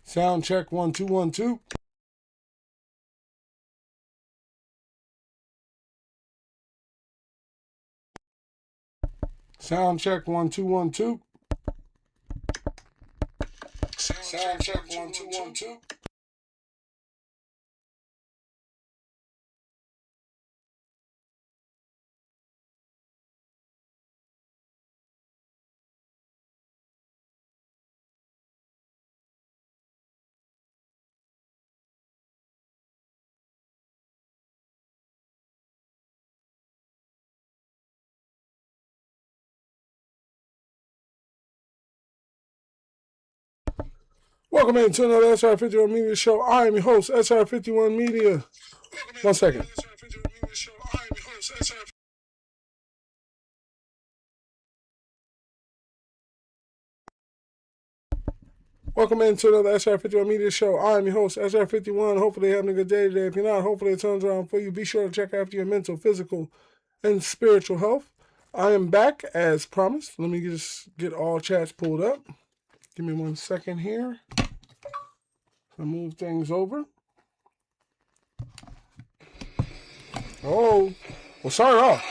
Sound check 1 2 1 2. Sound check 1 2 1 2. Sound check 1 2 1 2. Welcome into another SR51 Media Show. I am your host, SR51 Media. 1 second. Welcome into another SR51 Media Show. I am your host, SR51. Hopefully you're having a good day today. If you're not, hopefully it turns around for you. Be sure to check after your mental, physical, and spiritual health. I am back as promised. Let me just get all chats pulled up. Give me 1 second here. I'll move things over. Oh, we'll start off.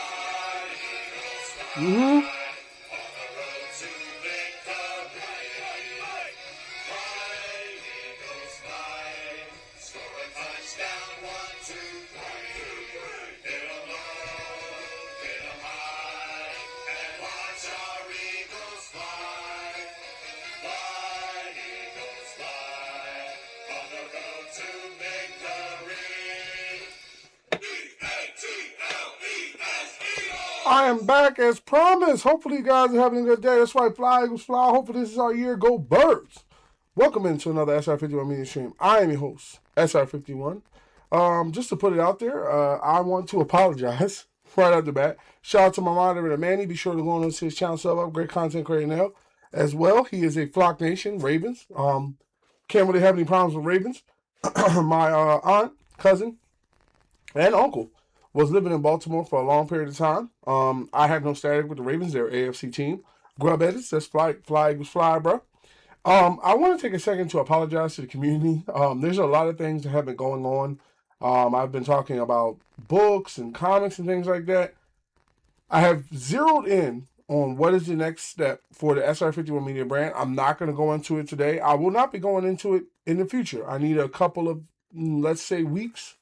I am back as promised. Hopefully you guys are having a good day. That's right, fly, Eagles, fly. Hopefully this is our year. Go Birds. Welcome into another SR51 Media Stream. I am your host, SR51. Just to put it out there, I want to apologize right out the bat. Shout out to my moderator, Manny. Be sure to go on to his channel, sub up. Great content creator now. As well, he is a Flock Nation, Ravens. Can't really have any problems with Ravens. My aunt, cousin, and uncle was living in Baltimore for a long period of time. I have no static with the Ravens. They're an AFC team. Grub edits. That's fly, Eagles, fly, bro. I want to take a second to apologize to the community. There's a lot of things that have been going on. I've been talking about books and comics and things like that. I have zeroed in on what is the next step for the SR51 Media brand. I'm not going to go into it today. I will not be going into it in the future. I need a couple of, let's say, weeks,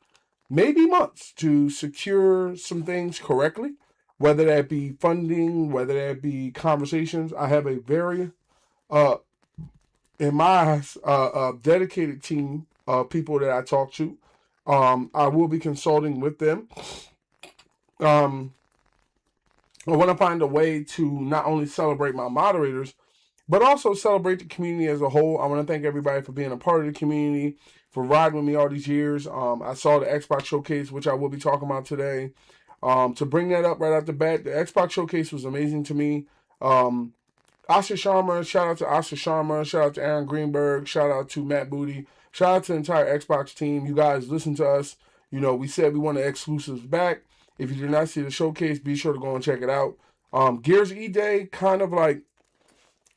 maybe months to secure some things correctly, whether that be funding, whether that be conversations. I have a very, in my eyes, dedicated team of people that I talk to. I will be consulting with them. I want to find a way to not only celebrate my moderators, but also celebrate the community as a whole. I want to thank everybody for being a part of the community, for riding with me all these years. I saw the Xbox Showcase, which I will be talking about today. To bring that up right off the bat, the Xbox Showcase was amazing to me. Asha Sharma, shout out to Asha Sharma, shout out to Aaron Greenberg, shout out to Matt Booty, shout out to the entire Xbox team. You guys listen to us. You know, we said we want the exclusives back. If you did not see the showcase, be sure to go and check it out. Gears E-Day kind of like,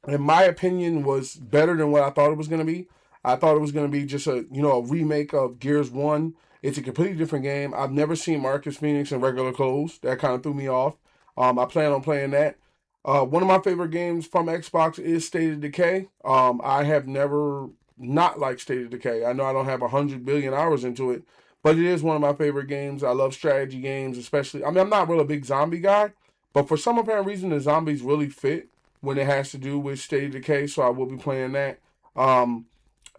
in my opinion, was better than what I thought it was going to be. I thought it was going to be just a remake of Gears 1. It's a completely different game. I've never seen Marcus Phoenix in regular clothes. That kind of threw me off. I plan on playing that. One of my favorite games from Xbox is State of Decay. I have never not liked State of Decay. I know I don't have 100 billion hours into it, but it is one of my favorite games. I love strategy games, especially. I mean, I'm not really a big zombie guy, but for some apparent reason, the zombies really fit when it has to do with State of Decay, so I will be playing that.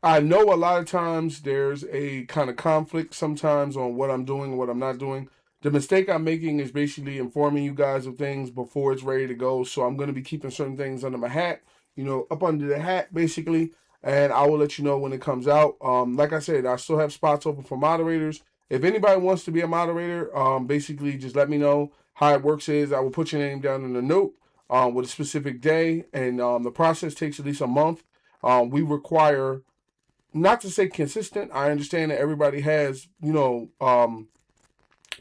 I know a lot of times there's a kind of conflict sometimes on what I'm doing and what I'm not doing. The mistake I'm making is basically informing you guys of things before it's ready to go, so I'm going to be keeping certain things under my hat, up under the hat, basically, and I will let you know when it comes out. Like I said, I still have spots open for moderators. If anybody wants to be a moderator, basically just let me know. How it works is I will put your name down in the note with a specific day, and the process takes at least a month. We require, not to say consistent, I understand that everybody has,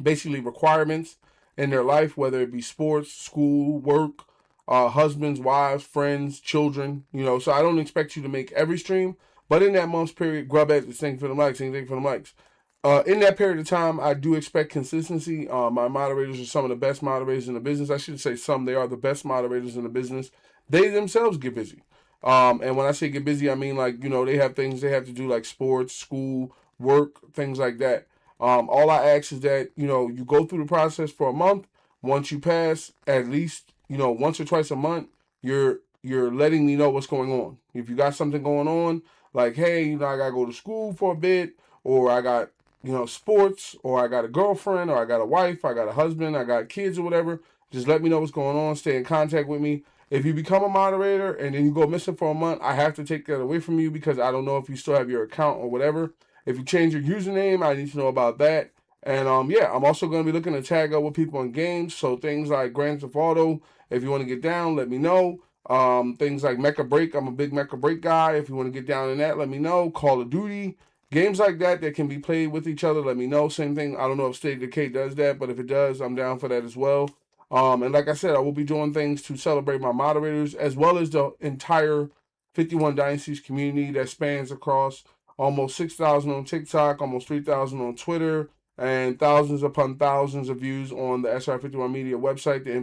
basically requirements in their life, whether it be sports, school, work, husbands, wives, friends, children, so I don't expect you to make every stream, But in that month's period, grub at thank you for the likes, thank you for the likes. In that period of time, I do expect consistency. My moderators are some of the best moderators in the business. I should say some. They are the best moderators in the business. They themselves get busy. And when I say get busy, I mean like, they have things they have to do like sports, school, work, things like that. All I ask is that, you go through the process for a month. Once you pass, at least, once or twice a month, you're letting me know what's going on. If you got something going on, like, hey, I gotta go to school for a bit, or I got, sports, or I got a girlfriend, or I got a wife, I got a husband, I got kids or whatever, just let me know what's going on. Stay in contact with me. If you become a moderator and then you go missing for a month, I have to take that away from you because I don't know if you still have your account or whatever. If you change your username, I need to know about that. And yeah, I'm also going to be looking to tag up with people in games. So things like Grand Theft Auto, if you want to get down, let me know. Things like Mecha Break, I'm a big Mecha Break guy. If you want to get down in that, let me know. Call of Duty, games like that can be played with each other, let me know. Same thing, I don't know if State of Decay does that, but if it does, I'm down for that as well. And like I said, I will be doing things to celebrate my moderators as well as the entire 51 Dynasties community that spans across almost 6,000 on TikTok, almost 3,000 on Twitter, and thousands upon thousands of views on the SR51 Media website, the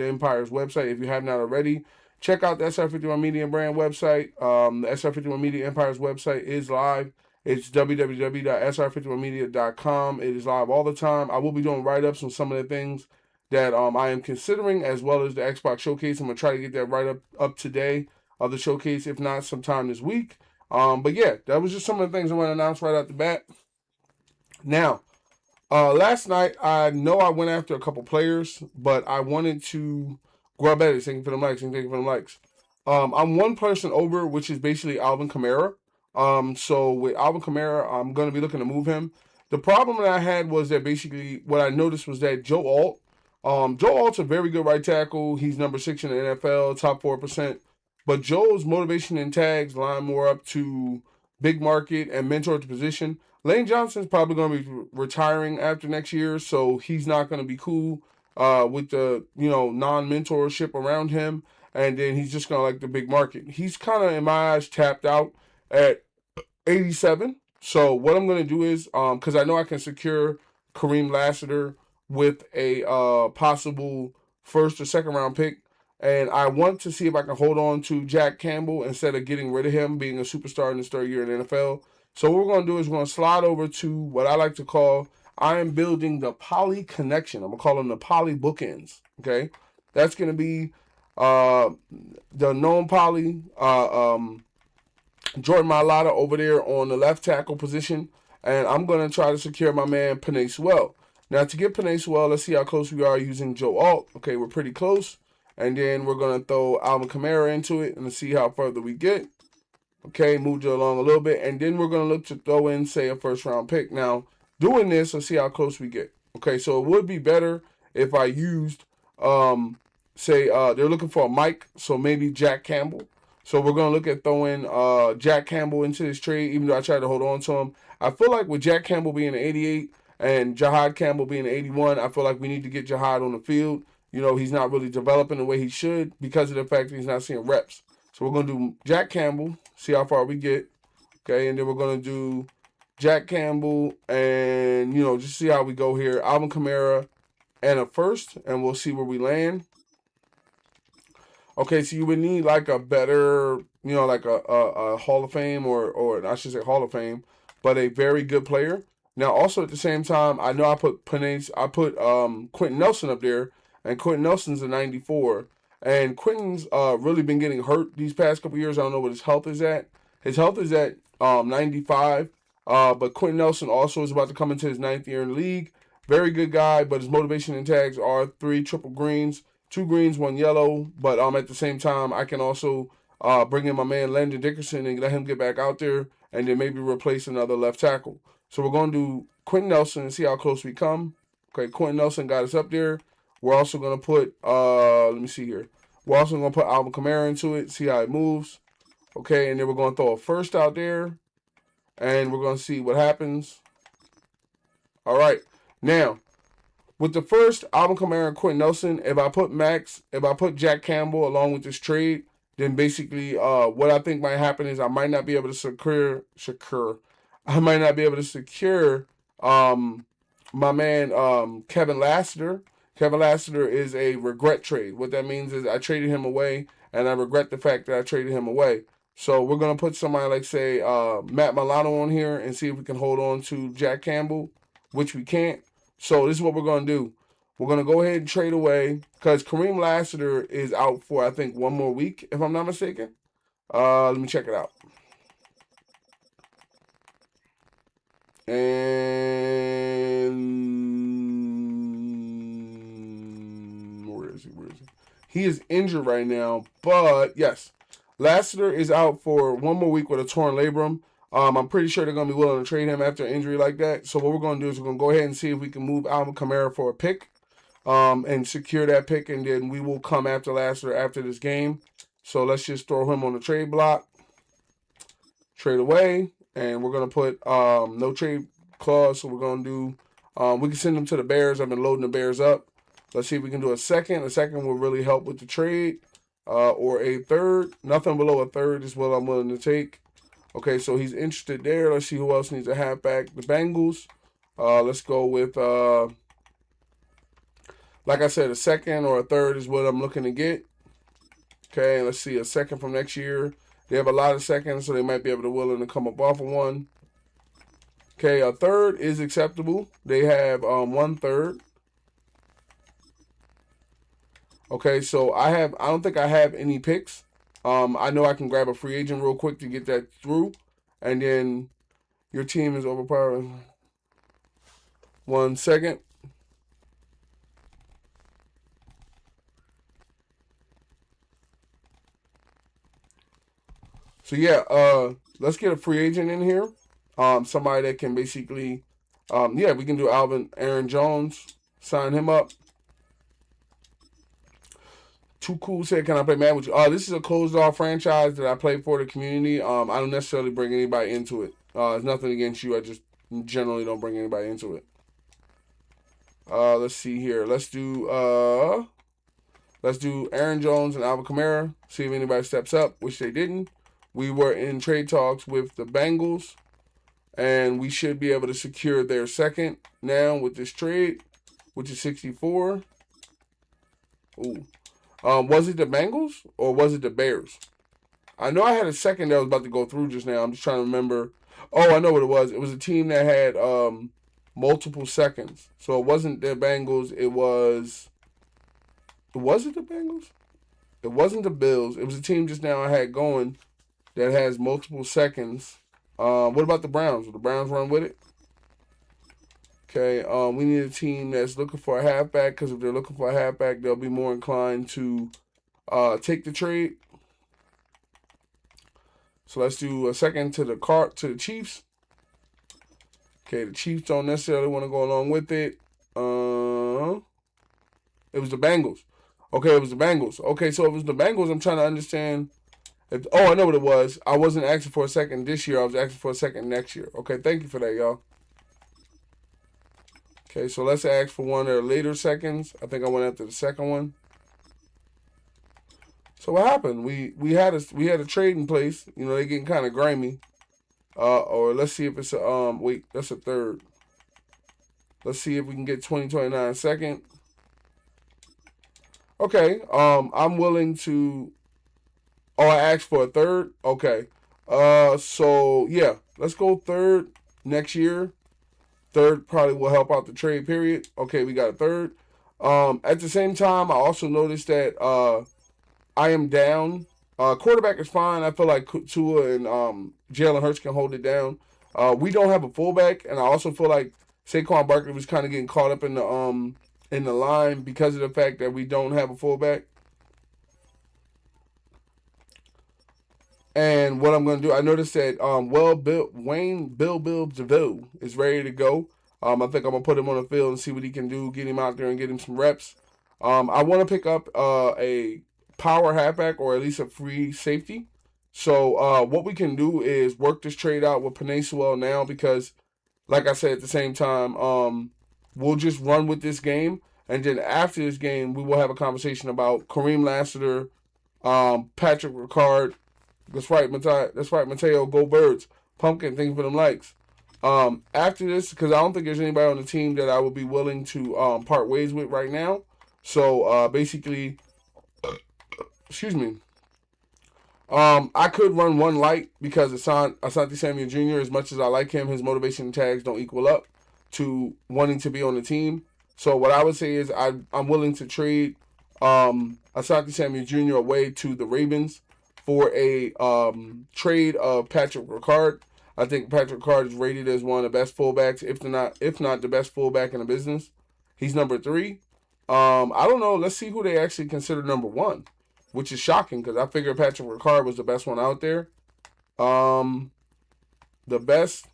Empire's website. If you have not already, check out the SR51 Media brand website. The SR51 Media Empire's website is live. It's www.sr51media.com. It is live all the time. I will be doing write-ups on some of the things that I am considering, as well as the Xbox Showcase. I'm going to try to get that up today of the showcase, if not sometime this week. But yeah, that was just some of the things I want to announce right out the bat. Now, last night, I know I went after a couple players, but I wanted to grab at it. Thank you for the likes. Thank you for the likes. I'm one person over, which is basically Alvin Kamara. So with Alvin Kamara, I'm going to be looking to move him. The problem that I had was that basically what I noticed was that Joe Alt's a very good right tackle. He's number 6 in the NFL, top 4%. But Joe's motivation and tags line more up to big market and mentor to position. Lane Johnson's probably going to be retiring after next year, so he's not going to be cool with the non-mentorship around him. And then he's just going to like the big market. He's kind of, in my eyes, tapped out at 87. So what I'm going to do is, because I know I can secure Kareem Lassiter with a possible first or second round pick, and I want to see if I can hold on to Jack Campbell instead of getting rid of him being a superstar in his third year in the NFL. So what we're going to do is we're going to slide over to what I like to call, I am building the poly connection. I'm going to call them the poly bookends. Okay, that's going to be the known poly, Jordan Mailata over there on the left tackle position, and I'm going to try to secure my man Penei Sewell. Now, to get Penei Sewell, let's see how close we are using Joe Alt. Okay, we're pretty close. And then we're going to throw Alvin Kamara into it and see how further we get. Okay, moved it along a little bit. And then we're going to look to throw in, say, a first-round pick. Now, doing this, let's see how close we get. Okay, so it would be better if I used, they're looking for a Mike, so maybe Jack Campbell. So we're going to look at throwing Jack Campbell into this trade, even though I tried to hold on to him. I feel like with Jack Campbell being an 88 and Jahad Campbell being an 81, I feel like we need to get Jahad on the field. He's not really developing the way he should because of the fact that he's not seeing reps. So we're going to do Jack Campbell, see how far we get. Okay, and then we're going to do Jack Campbell and, just see how we go here. Alvin Kamara and a first, and we'll see where we land. Okay, so you would need like a better, like a Hall of Fame or I should say Hall of Fame, but a very good player. Now, also at the same time, I know I put Quentin Nelson up there, and Quentin Nelson's a 94. And Quentin's really been getting hurt these past couple years. I don't know what his health is at. His health is at 95. But Quentin Nelson also is about to come into his 9th year in the league. Very good guy, but his motivation and tags are 3 triple greens, 2 greens, 1 yellow. But at the same time, I can also bring in my man Landon Dickerson and let him get back out there and then maybe replace another left tackle. So we're going to do Quentin Nelson and see how close we come. Okay, Quentin Nelson got us up there. We're also going to put, let me see here. We're also going to put Alvin Kamara into it, see how it moves. Okay, and then we're going to throw a first out there. And we're going to see what happens. All right. Now, with the first, Alvin Kamara and Quentin Nelson, if I put Jack Campbell along with this trade, then basically what I think might happen is I might not be able to secure I might not be able to secure my man Kevin Lassiter. Kevin Lassiter is a regret trade. What that means is I traded him away and I regret the fact that I traded him away. So we're gonna put somebody like say Matt Milano on here and see if we can hold on to Jack Campbell, which we can't. So this is what we're gonna do. We're gonna go ahead and trade away because Kareem Lassiter is out for I think one more week, if I'm not mistaken. Let me check it out. And where is he? Where is he? He is injured right now, but yes, Lassiter is out for one more week with a torn labrum. I'm pretty sure they're gonna be willing to trade him after an injury like that. So what we're gonna do is we're gonna go ahead and see if we can move Alvin Kamara for a pick, and secure that pick, and then we will come after Lassiter after this game. So let's just throw him on the trade block, trade away, and we're gonna put no trade clause. So we're gonna do we can send them to the Bears. I've been loading the Bears up. Let's see if we can do a second. A second will really help with the trade, or a third. Nothing below a third is what I'm willing to take. Okay, so he's interested there. Let's see who else needs a halfback. The Bengals. Let's go with like I said, a second or a third is what I'm looking to get. Okay, let's see, a second from next year. They have a lot of seconds, so they might be able to willing to come up off of one. Okay, a third is acceptable. They have 1/3. Okay, so I don't think I have any picks. I know I can grab a free agent real quick to get that through, and then your team is overpowered. 1 second. So yeah, let's get a free agent in here. Somebody that can basically, yeah, we can do Aaron Jones, sign him up. Too Cool said, "Can I play Madden with you?" This is a closed off franchise that I play for the community. I don't necessarily bring anybody into it. It's nothing against you. I just generally don't bring anybody into it. Let's see here. Let's do Aaron Jones and Alvin Kamara. See if anybody steps up, which they didn't. We were in trade talks with the Bengals, and we should be able to secure their second now with this trade, which is 64. Ooh. Was it the Bengals or was it the Bears? I know I had a second that was about to go through just now. I'm just trying to remember. Oh, I know what it was. It was a team that had multiple seconds. So it wasn't the Bengals. Was it the Bengals? It wasn't the Bills. It was a team just now I had going that has multiple seconds. What about the Browns? Will the Browns run with it? Okay, we need a team that's looking for a halfback, because if they're looking for a halfback, they'll be more inclined to take the trade. So let's do a second to the Chiefs. Okay, the Chiefs don't necessarily want to go along with it. It was the Bengals. Okay, it was the Bengals. Okay, so if it was the Bengals, I'm trying to understand. I know what it was. I wasn't asking for a second this year. I was asking for a second next year. Okay, thank you for that, y'all. Okay, so let's ask for one of their later seconds. I think I went after the second one. So what happened? We had a trade in place. You know, they're getting kind of grimy. Or let's see if it's a wait, that's a third. Let's see if we can get 2029 second. Okay. I'm willing to. Oh, I asked for a third. Okay. So yeah, let's go third next year. Third probably will help out the trade period. Okay, we got a third. At the same time, I also noticed that I am down. Quarterback is fine. I feel like Tua and Jalen Hurts can hold it down. We don't have a fullback, and I also feel like Saquon Barkley was kind of getting caught up in the line because of the fact that we don't have a fullback. And what I'm going to do, I noticed that Bill DeVoe is ready to go. I think I'm going to put him on the field and see what he can do, get him out there and get him some reps. I want to pick up a power halfback or at least a free safety. So what we can do is work this trade out with Penei Sewell now because, like I said, at the same time, we'll just run with this game. And then after this game, we will have a conversation about Kareem Lassiter, Patrick Ricard. That's right, Mateo. Go Birds. Pumpkin, thank you for them likes. After this, because I don't think there's anybody on the team that I would be willing to part ways with right now. So basically, excuse me. I could run one light because Asante Samuel Jr., as much as I like him, his motivation tags don't equal up to wanting to be on the team. So what I would say is I'm willing to trade Asante Samuel Jr. away to the Ravens for a trade of Patrick Ricard. I think Patrick Ricard is rated as one of the best fullbacks, if not the best fullback in the business. He's number 3. I don't know. Let's see who they actually consider number 1, which is shocking because I figured Patrick Ricard was the best one out there. The best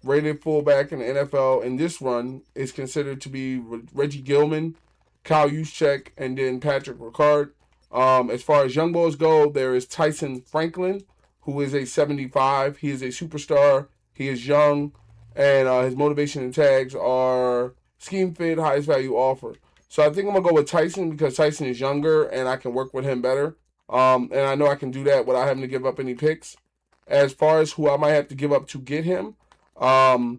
rated fullback in the NFL in this run is considered to be Reggie Gilman, Kyle Juszczyk, and then Patrick Ricard. As far as young boys go, there is Tyson Franklin, who is a 75. He is a superstar. He is young, and his motivation and tags are scheme fit, highest value offer. So I think I'm going to go with Tyson because Tyson is younger, and I can work with him better. And I know I can do that without having to give up any picks. As far as who I might have to give up to get him, I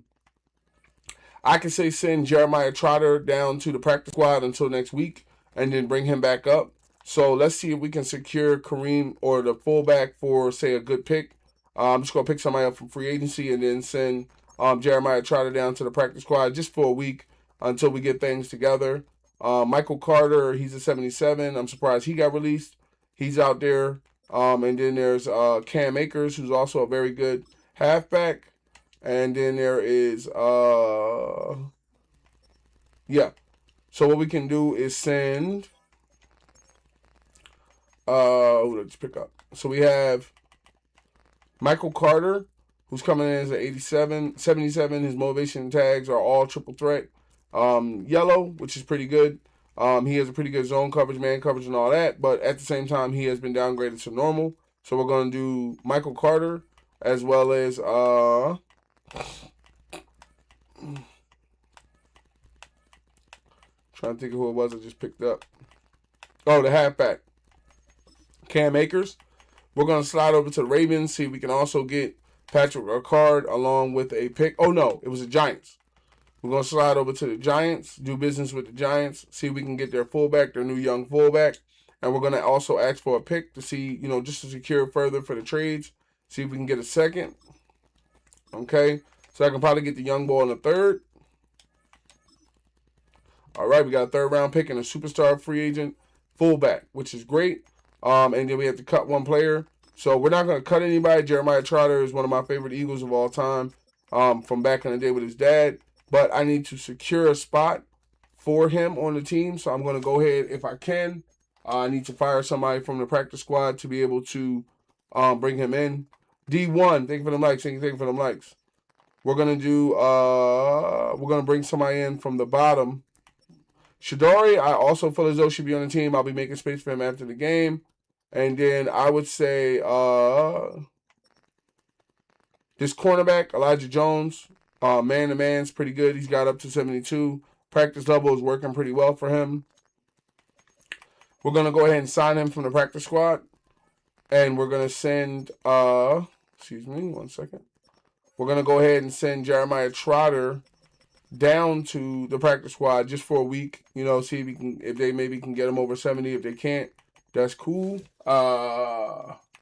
can say send Jeremiah Trotter down to the practice squad until next week and then bring him back up. So let's see if we can secure Kareem or the fullback for, say, a good pick. I'm just going to pick somebody up from free agency and then send Jeremiah Trotter down to the practice squad just for a week until we get things together. Michael Carter, he's a 77. I'm surprised he got released. He's out there. And then there's Cam Akers, who's also a very good halfback. And then there is, yeah. So what we can do is send, let's pick up. So we have Michael Carter, who's coming in as an 77. His motivation tags are all triple threat. Yellow, which is pretty good. He has a pretty good zone coverage, man coverage, and all that. But at the same time, he has been downgraded to normal. So we're going to do Michael Carter as well as trying to think of who it was I just picked up. Oh, the halfback, Cam Akers. We're going to slide over to the Ravens, see if we can also get Patrick Ricard along with a pick. Oh, no, it was the Giants. We're going to slide over to the Giants, do business with the Giants, see if we can get their fullback, their new young fullback. And we're going to also ask for a pick to see, just to secure further for the trades, see if we can get a second. Okay, so I can probably get the young boy in the 3rd. All right, we got a 3rd round pick and a superstar free agent fullback, which is great. And then we have to cut one player. So we're not going to cut anybody. Jeremiah Trotter is one of my favorite Eagles of all time from back in the day with his dad. But I need to secure a spot for him on the team. So I'm going to go ahead, if I can. I need to fire somebody from the practice squad to be able to bring him in. D1, thank you for them likes. Thank you for them likes. We're going to do, we're going to bring somebody in from the bottom. Shadori, I also feel as though should be on the team. I'll be making space for him after the game. And then I would say this cornerback, Elijah Jones, man-to-man's pretty good. He's got up to 72. Practice level is working pretty well for him. We're going to go ahead and sign him from the practice squad. And we're going to send, excuse me, one second. We're going to go ahead and send Jeremiah Trotter down to the practice squad just for a week. See if they maybe can get him over 70. If they can't, that's cool.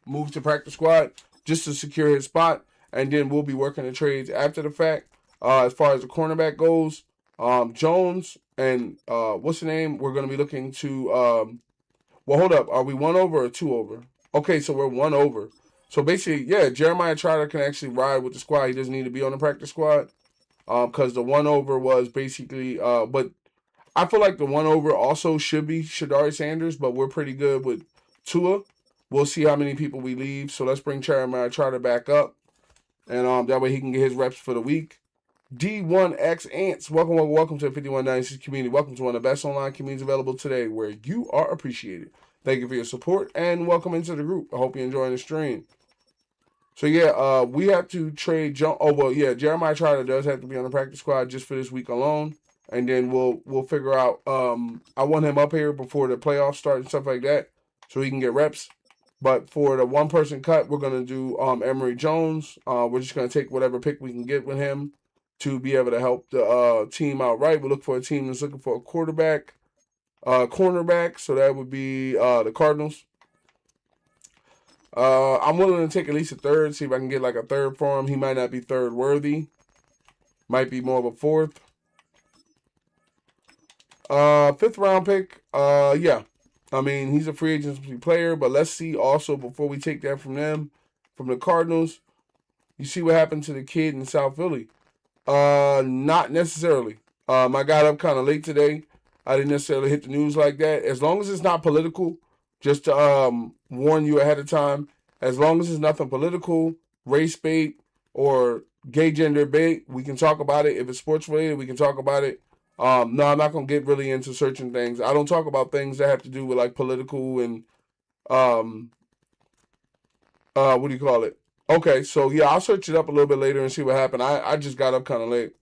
Move to practice squad just to secure his spot. And then we'll be working the trades after the fact. As far as the cornerback goes, Jones and what's the name? We're going to be looking to, well, hold up. Are we 1 over or 2 over? Okay, so we're 1 over. So basically, yeah, Jeremiah Trotter can actually ride with the squad. He doesn't need to be on the practice squad because the 1 over was basically, but I feel like the 1 over also should be Shadari Sanders, but we're pretty good with Tua. We'll see how many people we leave. So let's bring Jeremiah Trotter back up. And that way he can get his reps for the week. D1X Ants, welcome to the 5196 community. Welcome to one of the best online communities available today where you are appreciated. Thank you for your support and welcome into the group. I hope you're enjoying the stream. So yeah, we have to trade Jeremiah Trotter does have to be on the practice squad just for this week alone. And then we'll figure out I want him up here before the playoffs start and stuff like that. so he can get reps. But for the one-person cut, we're going to do Emory Jones. We're just going to take whatever pick we can get with him to be able to help the team out right. We look for a team that's looking for a cornerback. So that would be the Cardinals. I'm willing to take at least a third, see if I can get like a third for him. He might not be third worthy. Might be more of a fourth. Fifth round pick. Yeah. I mean, he's a free agency player, but let's see also before we take that from them, from the Cardinals. You see what happened to the kid in South Philly. Not necessarily. I got up kind of late today. I didn't necessarily hit the news like that. As long as it's not political, just to warn you ahead of time, as long as it's nothing political, race bait, or gay gender bait, we can talk about it. If it's sports related, we can talk about it. No, I'm not going to get really into certain things. I don't talk about things that have to do with like political and, what do you call it? Okay, so yeah, I'll search it up a little bit later and see what happened. I just got up kind of late.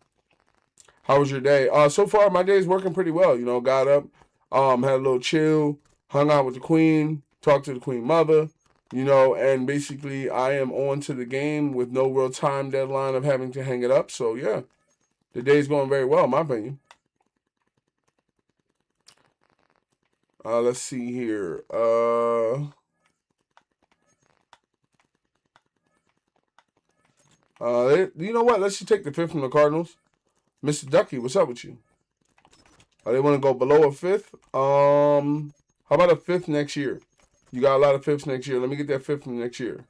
How was your day? So far, my day is working pretty well. Got up, had a little chill, hung out with the queen, talked to the queen mother, and basically I am on to the game with no real time deadline of having to hang it up. So yeah, the day's going very well, in my opinion. Let's see here. You know what? Let's just take the fifth from the Cardinals. Mr. Ducky, what's up with you? They want to go below a fifth. How about a fifth next year? You got a lot of fifths next year. Let me get that fifth from next year.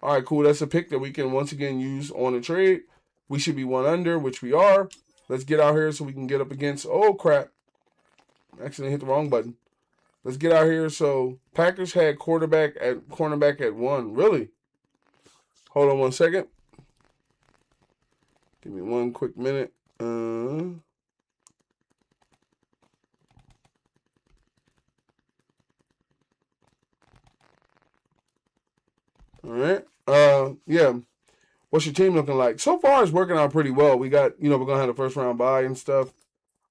All right, cool. That's a pick that we can once again use on a trade. We should be one under, which we are. Let's get out here so we can get up against. Oh crap! Accidentally hit the wrong button. Let's get out here. So Packers had cornerback at 1. Really? Hold on one second. Give me one quick minute. All right. Yeah. What's your team looking like? So far, it's working out pretty well. We got, we're gonna have a first round bye and stuff.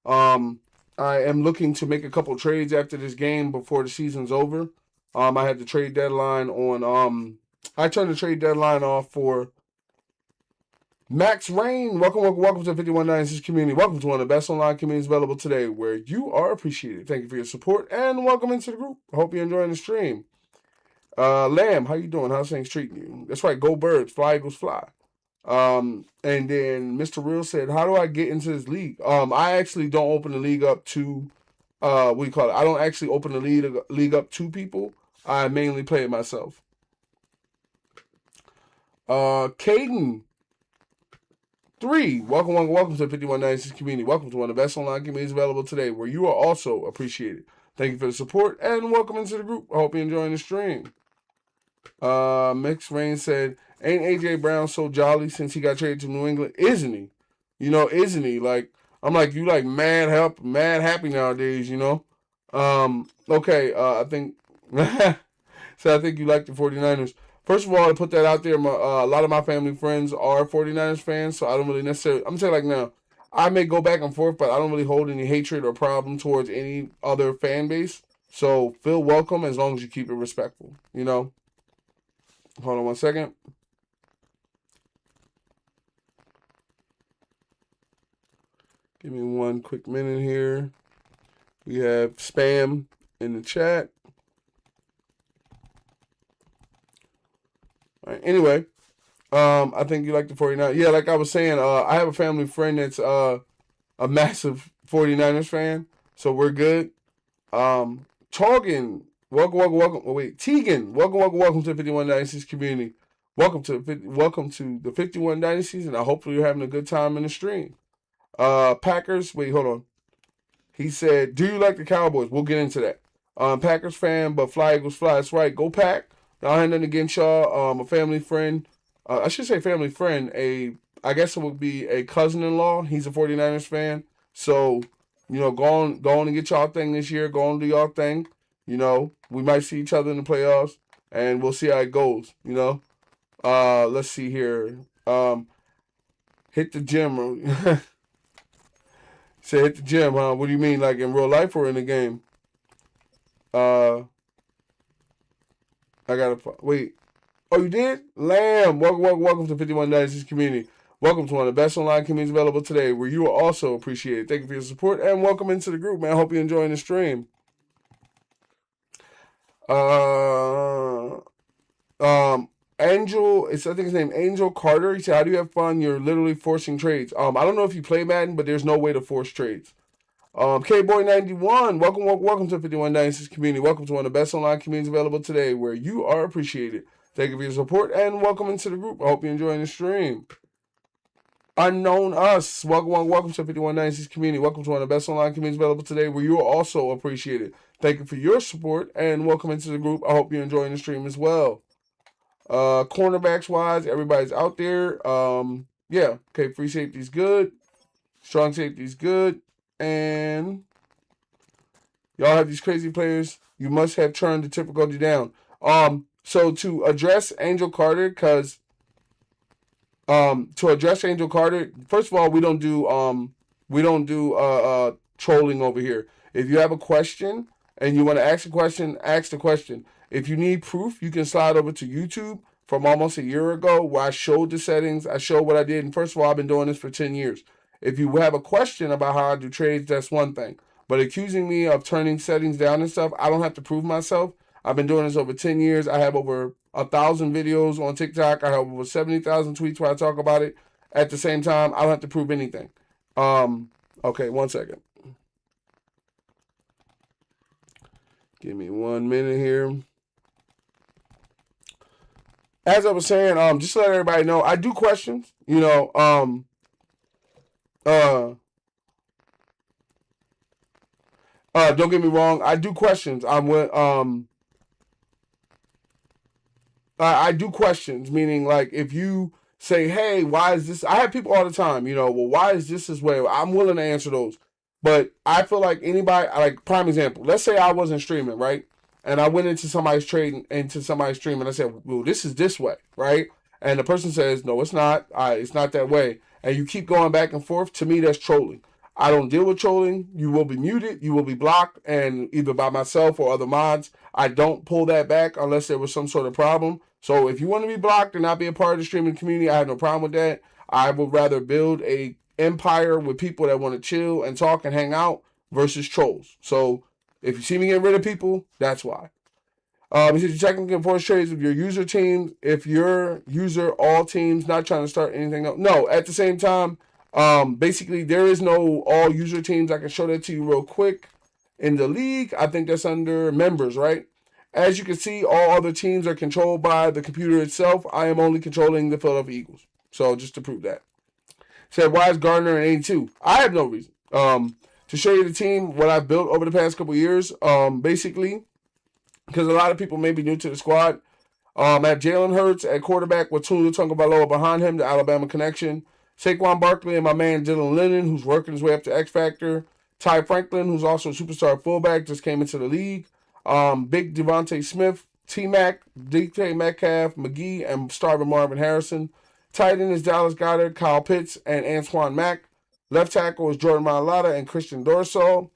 I am looking to make a couple trades after this game before the season's over. I had the trade deadline on. I turned the trade deadline off for Max Rain. Welcome to the 5196 community. Welcome to one of the best online communities available today, where you are appreciated. Thank you for your support and welcome into the group. I hope you're enjoying the stream. Lamb, how you doing? How's things treating you? That's right. Go Birds. Fly Eagles Fly. And then Mr. Real said, how do I get into this league? I actually don't open the league up to, what do you call it? I don't actually open the league up to people. I mainly play it myself. Caden 3, welcome to the 5196 community. Welcome to one of the best online communities available today, where you are also appreciated. Thank you for the support and welcome into the group. I hope you're enjoying the stream. Mixed Rain said, ain't AJ Brown so jolly since he got traded to New England? Isn't he? Isn't he? Like, I'm like, you like mad happy nowadays, Okay, I think so I think you like the 49ers. First of all, to put that out there, a lot of my family friends are 49ers fans, so I don't really necessarily, I'm saying like now, I may go back and forth, but I don't really hold any hatred or problem towards any other fan base. So feel welcome as long as you keep it respectful, Hold on one second. Give me one quick minute here. We have spam in the chat. All right, anyway, I think you like the 49ers. Yeah, like I was saying, I have a family friend that's a massive 49ers fan, so we're good. Torgan, welcome. Oh, wait, Tegan, welcome to the 51 Dynasties community. Welcome to the 51 Dynasties, and I hope you're having a good time in the stream. Packers, wait, hold on. He said, do you like the Cowboys? We'll get into that. Packers fan, but Fly Eagles Fly. That's right. Go Pack. I had nothing against y'all. A family friend. I should say family friend. I guess it would be a cousin-in-law. He's a 49ers fan. So, go on and get y'all thing this year. Go on and do y'all thing. We might see each other in the playoffs, and we'll see how it goes. Let's see here. Hit the gym. Say hit the gym, huh? What do you mean, like in real life or in the game? I gotta wait. Oh, you did? Lamb, welcome to 51 Dynasties Community. Welcome to one of the best online communities available today, where you are also appreciated. Thank you for your support and welcome into the group, man. I hope you're enjoying the stream. Angel, I think his name Angel Carter. He said, "How do you have fun? You're literally forcing trades." I don't know if you play Madden, but there's no way to force trades. K-Boy91, welcome to 51 Dynasties Community. Welcome to one of the best online communities available today, where you are appreciated. Thank you for your support and welcome into the group. I hope you're enjoying the stream. Unknown Us, welcome to 51 Dynasties Community. Welcome to one of the best online communities available today, where you are also appreciated. Thank you for your support and welcome into the group. I hope you're enjoying the stream as well. Cornerbacks wise, everybody's out there. Yeah, okay, free safety's good. Strong safety's good. And y'all have these crazy players. You must have turned the difficulty down. So to address Angel Carter, first of all, we don't do trolling over here. If you have a question and you want to ask a question, ask the question. If you need proof, you can slide over to YouTube from almost a year ago, where I showed the settings. I showed what I did. And first of all, I've been doing this for 10 years. If you have a question about how I do trades, that's one thing. But accusing me of turning settings down and stuff, I don't have to prove myself. I've been doing this over 10 years. I have over 1,000 videos on TikTok. I have over 70,000 tweets where I talk about it. At the same time, I don't have to prove anything. Okay, 1 second. Give me 1 minute here. As I was saying, just to let everybody know, I do questions. Don't get me wrong, I do questions. I do questions, meaning like if you say, hey, why is this? I have people all the time, well, why is this way? I'm willing to answer those. But I feel like anybody, like prime example, let's say I wasn't streaming, right? And I went into somebody's stream and I said, well, this is this way, right? And the person says, no, it's not. It's not that way. And you keep going back and forth. To me, that's trolling. I don't deal with trolling. You will be muted. You will be blocked, and either by myself or other mods. I don't pull that back unless there was some sort of problem. So if you want to be blocked and not be a part of the streaming community, I have no problem with that. I would rather build a empire with people that want to chill and talk and hang out versus trolls. So if you see me get rid of people, that's why. He said you technically can force trades with your user teams if your user all teams, not trying to start anything else. No, at the same time, basically there is no all user teams. I can show that to you real quick. In the league, I think that's under members, right? As you can see, all other teams are controlled by the computer itself. I am only controlling the Philadelphia Eagles. So just to prove that. Said, why is Gardner an 82? I have no reason. To show you the team, what I've built over the past couple of years, basically, because a lot of people may be new to the squad. I have Jalen Hurts at quarterback with Tua Tagovailoa behind him, the Alabama connection. Saquon Barkley and my man Dylan Lennon, who's working his way up to X Factor. Ty Franklin, who's also a superstar fullback, just came into the league. Big Devontae Smith, T-Mac, DK Metcalf, McGee, and starving Marvin Harrison. Tight end is Dallas Goedert, Kyle Pitts, and Antoine Mack. Left tackle is Jordan Mailata and Christian Dorsal.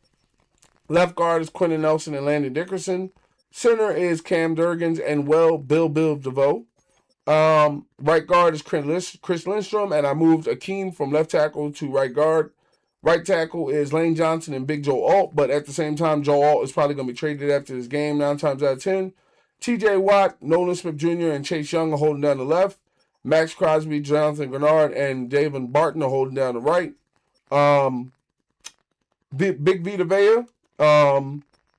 Left guard is Quentin Nelson and Landon Dickerson. Center is Cam Durgans and Bill DeVoe. Right guard is Chris Lindstrom, and I moved Akeem from left tackle to right guard. Right tackle is Lane Johnson and Big Joe Alt, but at the same time, Joe Alt is probably going to be traded after this game 9 times out of 10. TJ Watt, Nolan Smith Jr., and Chase Young are holding down the left. Max Crosby, Jonathan Grenard, and David Barton are holding down the right. Big Vita Vea.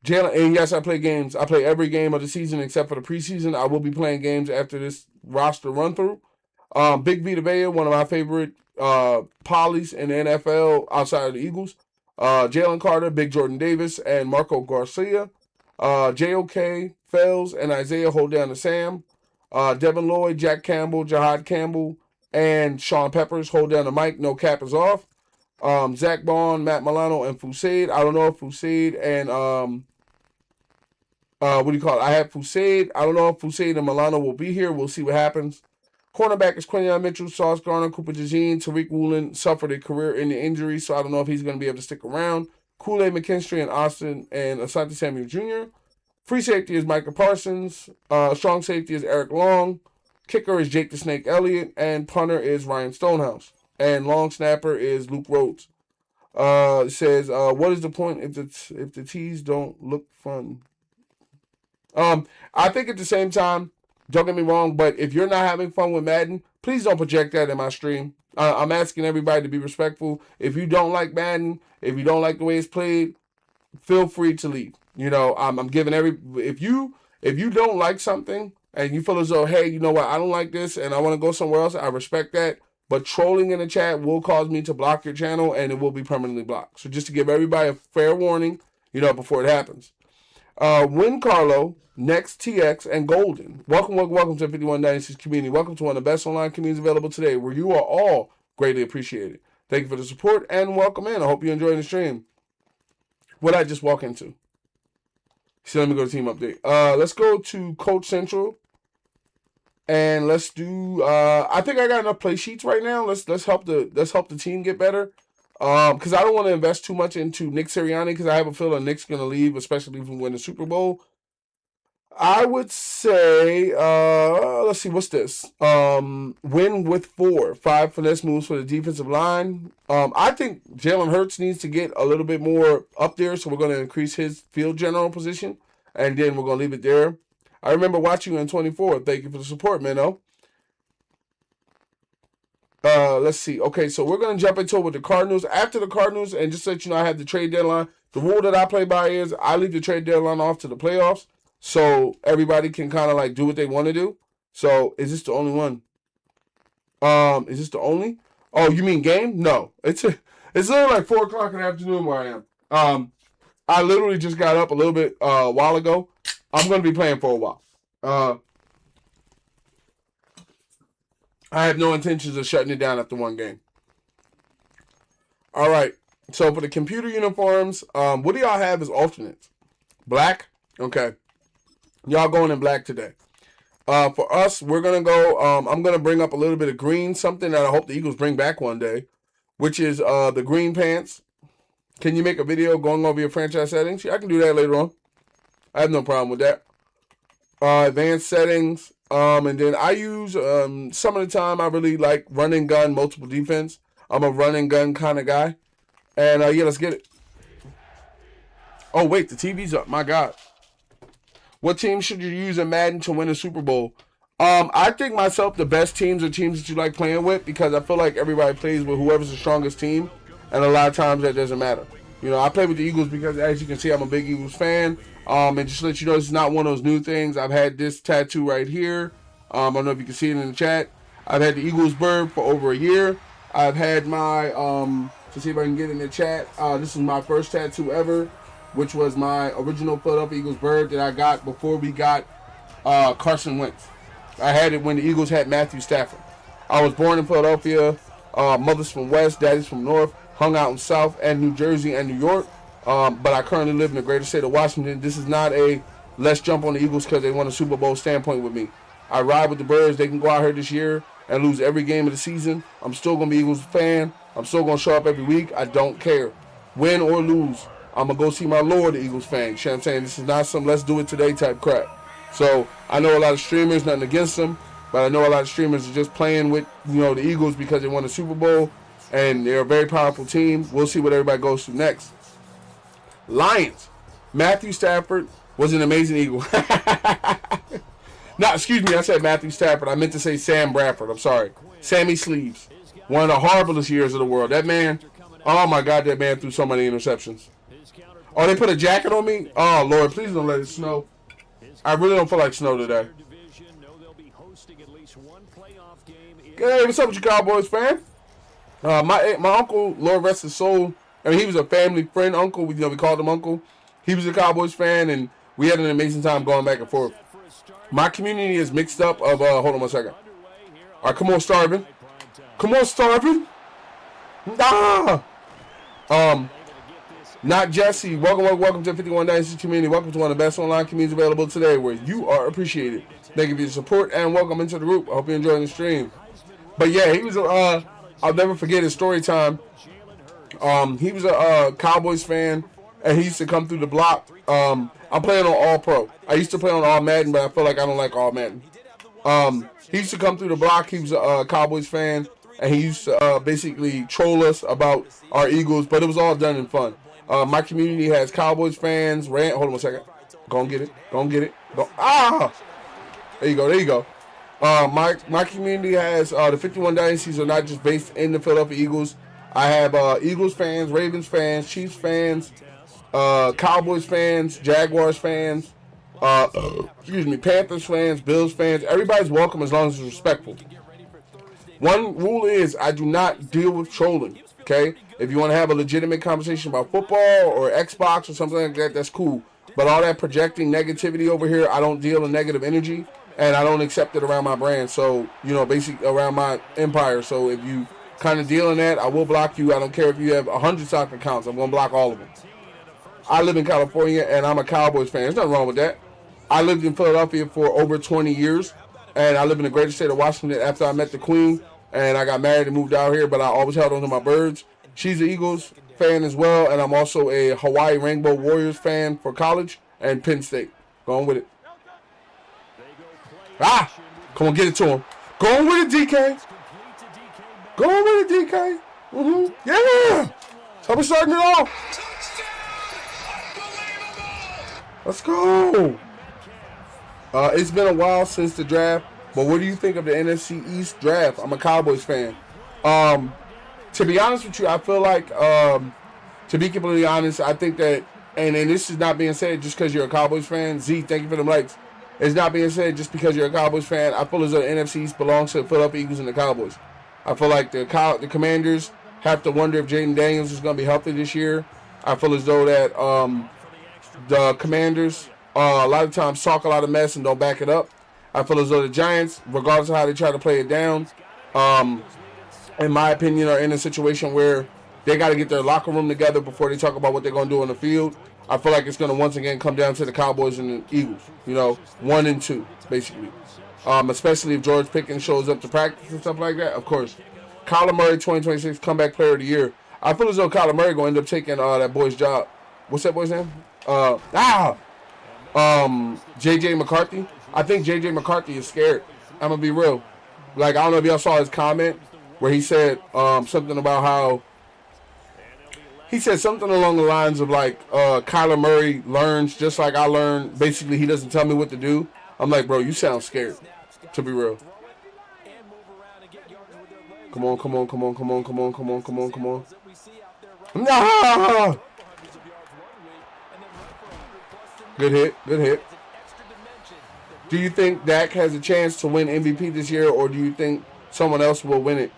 Jalen, and yes, I play games. I play every game of the season except for the preseason. I will be playing games after this roster run through. Big Vita Vea, one of my favorite polys in the NFL outside of the Eagles. Jalen Carter, Big Jordan Davis, and Marco Garcia. JOK, Fells, and Isaiah hold down to Sam. Devin Lloyd, Jack Campbell, Jahad Campbell, and Sean Peppers hold down to Mike. No cap is off. Zach Bond, Matt Milano, and Fusaid. I don't know if Fusaid and what do you call it? I have Fusaid. I don't know if Fusaid and Milano will be here. We'll see what happens. Cornerback is Quinion Mitchell, Sauce Garner, Cooper DeJean. Tariq Woolen suffered a career-ending injury, so I don't know if he's going to be able to stick around. Kool-Aid McKinstry and Austin and Asante Samuel Jr. Free safety is Micah Parsons. Strong safety is Eric Long. Kicker is Jake the Snake Elliott. And punter is Ryan Stonehouse. And long snapper is Luke Rhodes. It says, what is the point if the tees don't look fun? I think at the same time, don't get me wrong, but if you're not having fun with Madden, please don't project that in my stream. I'm asking everybody to be respectful. If you don't like Madden, if you don't like the way it's played, feel free to leave. You know, I'm giving if you don't like something and you feel as though, hey, you know what, I don't like this and I want to go somewhere else, I respect that. But trolling in the chat will cause me to block your channel and it will be permanently blocked. So just to give everybody a fair warning, you know, before it happens. Win Carlo, Next TX, and Golden. Welcome to 51 Dynasties community. Welcome to one of the best online communities available today, where you are all greatly appreciated. Thank you for the support and welcome in. I hope you enjoyed the stream. What did I just walk into? So let me go to team update. Let's go to Coach Central. And let's do. I think I got enough play sheets right now. Let's help the team get better. Because I don't want to invest too much into Nick Sirianni because I have a feeling Nick's gonna leave, especially if we win the Super Bowl. I would say, let's see, what's this? Win with 5 finesse moves for the defensive line. I think Jalen Hurts needs to get a little bit more up there, so we're going to increase his field general position, and then we're going to leave it there. I remember watching you in 24. Thank you for the support, Minnow. Let's see. Okay, so we're going to jump into it with the Cardinals. After the Cardinals, and just to let you know, I have the trade deadline. The rule that I play by is I leave the trade deadline off to the playoffs, so everybody can kind of like do what they want to do. So is this the only one? Is this the only? Oh, you mean game? No. It's literally like 4 o'clock in the afternoon where I am. I literally just got up a little bit a while ago. I'm going to be playing for a while. I have no intentions of shutting it down after one game. All right. So for the computer uniforms, what do y'all have as alternates? Black? Okay. Y'all going in black today. For us, we're going to go, I'm going to bring up a little bit of green, something that I hope the Eagles bring back one day, which is the green pants. Can you make a video going over your franchise settings? Yeah, I can do that later on. I have no problem with that. Advanced settings. And then I use, some of the time, I really like run and gun, multiple defense. I'm a run and gun kind of guy. And, yeah, let's get it. Oh, wait, the TV's up. My God. What team should you use in Madden to win a Super Bowl? I think myself the best teams are teams that you like playing with because I feel like everybody plays with whoever's the strongest team. And a lot of times that doesn't matter. You know, I play with the Eagles because, as you can see, I'm a big Eagles fan. And just to let you know, this is not one of those new things. I've had this tattoo right here. I don't know if you can see it in the chat. I've had the Eagles bird for over a year. I've had my, to see if I can get in the chat, this is my first tattoo ever, which was my original Philadelphia Eagles bird that I got before we got Carson Wentz. I had it when the Eagles had Matthew Stafford. I was born in Philadelphia. Mother's from West, daddy's from North. Hung out in South and New Jersey and New York. But I currently live in the greater state of Washington. This is not a let's jump on the Eagles because they won a Super Bowl standpoint with me. I ride with the Birds. They can go out here this year and lose every game of the season. I'm still going to be Eagles fan. I'm still going to show up every week. I don't care. Win or lose, I'm going to go see my Lord, the Eagles fan. You know what I'm saying? This is not some let's do it today type crap. So I know a lot of streamers, nothing against them, but I know a lot of streamers are just playing with, you know, the Eagles because they won a Super Bowl and they're a very powerful team. We'll see what everybody goes to next. Lions. Matthew Stafford was an amazing Eagle. No, excuse me, I said Matthew Stafford. I meant to say Sam Bradford. I'm sorry. Sammy Sleeves. One of the horriblest years of the world. That man, oh my God, that man threw so many interceptions. Oh, they put a jacket on me? Oh, Lord, please don't let it snow. I really don't feel like snow today. Hey, what's up with you Cowboys fan? My uncle, Lord rest his soul, I mean, he was a family friend uncle. We called him uncle. He was a Cowboys fan, and we had an amazing time going back and forth. My community is mixed up of, hold on 1 second. All right, come on, Starvin. Come on, Starvin. Ah! Not Jesse. Welcome to 51 Dynasty community. Welcome to one of the best online communities available today where you are appreciated. Thank you for your support and welcome into the group. I hope you're enjoying the stream. But yeah, he was I'll never forget his story time. He was a Cowboys fan and he used to come through the block. I'm playing on All Pro. I used to play on All Madden, but I feel like I don't like All Madden. He used to come through the block. He was a Cowboys fan, and he used to basically troll us about our Eagles, but it was all done in fun. My community has Cowboys fans. Hold on one second. Go and get it. Go and get it. Go. Ah! There you go. There you go. My community has the 51 dynasties are not just based in the Philadelphia Eagles. I have Eagles fans, Ravens fans, Chiefs fans, Cowboys fans, Jaguars fans, Panthers fans, Bills fans. Everybody's welcome as long as it's respectful. One rule is I do not deal with trolling, okay? If you want to have a legitimate conversation about football or Xbox or something like that, that's cool. But all that projecting negativity over here, I don't deal in negative energy, and I don't accept it around my brand. So, basically around my empire. So if you kind of deal in that, I will block you. I don't care if you have 100 stock accounts. I'm going to block all of them. I live in California, and I'm a Cowboys fan. There's nothing wrong with that. I lived in Philadelphia for over 20 years, and I live in the greatest state of Washington after I met the Queen, and I got married and moved out here, but I always held on to my birds. She's an Eagles fan as well, and I'm also a Hawaii Rainbow Warriors fan for college and Penn State. Going with it. Come on, get it to him. Going with it, DK. Going with it, DK. Yeah. So we're starting it off. Let's go. It's been a while since the draft, but what do you think of the NFC East draft? I'm a Cowboys fan. To be honest with you, I feel like, to be completely honest, I think that, and this is not being said just because you're a Cowboys fan. Z, thank you for the likes. It's not being said just because you're a Cowboys fan. I feel as though the NFC East belongs to the Philadelphia Eagles and the Cowboys. I feel like the Commanders have to wonder if Jaden Daniels is going to be healthy this year. I feel as though that the Commanders a lot of times talk a lot of mess and don't back it up. I feel as though the Giants, regardless of how they try to play it down, in my opinion, are in a situation where they got to get their locker room together before they talk about what they're going to do on the field. I feel like it's going to once again come down to the Cowboys and the Eagles, 1 and 2, basically. Especially if George Pickens shows up to practice and stuff like that, of course. Kyler Murray, 2026 Comeback Player of the Year. I feel as though Kyler Murray going to end up taking that boy's job. What's that boy's name? J.J. McCarthy. I think J.J. McCarthy is scared. I'm going to be real. Like, I don't know if y'all saw his comment where he said something about how he said something along the lines of like Kyler Murray learns just like I learned. Basically, he doesn't tell me what to do. I'm like, bro, you sound scared, to be real. Come on, come on, come on, come on, come on, come on, come on, come on. Nah! Good hit, good hit. Do you think Dak has a chance to win MVP this year, or do you think someone else will win it?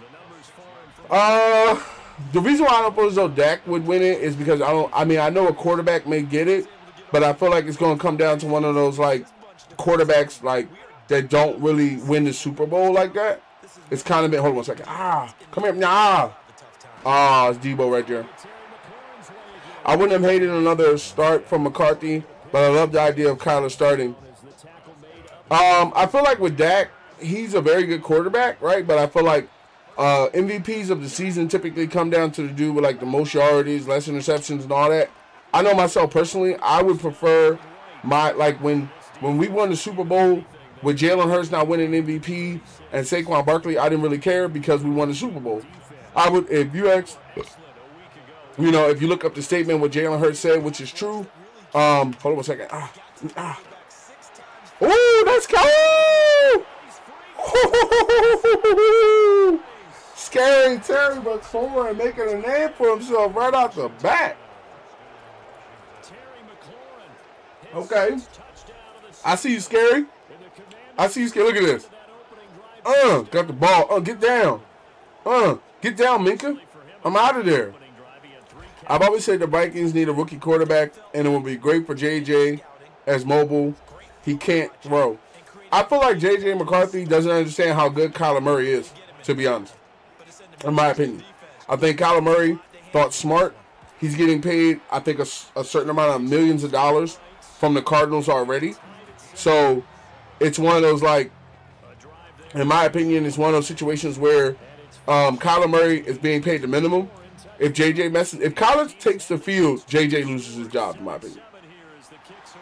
The reason why I don't feel as though Dak would win it is because I know a quarterback may get it, but I feel like it's going to come down to one of those like quarterbacks like that don't really win the Super Bowl like that. It's kind of been. Hold on one second. Come here. It's Debo right there. I wouldn't have hated another start from McCarthy, but I love the idea of Kyler starting. I feel like with Dak, he's a very good quarterback, right? But I feel like MVPs of the season typically come down to the dude with like the most yards, less interceptions, and all that. I know myself personally, I would prefer when we won the Super Bowl with Jalen Hurts not winning MVP and Saquon Barkley, I didn't really care because we won the Super Bowl. I would, if you look up the statement what Jalen Hurts said, which is true. Hold on one second. Ooh, that's cool! Scary Terry McLaurin making a name for himself right off the bat. Okay. I see you, Scary. Look at this. Got the ball. Get down. Get down, Minka. I'm out of there. I've always said the Vikings need a rookie quarterback, and it would be great for JJ as mobile. He can't throw. I feel like JJ McCarthy doesn't understand how good Kyler Murray is, to be honest. In my opinion. I think Kyler Murray thought smart. He's getting paid, I think, a certain amount of millions of dollars from the Cardinals already. So it's one of those, like, in my opinion, it's one of those situations where Kyler Murray is being paid the minimum. If if Collins takes the field, JJ loses his job, in my opinion.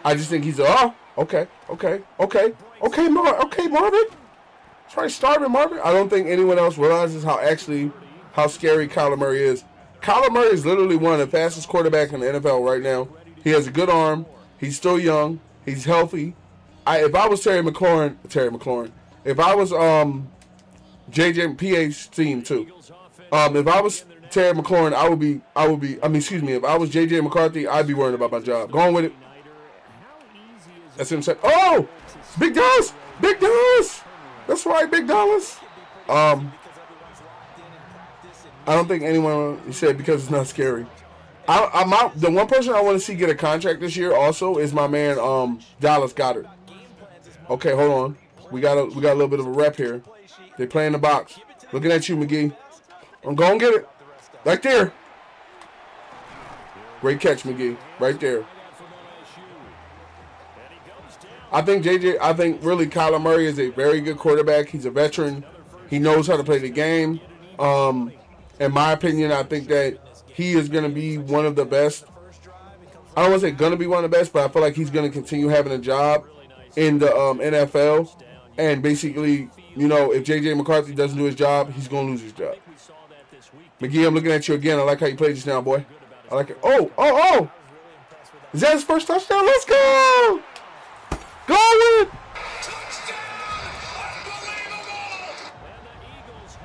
I just think he's okay, Marvin. Try starving Marvin. I don't think anyone else realizes how scary Kyler Murray is. Kyler Murray is literally one of the fastest quarterbacks in the NFL right now. He has a good arm. He's still young. He's healthy. If I was Terry McLaurin. If I was JJ PA's team too. If I was Terry McLaurin, if I was JJ McCarthy, I'd be worried about my job. Going with it. That's him saying, oh, Big Dallas. That's right, Big Dallas. I don't think anyone said because it's not scary. I'm out. The one person I want to see get a contract this year also is my man Dallas Goedert. Okay, hold on. We got a little bit of a rep here. They play in the box. Looking at you, McGee. I'm going to get it. Right there. Great catch, McGee. Right there. I think really Kyler Murray is a very good quarterback. He's a veteran. He knows how to play the game. In my opinion, I think that he is going to be one of the best. I don't want to say going to be one of the best, but I feel like he's going to continue having a job in the NFL. And basically, if J.J. McCarthy doesn't do his job, he's going to lose his job. McGee, I'm looking at you again. I like how you played just now, boy. I like it. Oh. Is that his first touchdown? Let's go! Go with it!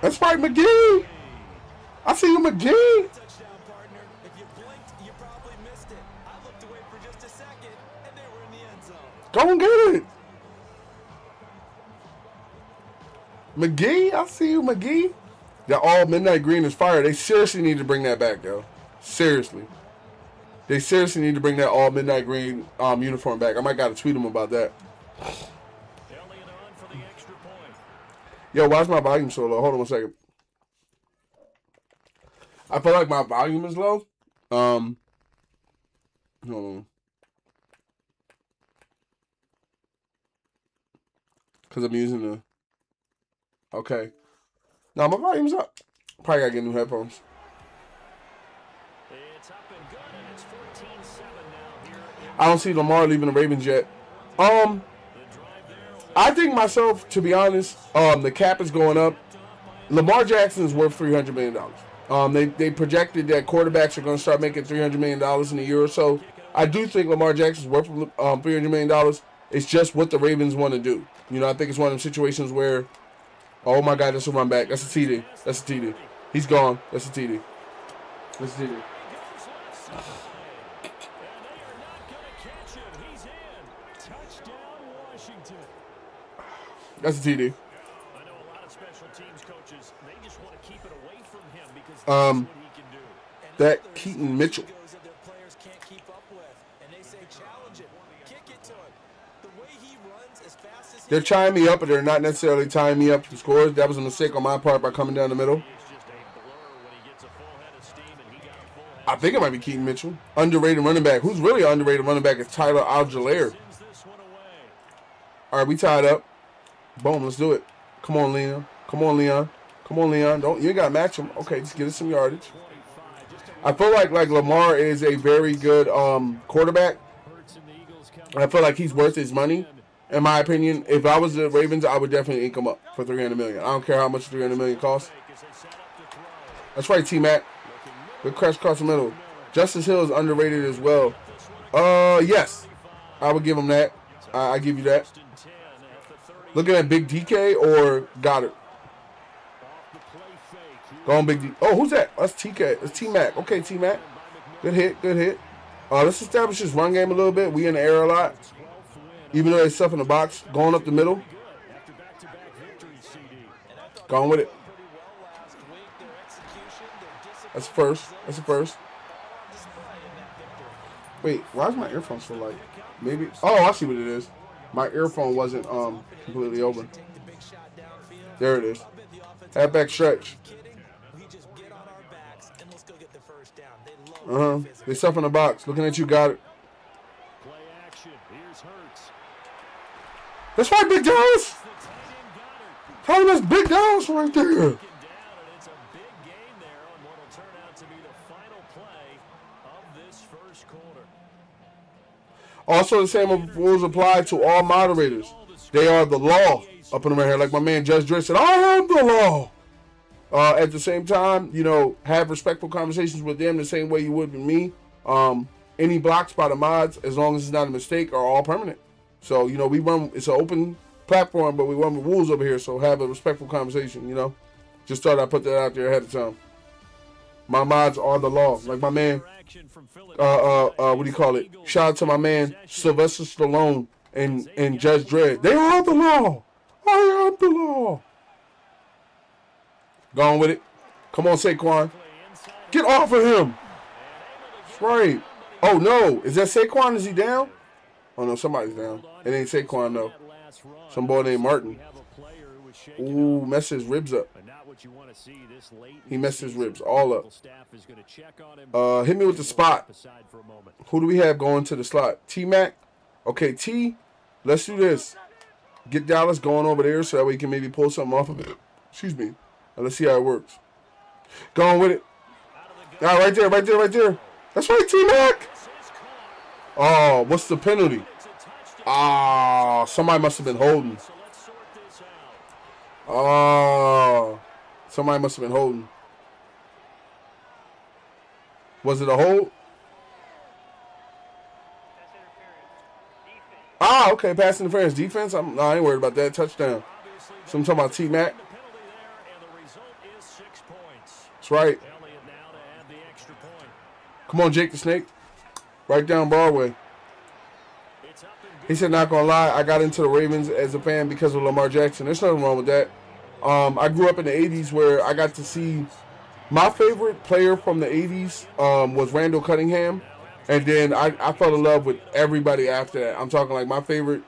That's right, McGee. I see you, McGee. Go and get it. McGee, I see you, McGee. That all midnight green is fire. They seriously need to bring that back, though. Seriously. They seriously need to bring that all midnight green uniform back. I might got to tweet them about that. Yo, why is my volume so low? Hold on 1 second. I feel like my volume is low. Hold on. Because I'm using the... Okay. Now my volume's up. Probably got to get new headphones. I don't see Lamar leaving the Ravens yet. I think myself, to be honest, the cap is going up. Lamar Jackson is worth $300 million. They projected that quarterbacks are going to start making $300 million in a year or so. I do think Lamar Jackson is worth $300 million. It's just what the Ravens want to do. I think it's one of those situations where, oh my God, that's a run back. That's a TD. He's gone. That's a TD. That's a TD. I know a lot of special teams coaches, they just want to keep it away from him because that's what he can do. That Keaton Mitchell. They're tying me up, but they're not necessarily tying me up for scores. That was a mistake on my part by coming down the middle. I think it might be Keaton Mitchell. Underrated running back. Who's really an underrated running back is Tyler Algier. All right, we tied up. Boom, let's do it. Come on, Leon. You ain't got to match him. Okay, just get us some yardage. I feel like Lamar is a very good quarterback. I feel like he's worth his money. In my opinion, if I was the Ravens, I would definitely ink him up for $300 million. I don't care how much $300 million costs. That's right, T-Mac. Good crash across the middle. Justice Hill is underrated as well. Yes. I would give him that. I give you that. Looking at Big DK or Goddard? Go on, Big D. Oh, who's that? That's TK. That's T-Mac. Okay, T-Mac. Good hit. Let's establish this run game a little bit. We in the air a lot. Even though they stuff in the box. Going up the middle. Going with it. That's a first. Wait, why is my earphone so light? Maybe. Oh, I see what it is. My earphone wasn't completely open. There it is. Halfback stretch. They stuff in the box. Looking at you, got it. That's right, Big Dallas. Tell him that's Big Dallas right there. Also, the same rules apply to all moderators. They are the law up in my head. Like my man Judge Dredd said, I am the law. At the same time, you know, have respectful conversations with them the same way you would with me. Any blocks by the mods, as long as it's not a mistake, are all permanent. So, you know, we run, it's an open platform, but we run with rules over here, so have a respectful conversation, you know. Just thought I'd put that out there ahead of time. My mods are the law. Like my man, what do you call it? Shout out to my man, Sylvester Stallone and Judge Dredd. They are the law. I am the law. Going with it. Come on, Saquon. Get off of him. That's right. Oh, no. Is that Saquon? Is he down? Oh, no, somebody's down. It ain't Saquon, though. Some boy named Martin. Ooh, messed his ribs up. He messed his ribs all up. Hit me with the spot. Who do we have going to the slot? T-Mac? Okay, T, let's do this. Get Dallas going over there so that way you can maybe pull something off of it. Excuse me. And let's see how it works. Going with it. All right, right there, right there, right there. That's right, T-Mac. Oh, what's the penalty? Ah, somebody must have been holding. Oh, somebody must have been holding. Was it a hold? Ah, okay, pass interference. Defense? I ain't worried about that. Touchdown. So I'm talking about T-Mac. That's right. Come on, Jake the Snake. Right down Broadway. He said, not going to lie, I got into the Ravens as a fan because of Lamar Jackson. There's nothing wrong with that. I grew up in the 80s where I got to see my favorite player from the 80s was Randall Cunningham. And then I fell in love with everybody after that. I'm talking like my favorite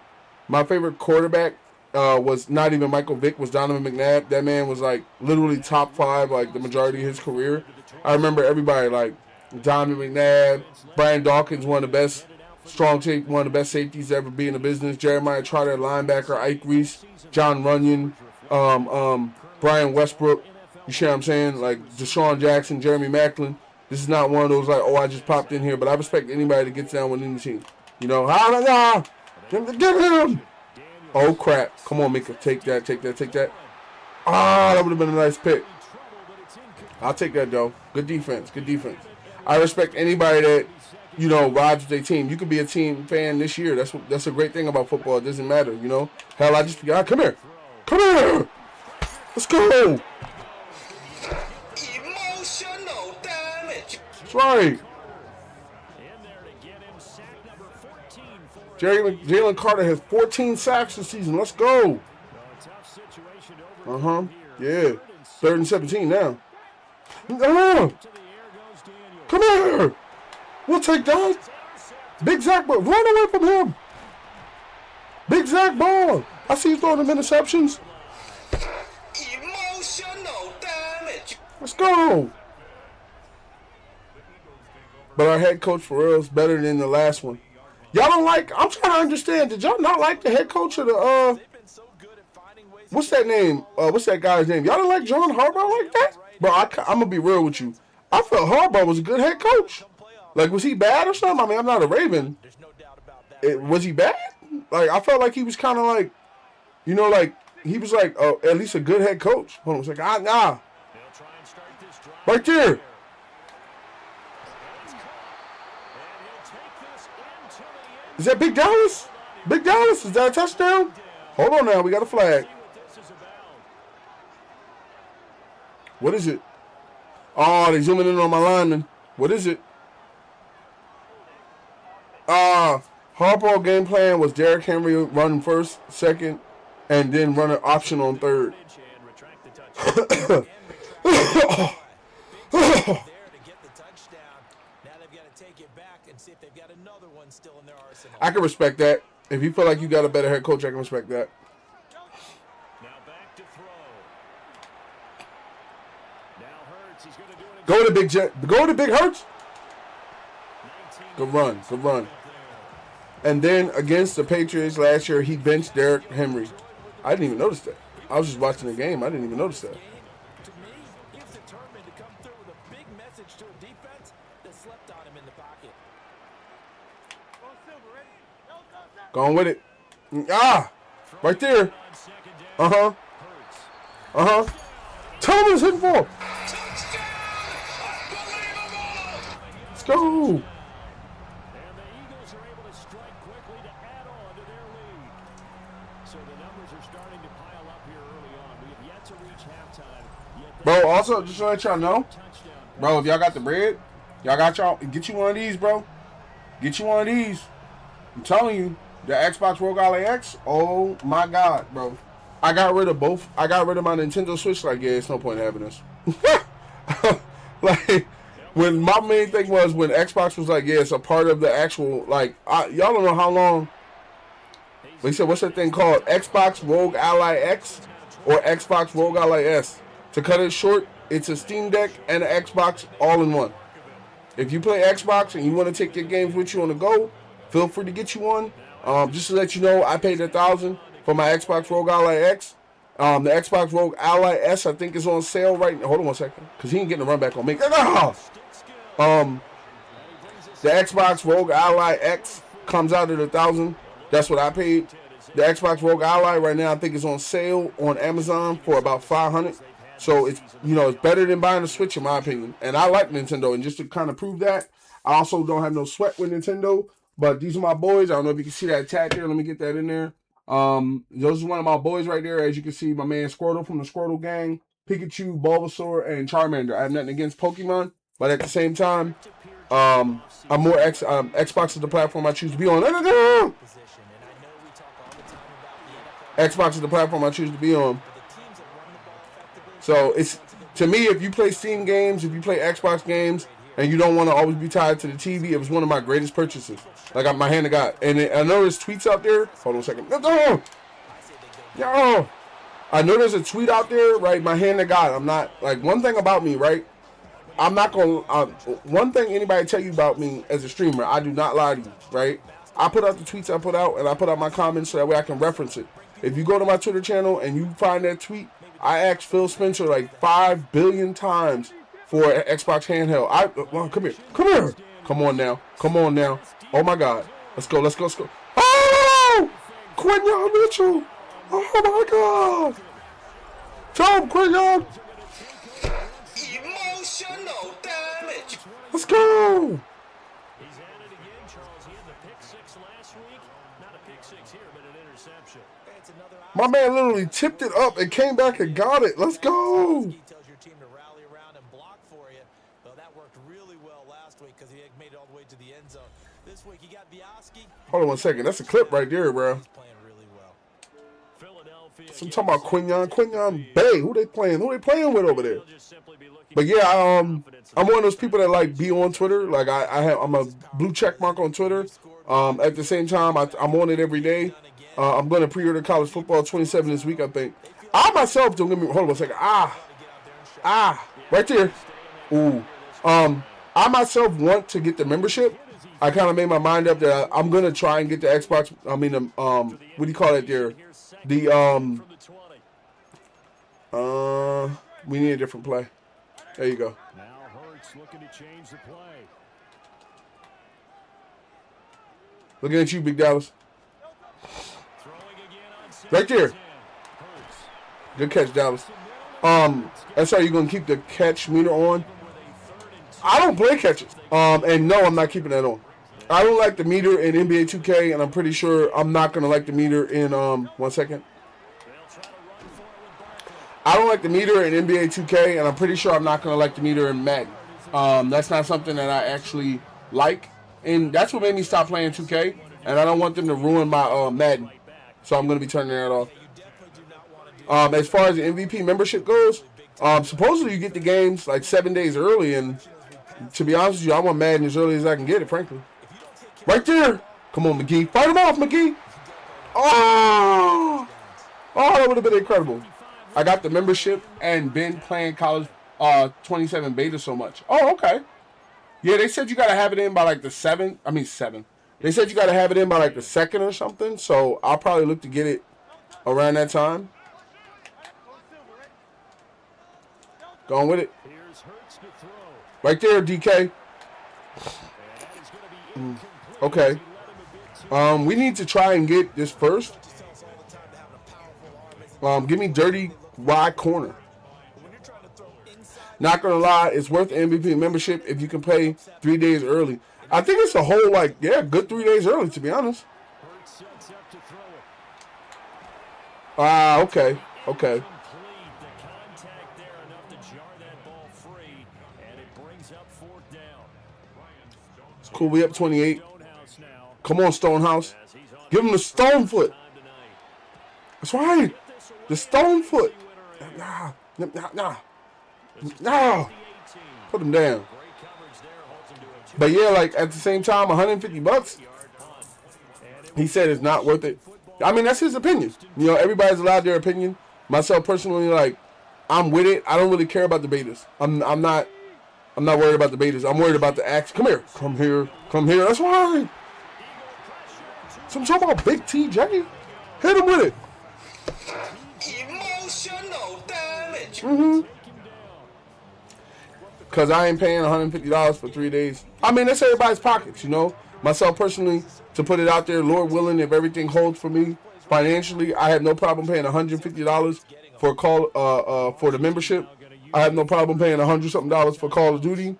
quarterback was not even Michael Vick, was Donovan McNabb. That man was like literally top 5 like the majority of his career. I remember everybody like Donovan McNabb, Brian Dawkins, one of the best one of the best safeties to ever be in the business. Jeremiah Trotter, linebacker, Ike Reese, John Runyon, Brian Westbrook. You see what I'm saying? Like Deshaun Jackson, Jeremy Maclin. This is not one of those like, oh, I just popped in here, but I respect anybody that gets down with any team. You know, get him. Oh crap! Come on, Mika, take that, take that, take that. Ah, that would have been a nice pick. I'll take that though. Good defense, good defense. I respect anybody that, you know, rides with their team. You could be a team fan this year. That's a great thing about football. It doesn't matter, you know. Hell, come here. Come here. Let's go. Emotional damage. That's right. Jalen Carter has 14 sacks this season. Let's go. Yeah. 3rd and 17 now. Come here. We'll take that. Big Zach, but run away from him. Big Zach ball. I see you throwing them interceptions. Emotional damage. Let's go. But our head coach for real is better than the last one. Y'all don't like, I'm trying to understand, did y'all not like the head coach of the, what's that name? What's that guy's name? Y'all don't like John Harbaugh like that? Bro, I'm going to be real with you. I felt Harbaugh was a good head coach. Like, was he bad or something? I mean, I'm not a Raven. Was he bad? Like, I felt like he was kind of like, you know, like, he was like at least a good head coach. Hold on a second. Nah. Right there. Is that Big Dallas? Big Dallas? Is that a touchdown? Hold on now. We got a flag. What is it? Oh, they zooming in on my lineman. What is it? Harbaugh game plan was Derrick Henry running first, second, and then run an option on third. I can respect that. If you feel like you got a better head coach, I can respect that. Go to Big Jet. Go to Big Hurts. Good run. Good run. And then against the Patriots last year, he benched Derrick Henry. I didn't even notice that. I was just watching the game. I didn't even notice that. Going with it. Ah! Right there. Uh-huh. Uh-huh. Thomas hitting for. Let's go. And the Eagles are able to strike quickly to add on to their lead. So the numbers are starting to pile up here early on. We have yet to reach halftime. Bro, also, just to let y'all know, bro, if y'all got the bread, get you one of these, bro. Get you one of these. I'm telling you, the Xbox Rogue Ally X, oh my God, bro. I got rid of both. I got rid of my Nintendo Switch. Like, yeah, it's no point in having this. Like, when my main thing was when Xbox was like, yeah, it's a part of the actual, like, y'all don't know how long. They said, what's that thing called? Xbox Rogue Ally X or Xbox Rogue Ally S. To cut it short, it's a Steam Deck and an Xbox all in one. If you play Xbox and you want to take your games with you on the go, feel free to get you one. Just to let you know, I paid $1,000 for my Xbox Rogue Ally X. The Xbox Rogue Ally S, I think, is on sale right now. Hold on one second, because he ain't getting a run back on me. The Xbox Rogue Ally X comes out at $1,000. That's what I paid. The Xbox Rogue Ally right now, I think, is on sale on Amazon for about $500. So it's, you know, it's better than buying a Switch in my opinion. And I like Nintendo, and just to kind of prove that, I also don't have no sweat with Nintendo. But these are my boys. I don't know if you can see that tag there. Let me get that in there. Those are one of my boys right there. As you can see, my man Squirtle from the Squirtle gang, Pikachu, Bulbasaur, and Charmander. I have nothing against Pokemon, but at the same time, I'm more Xbox is the platform I choose to be on. Xbox is the platform I choose to be on. So it's, to me, if you play Steam games, if you play Xbox games, and you don't want to always be tied to the TV, it was one of my greatest purchases. Like, my hand to God. And I know there's tweets out there. Hold on a second. Yo! I know there's a tweet out there, right? My hand to God. I'm not, like, one thing about me, right? I'm not going to, one thing anybody tell you about me as a streamer, I do not lie to you, right? I put out the tweets I put out, and I put out my comments so that way I can reference it. If you go to my Twitter channel and you find that tweet, I asked Phil Spencer like 5 billion times for an Xbox handheld. Well, come here. Come on now. Oh my God. Let's go. Oh! Quinyon Mitchell. Oh my God. Tell him, Quinyon. Emotional damage. Let's go. He's at it again, Charles. He had the pick six last week. Not a pick six here, but an interception. My man literally tipped it up and came back and got it. Let's go. Hold on one second. That's a clip right there, bro. So I'm talking about Quinyon Bay. Who they playing with over there? But yeah, I'm one of those people that like be on Twitter. Like I'm a blue check mark on Twitter. At the same time, I'm on it every day. I'm going to pre-order college football 27 this week, I think. I myself, don't get me, hold on a second. Right there. Ooh. I myself want to get the membership. I kind of made my mind up that I'm going to try and get the Xbox, what do you call it there? We need a different play. There you go. Now Hurts looking to change the play. Looking at you, Big Dallas. Right there. Good catch, Dallas. That's how you're going to keep the catch meter on. I don't play catches. And no, I'm not keeping that on. I don't like the meter in NBA 2K, and I'm pretty sure I'm not going to like the meter in, one second. I don't like the meter in NBA 2K, and I'm pretty sure I'm not going to like the meter in Madden. That's not something that I actually like. And that's what made me stop playing 2K, and I don't want them to ruin my Madden. So I'm going to be turning that off. As far as the MVP membership goes, supposedly you get the games like 7 days early, and to be honest with you, I want Madden as early as I can get it, frankly. Right there. Come on, McGee. Fight him off, McGee. Oh, that would have been incredible. I got the membership and been playing college 27 beta so much. Oh, okay. Yeah, they said you got to have it in by like the 7. They said you got to have it in by like the 2nd or something, so I'll probably look to get it around that time. Going with it. Right there, DK. Okay. We need to try and get this first. Give me dirty wide corner. Not gonna lie, it's worth the MVP membership if you can play 3 days early. I think it's a whole good 3 days early, to be honest. Okay. It's cool. We up 28. Come on, Stonehouse. Give him the stone foot. That's right. The stone foot. Nah. Put him down. But yeah, like at the same time, $150. He said it's not worth it. I mean, that's his opinion. You know, everybody's allowed their opinion. Myself personally, like, I'm with it. I don't really care about the betas. I'm not worried about the betas. I'm worried about the acts. Come here. That's right. So I'm talking about Big TJ. Hit him with it. Emotional damage. Because I ain't paying $150 for 3 days. I mean, that's everybody's pockets, you know. Myself personally, to put it out there, Lord willing, if everything holds for me financially, I have no problem paying $150 for a call for the membership. I have no problem paying $100-something for Call of Duty.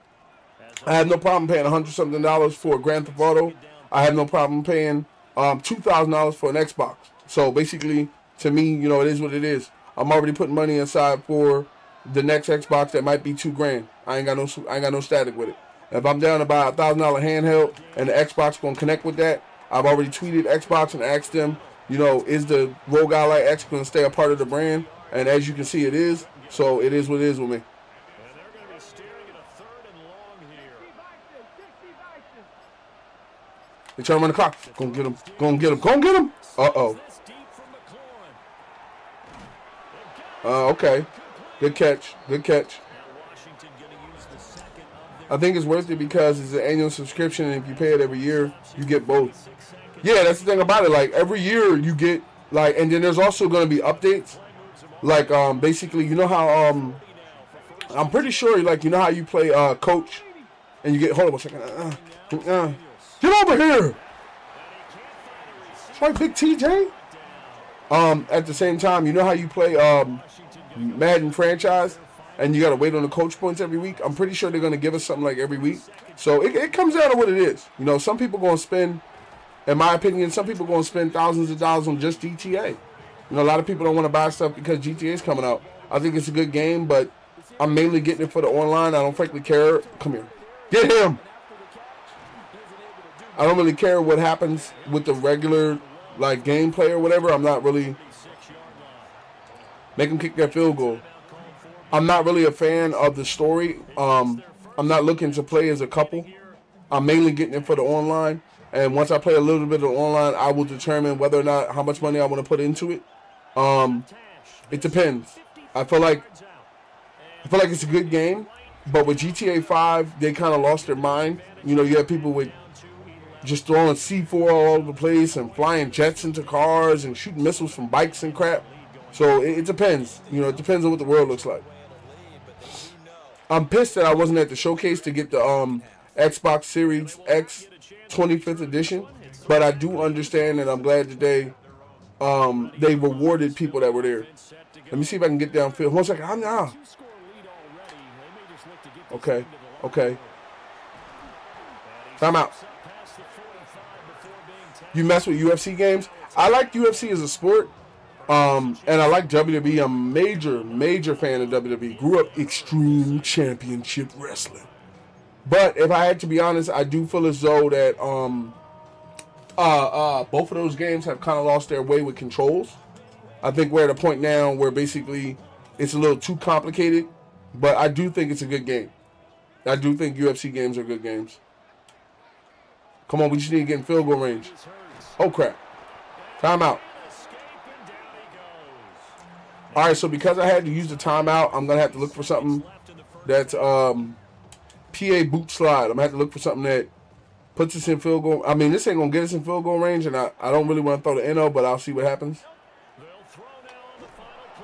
I have no problem paying $100-something for Grand Theft Auto. I have no problem paying $2,000 for an Xbox. So basically, to me, you know, it is what it is. I'm already putting money aside for the next Xbox that might be $2,000. I ain't got no static with it. If I'm down to buy a $1,000 handheld and the Xbox gonna connect with that, I've already tweeted Xbox and asked them, you know, is the Roll Guy Like X gonna stay a part of the brand? And as you can see, it is. So it is what it is with me. They trying to run the clock. Go get him. Uh-oh. Okay. Good catch. I think it's worth it because it's an annual subscription, and if you pay it every year, you get both. Yeah, that's the thing about it. Like, every year you get, like, and then there's also going to be updates. Like, basically, you know how, I'm pretty sure, like, you know how you play coach, and you get, hold on a second. Get over here. That's right, Big TJ. At the same time, you know how you play Madden franchise, and you got to wait on the coach points every week? I'm pretty sure they're going to give us something like every week. So it comes down to what it is. You know, some people going to spend, in my opinion, some people going to spend thousands of dollars on just GTA. You know, a lot of people don't want to buy stuff because GTA is coming out. I think it's a good game, but I'm mainly getting it for the online. I don't frankly care. Come here. Get him. I don't really care what happens with the regular, like, gameplay or whatever. I'm not really... Make him kick that field goal. I'm not really a fan of the story. I'm not looking to play as a couple. I'm mainly getting it for the online. And once I play a little bit of the online, I will determine whether or not how much money I want to put into it. It depends. I feel like it's a good game, but with GTA 5, they kind of lost their mind. You know, you have people with just throwing C4 all over the place and flying jets into cars and shooting missiles from bikes and crap. So it depends. You know, it depends on what the world looks like. I'm pissed that I wasn't at the showcase to get the Xbox Series X 25th edition, but I do understand, and I'm glad that they rewarded people that were there. Let me see if I can get downfield. 1 second. I'm now. Okay. Time out. You mess with UFC games? I like UFC as a sport. And I like WWE. I'm a major fan of WWE. Grew up Extreme Championship Wrestling. But if I had to be honest, I do feel as though that both of those games have kind of lost their way with controls. I think we're at a point now where basically it's a little too complicated. But I do think it's a good game. I do think UFC games are good games. Come on, we just need to get in field goal range. Oh, crap. Timeout. All right, so because I had to use the timeout, I'm going to have to look for something that's PA boot slide. I'm going to have to look for something that puts us in field goal. I mean, this ain't going to get us in field goal range, and I don't really want to throw the NO, but I'll see what happens.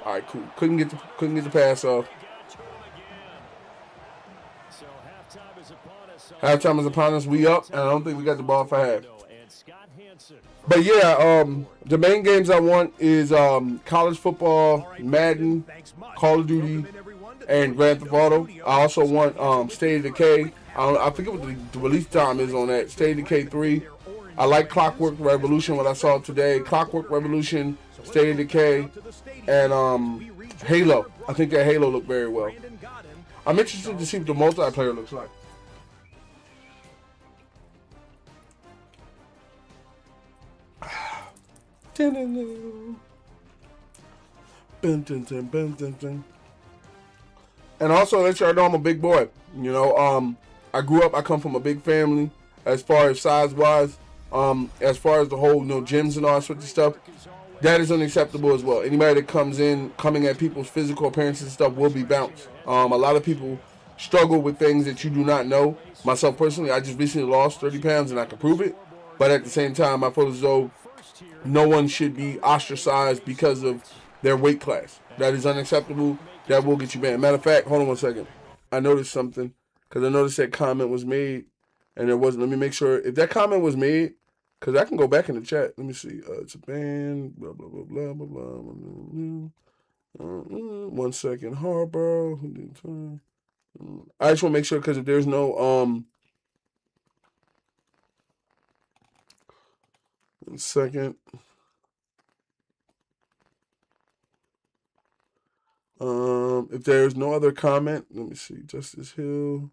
All right, cool. Couldn't get the pass off. Halftime is upon us. We up, and I don't think we got the ball for half. But yeah, the main games I want is college football, Madden, Call of Duty, and Grand Theft Auto. I also want State of Decay. I forget what the release time is on that. State of Decay 3. I like Clockwork Revolution, what I saw today. Clockwork Revolution, State of Decay, and Halo. I think that Halo looked very well. I'm interested to see what the multiplayer looks like. And also, let y'all know I'm a big boy. You know, I grew up, I come from a big family as far as size-wise. As far as the whole, gyms and all that sort of stuff, that is unacceptable as well. Anybody that coming at people's physical appearances and stuff will be bounced. A lot of people struggle with things that you do not know. Myself personally, I just recently lost 30 pounds and I can prove it. But at the same time, I feel as though no one should be ostracized because of their weight class. That is unacceptable. That will get you banned. Matter of fact, hold on 1 second. I noticed something because I noticed that comment was made and it wasn't. Let me make sure if that comment was made, because I can go back in the chat. Let me see. It's a ban. Blah, blah, blah, blah, blah, blah. 1 second. Harbor. I just want to make sure because if there's no 1 second. If there's no other comment, let me see. Justice Hill.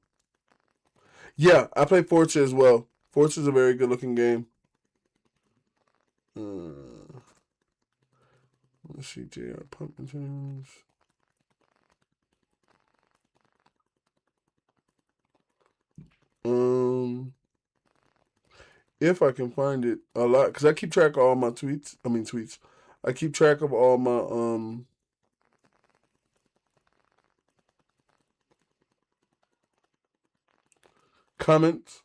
Yeah, I play Forza as well. Forza is a very good looking game. Let's see. JR Pumpkins. If I can find it a lot, because I keep track of all my tweets. I keep track of all my comments.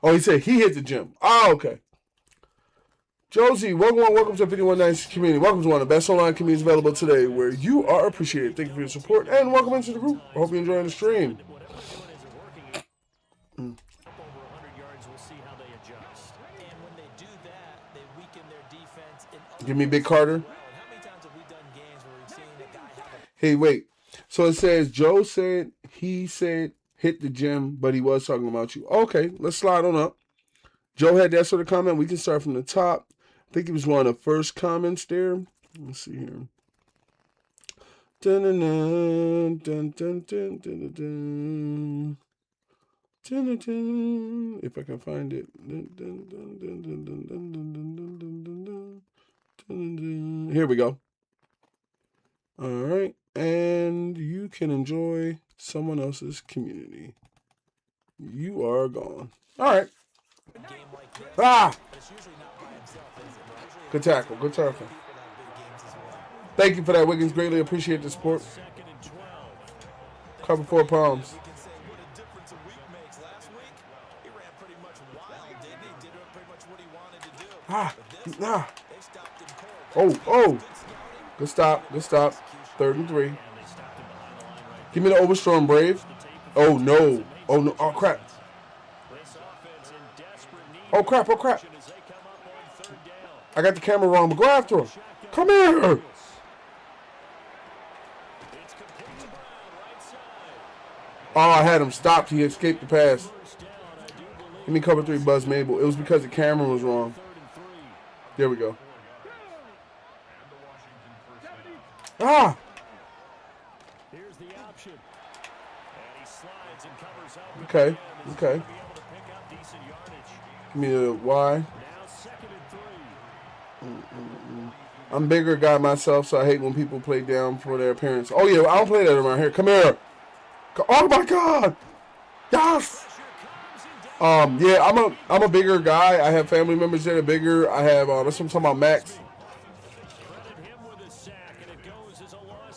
Oh, he said he hit the gym. Oh, okay. Josie, welcome to 5196 Community. Welcome to one of the best online communities available today, where you are appreciated. Thank you for your support, and welcome into the group. I hope you're enjoying the stream. Give me Big Carter. Hey, wait. So it says Joe said he said hit the gym, but he was talking about you. Okay, let's slide on up. Joe had that sort of comment. We can start from the top. I think it was one of the first comments there. Let's see here. Dun, dun, dun, dun, dun, dun, dun, dun. Dun, dun, dun. If I can find it. Dun, dun, dun, dun, dun, dun, dun, dun, dun, dun, dun, dun, dun. Here we go. All right. And you can enjoy someone else's community. You are gone. All right. Ah! Good tackle. Good tackle. Thank you for that, Wiggins. Greatly appreciate the support. Cover 4 pounds. Ah. Oh. Good stop. 3rd and 3. Give me the Overstorm Brave. Oh, no. Oh, crap. Oh, crap. I got the camera wrong, but go after him. Come here. Oh, I had him stopped. He escaped the pass. Give me cover 3, Buzz Mabel. It was because the camera was wrong. There we go. Ah! Here's the option. And he slides and covers up. Okay. Give me the Y. I'm a bigger guy myself, so I hate when people play down for their appearance. Oh, yeah, I don't play that around here. Come here. Oh, my God. Yes. Yeah, I'm a bigger guy. I have family members that are bigger. I have, that's what I'm talking about, Max.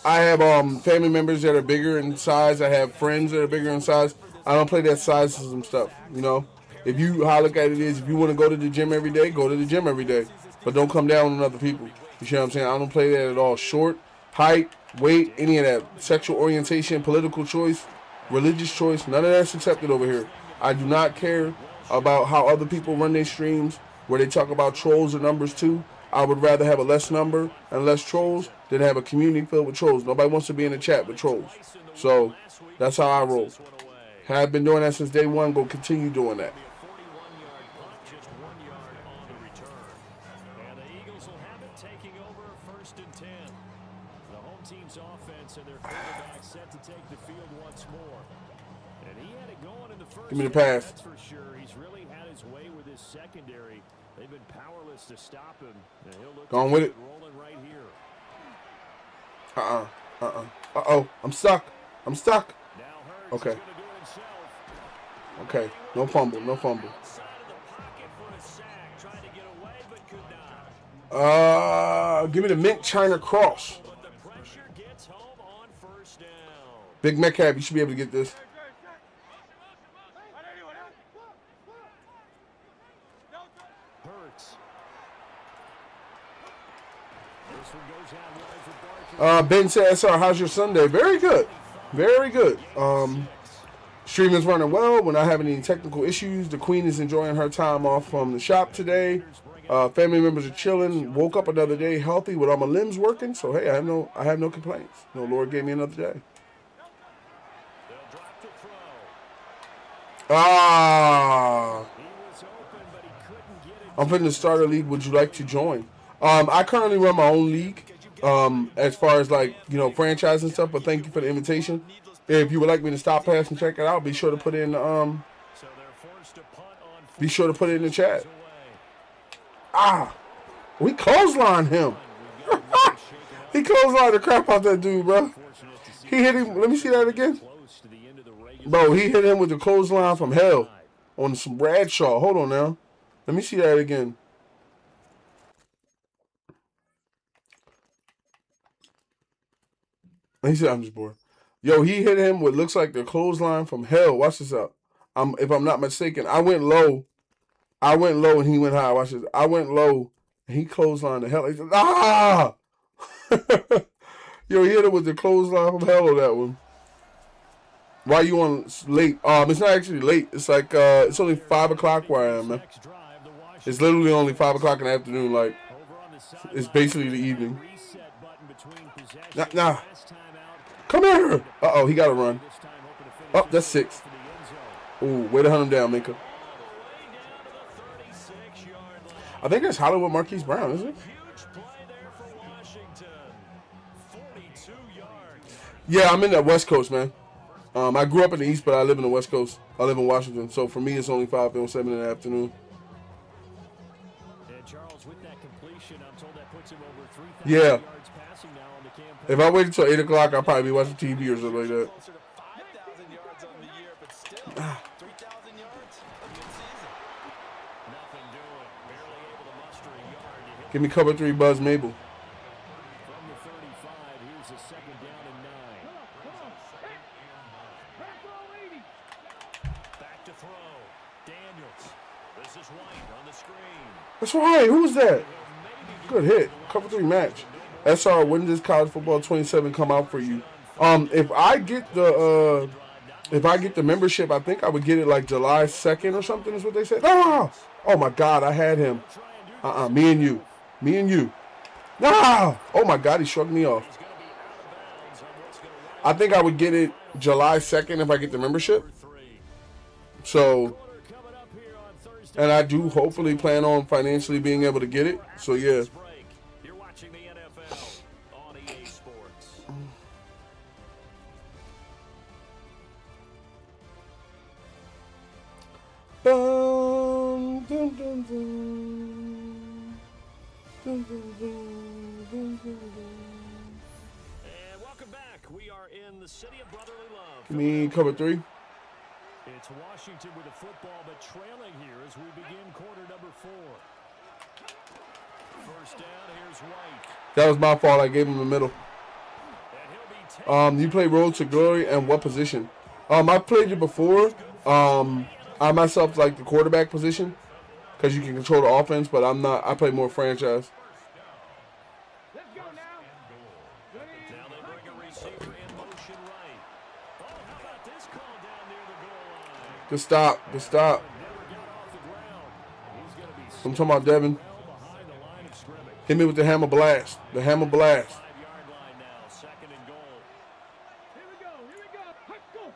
I have family members that are bigger in size. I have friends that are bigger in size. I don't play that sizeism stuff, you know. How I look at it is, if you want to go to the gym every day, go to the gym every day. But don't come down on other people. You see what I'm saying? I don't play that at all. Short, height, weight, any of that. Sexual orientation, political choice, religious choice, none of that's accepted over here. I do not care about how other people run their streams, where they talk about trolls and numbers too. I would rather have a less number and less trolls than have a community filled with trolls. Nobody wants to be in a chat with trolls. So that's how I roll. Have been doing that since day one. Go continue doing that. And the Eagles will have it taking over 1st and 10. The home team's offense and their quarterback set to take the field once more. And he had it going in the first. Give me the pass. That's for sure. He's really had his way with his secondary. They've been powerless to stop him. And he'll look going with it. Rolling right here. Uh-oh. I'm stuck. Now Hurts Okay. is gonna do it himself. Okay. No fumble. Outside of the pocket for a sack. Trying to get away, but could not. Give me the mint China cross. But the pressure gets home on 1st down. Big Metcalf, you should be able to get this. Hurts. This one goes out wide for Barkley. Ben said, SR, how's your Sunday? Very good. Streaming's running well. We're not having any technical issues. The queen is enjoying her time off from the shop today. Family members are chilling. Woke up another day healthy with all my limbs working. So hey, I have no complaints. No, Lord gave me another day. They'll drop the throw. Ah, He was open, but he couldn't get it. I'm finna start a league. Would you like to join? I currently run my own league. As far as franchise and stuff. But thank you for the invitation. If you would like me to stop past and check it out, be sure to put it in the So they're forced to punt on be sure to put it in the chat. away. We clotheslined him. He clotheslined the crap out that dude, bro. He hit him. Let me see that again. Close to the end of the regular Bro, he hit him with the clothesline from hell on some Bradshaw. Hold on now. Let me see that again. He said, I'm just bored. Yo, he hit him with looks like the clothesline from hell. Watch this out. If I'm not mistaken, I went low and he went high. Watch this. I went low and he clotheslined the hell. He said, ah! Yo, he hit him with the clothesline from hell on that one. Why you on late? It's not actually late. It's like it's only 5 o'clock where I am, man. next drive, the Washington It's literally only 5 o'clock in the afternoon. Like over on the sideline. it's basically the evening. Reset button between possessions. Nah. Last time out, Come here. He got to run. this time hoping to finish Oh, this that's 6. for the end zone. Ooh, way to hunt him down, Minka. All the way down to the 36-yard line. I think that's Hollywood Marquise Brown, isn't it? Huge play there for Washington. 42 yards. Yeah, I'm in the West Coast, man. I grew up in the East, but I live in the West Coast. I live in Washington, so for me, it's only 5:07 in the afternoon. And Charles, with that completion, I'm told that puts him over 3,000 Yeah. yards passing now on the campaign. If I waited until 8 o'clock, I'll probably be watching TV or something like that. Closer to 5,000 yards on the year, but still, 3,000 yards, a good season. Nothing doing. Barely able to muster a yard to hit Give me cover 3, Buzz Mabel. from the 35. Here's a 2nd down and 9. Back to throw. Daniels. This is White on the screen. That's right. Who was that? Good hit. Cover 3 match. SR, when does college football 27 come out for you? If I get the membership, I think I would get it like July 2nd or something is what they said. Ah! Oh my God, I had him. Me and you. Ah! Oh my God, he shrugged me off. I think I would get it July 2nd if I get the membership. So, and I do hopefully plan on financially being able to get it. So yeah. You're watching the NFL on EA Sports. Dun, dun, dun, dun. Dun, dun, dun, dun, dun, dun. And welcome back. We are in the city of brotherly love. Give me cover 3. It's Washington with the football, but trailing here as we begin quarter number 4. First down, here's White. That was my fault. I gave him the middle. And he'll be taken. You play Road to Glory and what position? I played it before. I myself like the quarterback position because you can control the offense, but I'm not. I play more franchise. Now they bring a receiver in motion right. Oh, how about this call down near the goal line? Good stop. Never got off I'm talking about Devin. Well behind the line of scrimmage. Hit me with the hammer blast. The hammer blast. 5-yard line now, second and goal. Here we go. Let's go.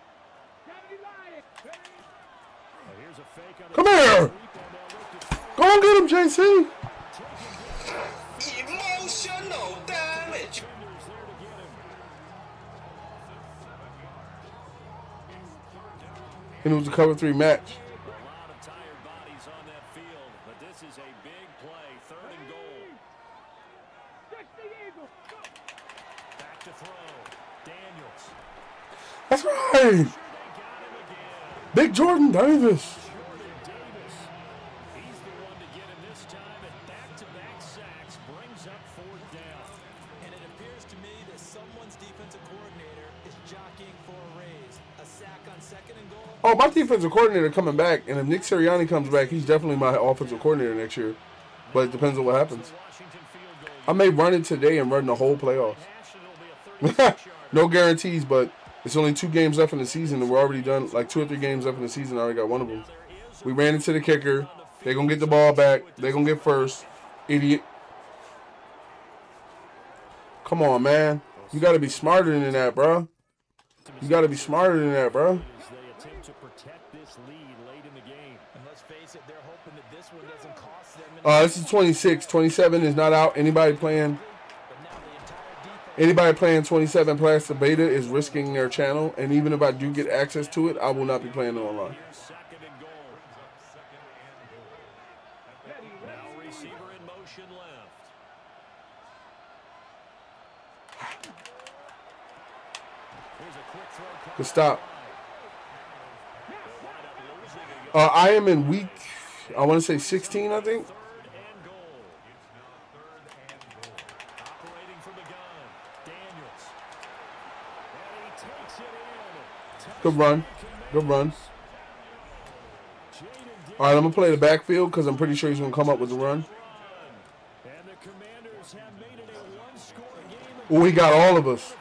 Here's a fake on the Come here. sweep, and they'll look to throw. Go and get him, JC. Emotional damage. Defenders there to get him. Hit me with the cover 3 match. A lot of tired bodies on that field, but this is a big play, third and goal. Back to throw. Daniels. That's right. They got him again. Big Jordan Davis. Jordan Davis. He's the one to get him this time, and back-to-back sacks brings up fourth down. And it appears to me that someone's defensive coordinator is jockeying for a raise. A sack on second and goal. Oh, my defensive coordinator coming back, and if Nick Sirianni comes back, he's definitely my offensive coordinator next year. But it depends on what happens. Washington field goal. I may run it today and run the whole playoffs. Hash, it'll be a 36-yard. No guarantees, but it's only 2 games left in the season, and we're already done. Like 2 or 3 games left in the season, I already got one of them. We ran into the kicker. They're going to get the ball back. They're going to get first. Idiot. Come on, man. You got to be smarter than that, bro. You got to be smarter than that, bro. As they attempt to protect this lead late in the game. And let's face it, they're hoping that this one doesn't cost them. This is 26. 27 is not out. Anybody playing But now the entire defense. Anybody playing 27 Plastic Beta is risking their channel, and even if I do get access to it, I will not be playing it online. Here's second and goal. Now receiver in motion left. Here's a quick throw. Good stop. I am in week, I want to say 16, I think. Third and goal. Operating from the gun. Daniels. And he takes it in. Good run. Good run. All right, I'm going to play the backfield because I'm pretty sure he's going to come up with the run. And the Commanders have made it a one-score game. Oh, he got all of us.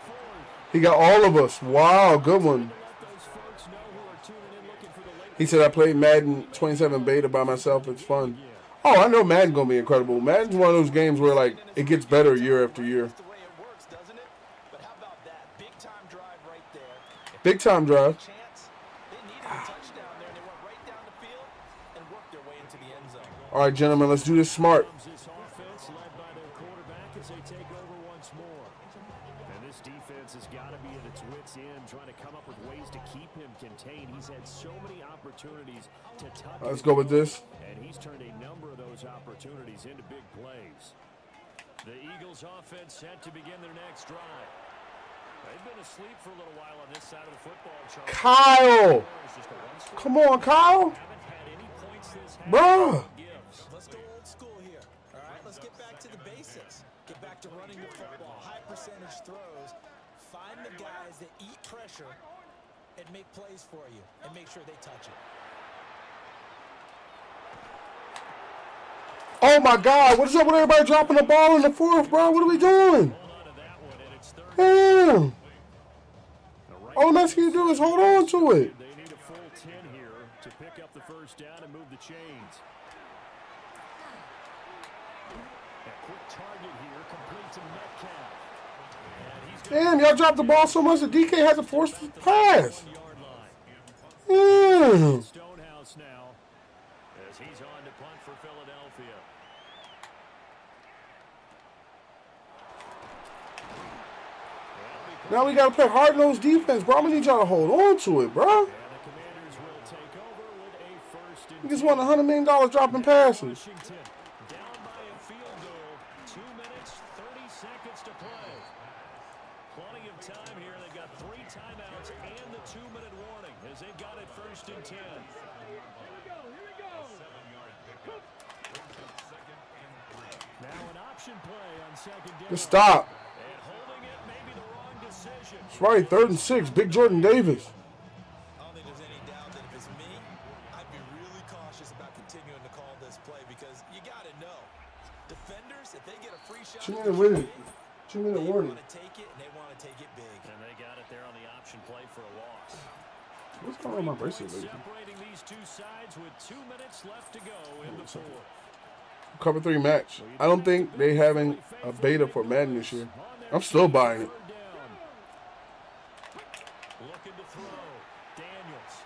He got all of us. Wow, good one. Let those folks know who are tuning in looking for the late. He said I played Madden 27 Beta by myself. It's fun. Oh, I know Madden going to be incredible. Madden's one of those games where, like, it gets better year after year. That's the way it works, doesn't it? But how about that big time drive right there? If Big time drive. chance, they needed a touchdown there, and they went right down the field and worked their way into the end zone. All right, gentlemen, let's do this smart. This offense led by their quarterback as they take over once more. And this defense has got to be at its wits' end, trying to come up with ways to keep him contained. He's had so many opportunities to tuck Let's him go with this. and he's turned a number of those opportunities into big plays. The Eagles offense set to begin their next drive. They've been asleep for a little while on this side of the football, Charlie. Kyle. It's just a one-score. Come on, Kyle. Haven't had any points this half. Bruh. Gives. Let's go old school here. All right, let's get back to the basics. Get back to running the football, high percentage throws. Find the guys that eat pressure and make plays for you, and make sure they touch it. Oh, my God. What is up with everybody dropping the ball in the fourth, bro? What are we doing? Hold on to that one, and it's third. Damn. The right All I'm asking you to do is hold on to it. They need a full 10 here to pick up the first down and move the chains. A quick target here, complete to Metcalf. And he's got Damn, y'all dropped the ball so much that DK has to force the pass. the 1-yard line. Damn. Stonehouse now as he's on to punt for Philadelphia. Now we got to play hard-nosed defense, bro. I'm going to need y'all to hold on to it, bro. And the Commanders will take over with a first and We just won $100 million dropping passes. Washington down by a field goal. 2 minutes, 30 seconds to play. Plenty of time here. They've got 3 timeouts and the 2-minute warning as they've got it first and 10. Now an option play on second down. Just stop. And holding it may be the wrong decision. That's right, 3rd and 6. Big Jordan Davis. I don't think there's any doubt that if it's me, I'd be really cautious about continuing to call this play because you got to know. Defenders, if they get a free shot, 2-minute warning. 2-minute they warning. want to take it, and they want to take it big. And they got it there on the option play for a loss. What's going on with my bracelet, lady? Separating these two sides with 2 minutes left to go in the fourth. Cover 3 match. I don't think they having a beta for Madden this year. I'm still buying it. Looking to throw. Daniels.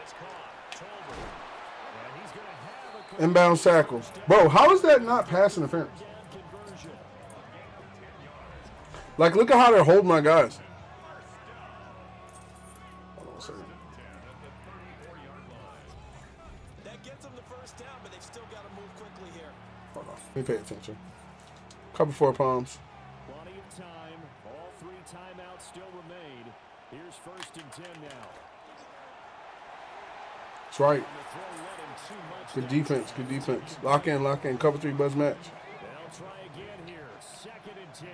It's caught. Tolbert. And he's going to have a Inbound tackle. Bro, how is that not pass interference? conversion. Like, look at how they're holding my guys. Hold on a second. That gets them the first down, but they've still got to move quickly here. Hold on. Let me pay attention. Cover 4 palms. Plenty of time. All 3 timeouts still remain. Here's 1st and 10 now. That's right. The throw led him too much. Good defense. Good defense. Lock in. Lock in. Cover 3 buzz match. They'll try again here. 2nd and 10.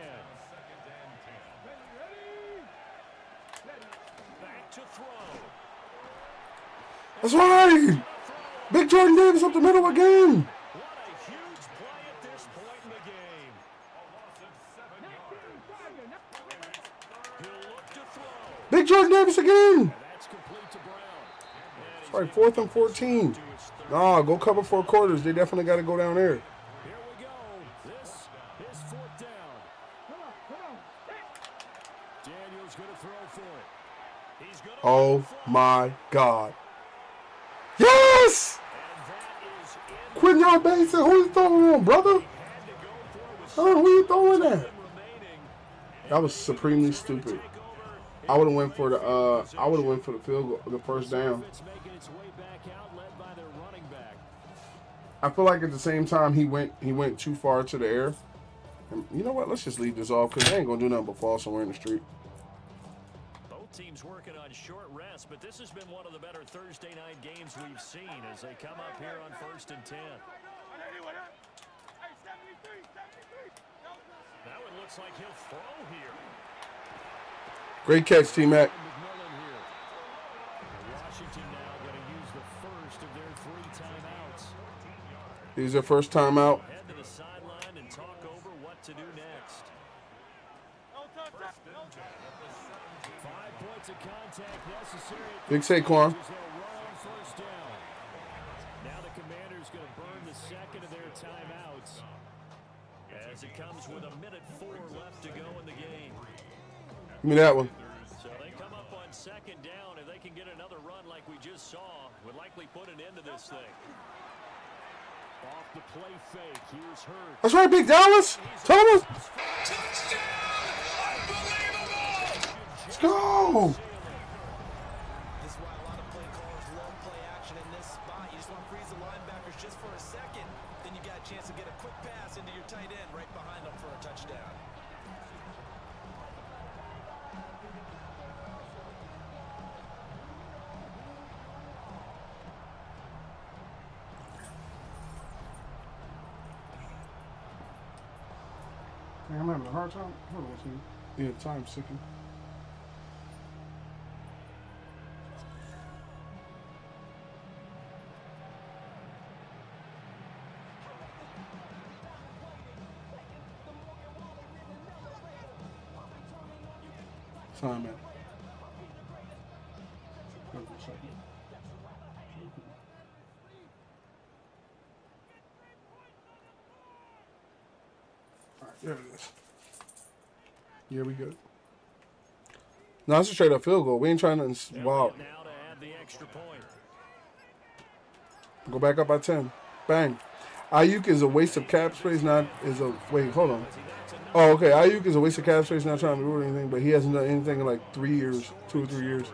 Back to throw. That's right. Big Jordan Davis up the middle of the game. What a huge play at this point in the game. He'll look to throw. Big Jordan Davis again. And that's complete to Brown. That's right. 4th and 14. Nah, go cover 4 quarters. They definitely got to go down there. Here we go. This is 4th down. Daniels going to throw for it. He's going to Oh my God. Yes! And that is in. Quinyon Basin, who you throwing on, brother? Had to go for it with Oh, who you throwing at? remaining. That was supremely stupid. I would have went for the field goal, the first down. It's making its way back out, led by their running back. I feel like at the same time he went too far to the air. And you know what? Let's just leave this off because they ain't gonna do nothing but fall somewhere in the street. Both teams working on short rest, but this has been one of the better Thursday night games we've seen as they come up here on 1st and 10. Now it looks like he'll throw here. Great catch, T-Mac. McMillan here. Washington now going to use the first of their 3 timeouts. Here's their first timeout. Head to the sideline and talk over what to do next. 5 points of contact necessary. Big Saquon. First down. Now the Commanders going to burn the 2nd of their timeouts as it comes with 1:04 left to go in the game. Give me that one. So they come up on 2nd down. If they can get another run like we just saw, would likely put an end to this thing. Off the play fake. Here's Hurts. That's right, Big Dallas. Thomas. Touchdown! Unbelievable! Let's go. This is why a lot of play callers love play action in this spot. You just want to freeze the linebackers just for a second. Then you got a chance to get a quick pass into your tight end right behind them for a touchdown. I'm having a hard time. Hold on, see. Yeah, time's ticking. Time out. Hold on a second. All right, there it is. Yeah, we good. No, it's a straight up field goal. We ain't trying to. Wow. Now to add the extra point. Go back up by 10. Bang. Ayuk is a waste of cap space. Wait, hold on. Oh, okay. Ayuk is a waste of cap space. Not trying to rule anything, but he hasn't done anything in like 3 years, 2 or 3 years.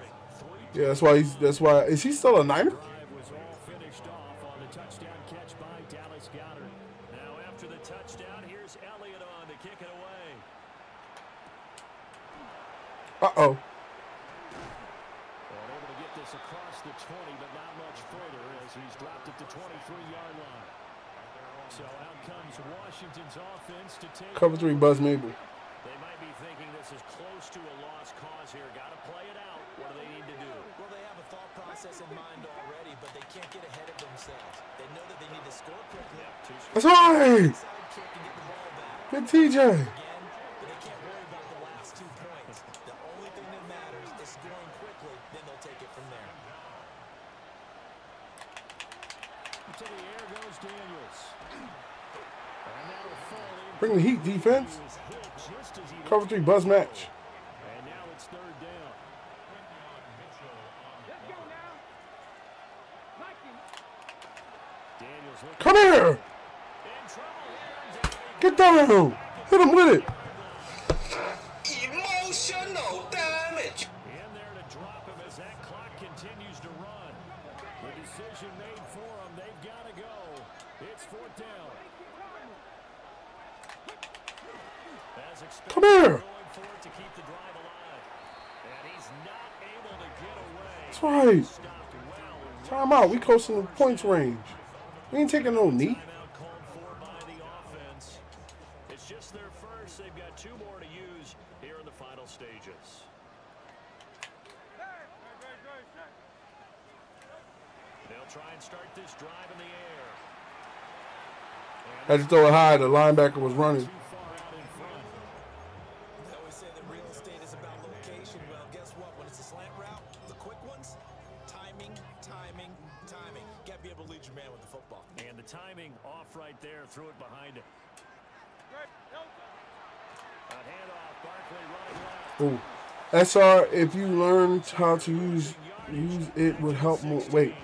Yeah, that's why. Is he still a Niner? Drive was all finished off on the touchdown catch by Dallas Goedert. Now after the touchdown, here's Elliott on to kick it away. Uh-oh. And able to get this across the 20, but not much further as he's dropped it to 23-yard line. So out comes Washington's offense to take. Cover 3, Buzz Mabel. They might be thinking this is close to a lost cause here. Got to play it out. What do they need to do? Well, they have a thought process in mind already, but they can't get ahead of themselves. They know that they need to score quickly. That's right. Side kick and get the ball back. Good TJ. Again, but they can't worry about the last 2 points. The only thing that matters is scoring quickly, then they'll take it from there. To the air goes Daniels. Bring the heat, defense. Cover 3, buzz match. And now it's third down. Let's go now. Mikey. Daniels looking Come here. in trouble. Get down. Hit him with it. Emotional damage. In there to drop him as that clock continues to run. The decision made for them. They've got to go. It's fourth down. As expected, Come here. going for it to keep the drive alive. And he's not able to get away. That's right. Stopped well. Time out. We close to the points range. We ain't taking no knee. Timeout called for by the offense. It's just their first. They've got 2 more to use here in the final stages. They'll try and start this drive in the air. Had to throw it high. The linebacker was running. Too far out in front. They always say that real estate is about location. Well, guess what? When it's a slant route, the quick ones, timing, timing, timing. Got to be able to lead your man with the football. And the timing off right there. Threw it behind him. A handoff. Barkley running left. Ooh. SR, if you learn how to use it would help more. Wait.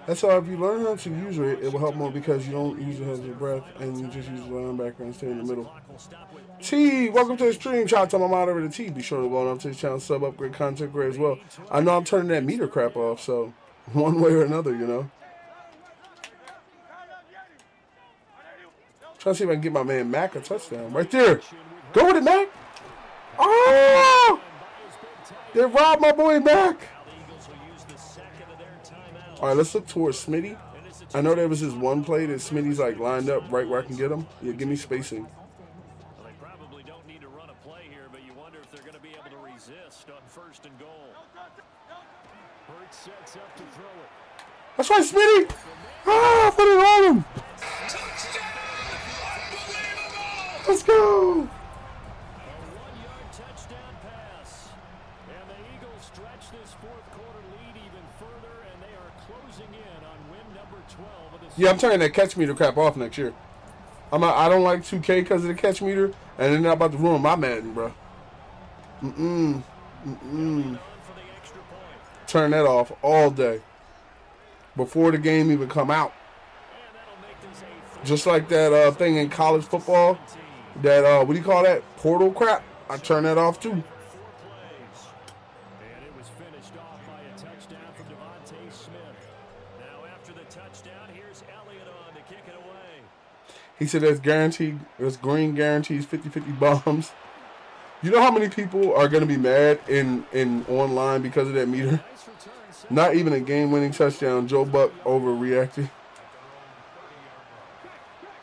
SR, if you learn how to use it will help more because you don't use it as your breath and you just use the linebacker and stay in the middle. Clock will stop with T, welcome to the stream. Shout out to my moderator T. Be sure to go on up to the channel, sub, upgrade, content, grade as well. I know I'm turning that meter crap off, so one way or another, you know. Trying to see if I can get my man Mac a touchdown. Right there. Go with it, Mac. Oh! They robbed my boy Mac. All right, let's look towards Smitty. I know there was this one play that Smitty's like lined up right where I can get him. Yeah, give me spacing. Well, they probably don't need to run a play here, but you wonder if they're going to be able to resist on first and goal. Hurts sets up to throw it. That's right, Smitty. Ah, put it on him. Let's go. A 1-yard touchdown pass. And the Eagles stretch this fourth quarter lead even further, and they are closing in on win number 12 of the season. Yeah, I'm turning that catch meter crap off next year. I don't like 2K because of the catch meter, and then they're about to ruin my Madden, bro. On for the extra point. Turn that off all day before the game even come out. And that'll make this a Just like that thing in college football, that what do you call that? Portal crap. I turn that off too. 4 plays. And it was finished off by a touchdown from Devontae Smith. Now after the touchdown, here's Elliott on to kick it away. He said that's guaranteed. This green guarantees 50-50 bombs. You know how many people are going to be mad in online because of that meter? Nice return. Not even a game-winning touchdown. Joe Buck overreacted.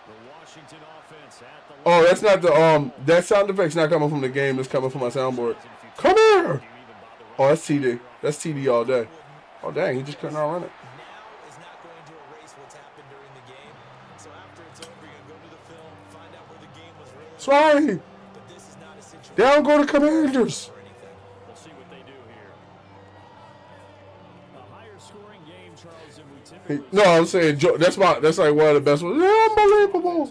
The Washington offense at the Oh, that's not the that sound effect's not coming from the game. It's coming from my soundboard. Come here. Oh, that's TD. That's TD all day. Oh, dang, he just couldn't outrun it. Now is not going to erase what's happened during the game. So after it's over, you're going to go to the film, find out where the game was really. Sorry. But this is not a situation Down go the Commanders. or anything. We'll see what they do here. A higher scoring game, Charles, than we typically No, I'm saying that's like one of the best ones. Unbelievable.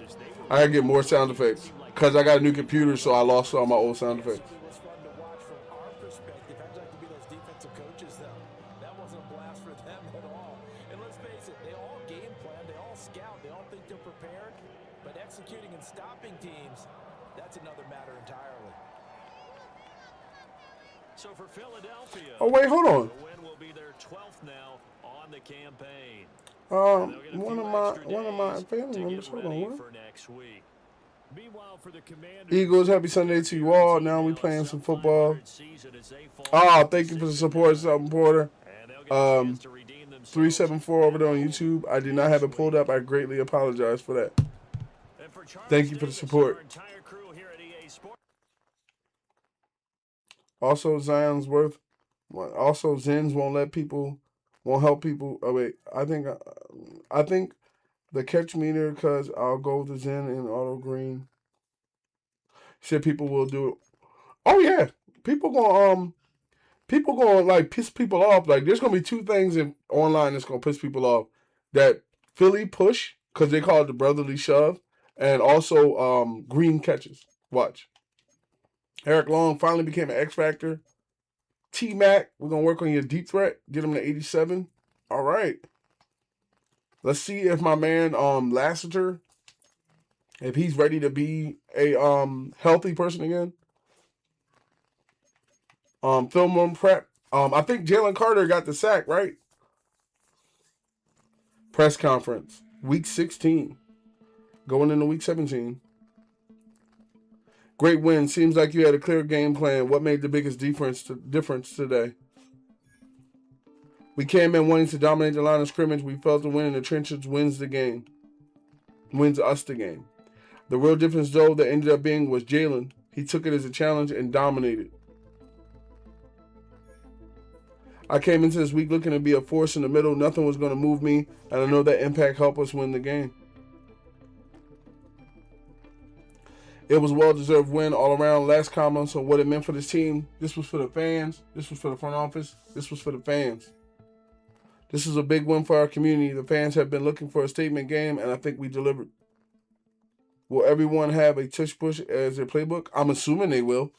I gotta get more sound effects because I got a new computer, so I lost all my old sound effects. It was fun to watch from our perspective. How'd you like to be those defensive coaches, though? That wasn't a blast for them at all. And let's face it, they all game plan, they all scout, they all think they're prepared. But executing and stopping teams, that's another matter entirely. So for Philadelphia, Oh wait, hold on. the win will be their 12th now on the campaign. One of my family To members. get Hold on. ready What? for next week. Meanwhile, for the Commanders, Eagles, happy Sunday to you all. Now we playing some football. season as they fall Oh, thank you for the support, Southern Porter. and they'll get a chance to redeem themselves. 374 over there on YouTube. I did not have it pulled up. I greatly apologize for that. And for Charles Thank you for the Davis, support. our entire crew here at EA Sports. Also, Zion's worth. Also, Zens won't help people. Oh wait, I think the catch meter because I'll go with the Zen and auto green. Said people will do it. Oh yeah, people gonna like piss people off. Like there's gonna be 2 things online that's gonna piss people off. That Philly push because they call it the brotherly shove, and also green catches. Watch. Eric Long finally became an X Factor. T-Mac, we're going to work on your deep threat. Get him to 87. All right. Let's see if my man Lassiter, if he's ready to be a healthy person again. Film room prep. I think Jalen Carter got the sack, right? Press conference. Week 16. Going into week 17. Great win. Seems like you had a clear game plan. What made the biggest difference today? We came in wanting to dominate the line of scrimmage. We felt the win in the trenches wins the game. Wins us the game. The real difference, though, that ended up being was Jalen. He took it as a challenge and dominated. I came into this week looking to be a force in the middle. Nothing was going to move me, and I know that impact helped us win the game. It was a well-deserved win all around. Last comments on what it meant for this team. This was for the fans. This was for the front office. This was for the fans. This is a big win for our community. The fans have been looking for a statement game, and I think we delivered. Will everyone have a tush push as their playbook? I'm assuming they will.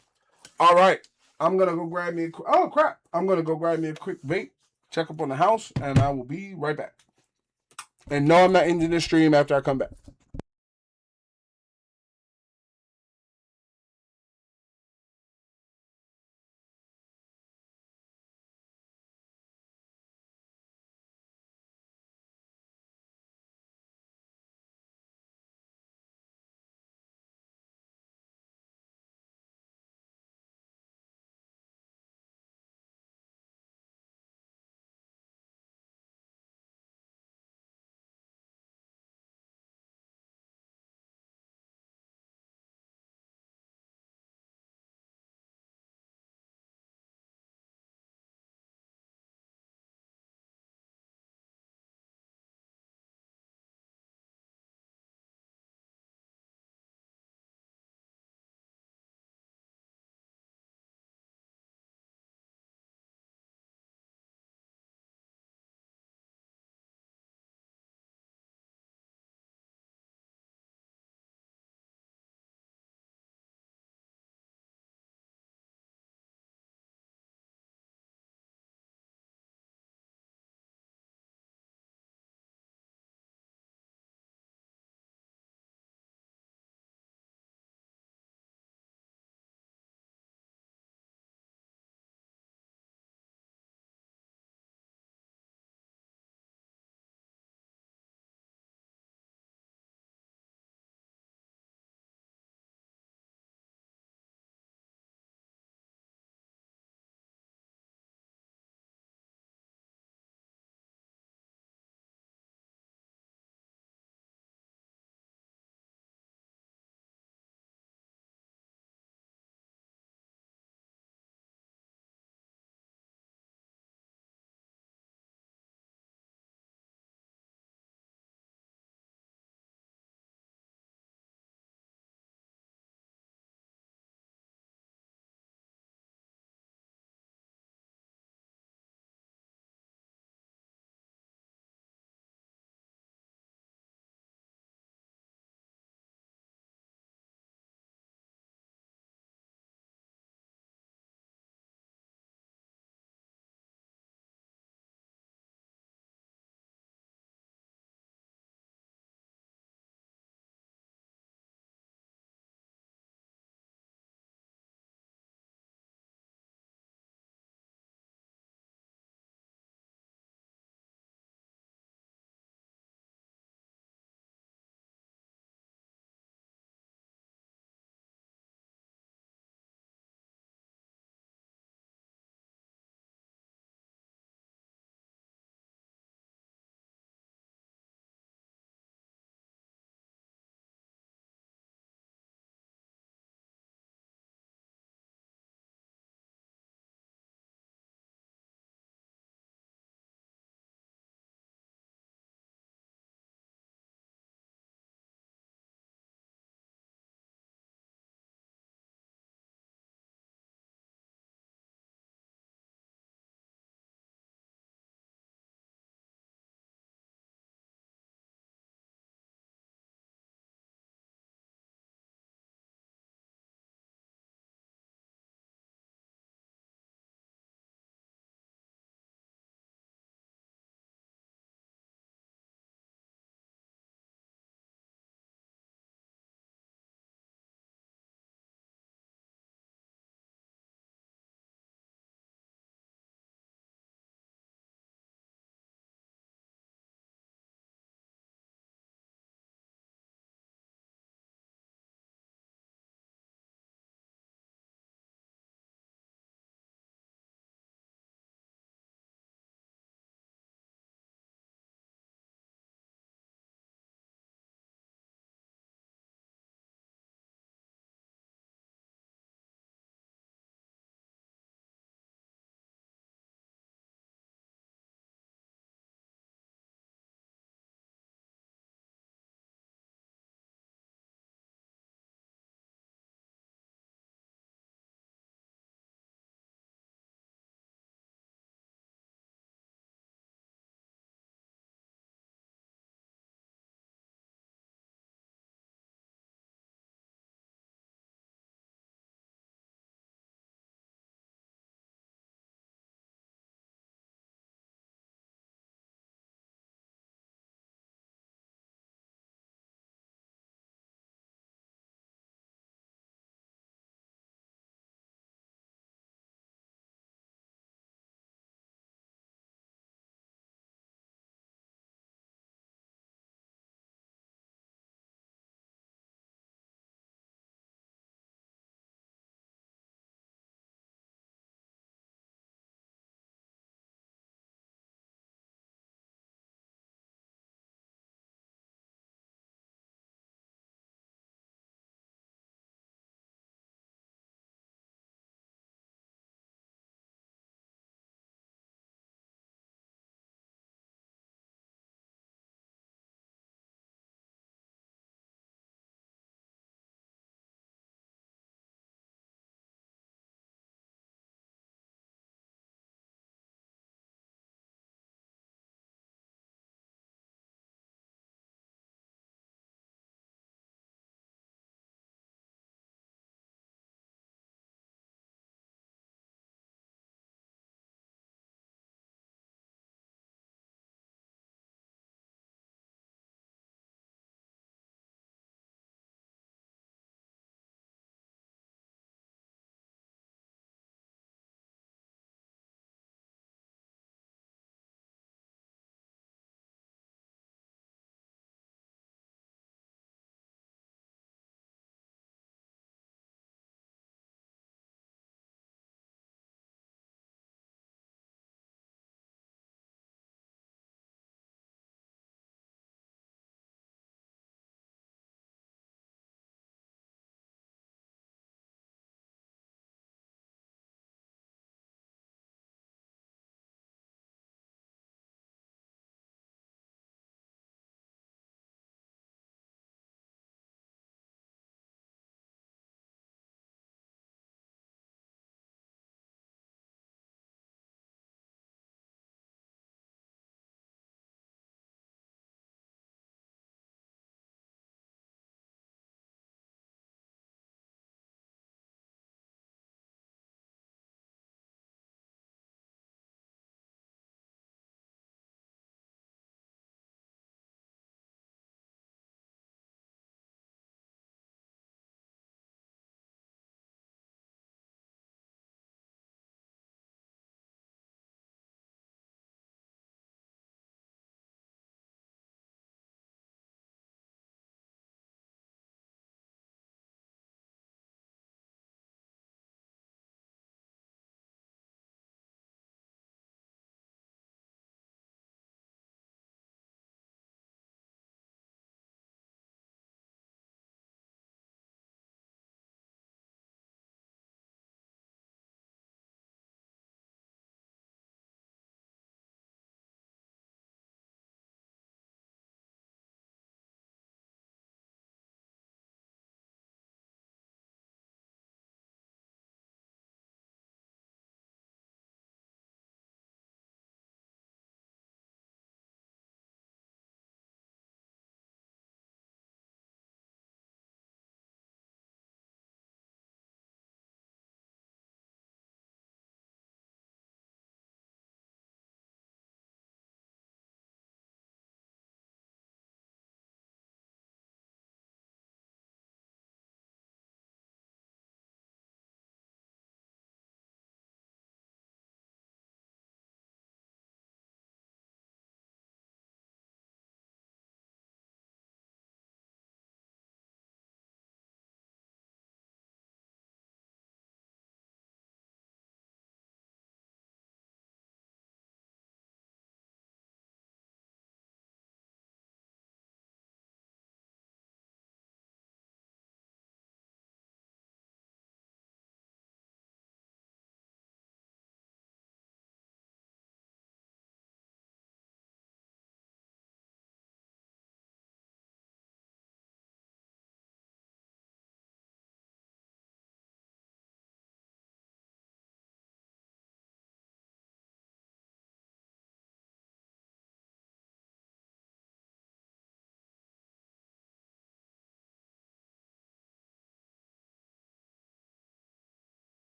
All right. I'm going to go grab me I'm going to go grab me a quick vape, check up on the house, and I will be right back. And no, I'm not ending the stream after I come back.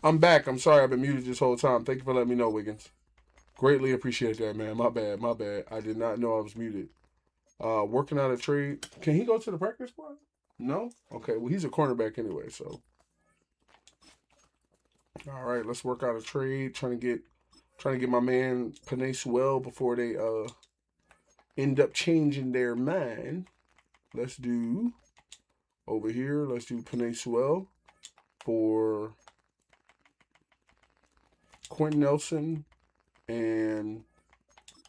I'm back. I'm sorry I've been muted this whole time. Thank you for letting me know, Wiggins. Greatly appreciate that, man. My bad. My bad. I did not know I was muted. Working out a trade. Can he go to the practice squad? No? Okay. Well, he's a cornerback anyway, so. All right, let's work out a trade. Trying to get my man Panay Sewell before they end up changing their mind. Let's do over here. Let's do Panay Sewell for Quentin Nelson and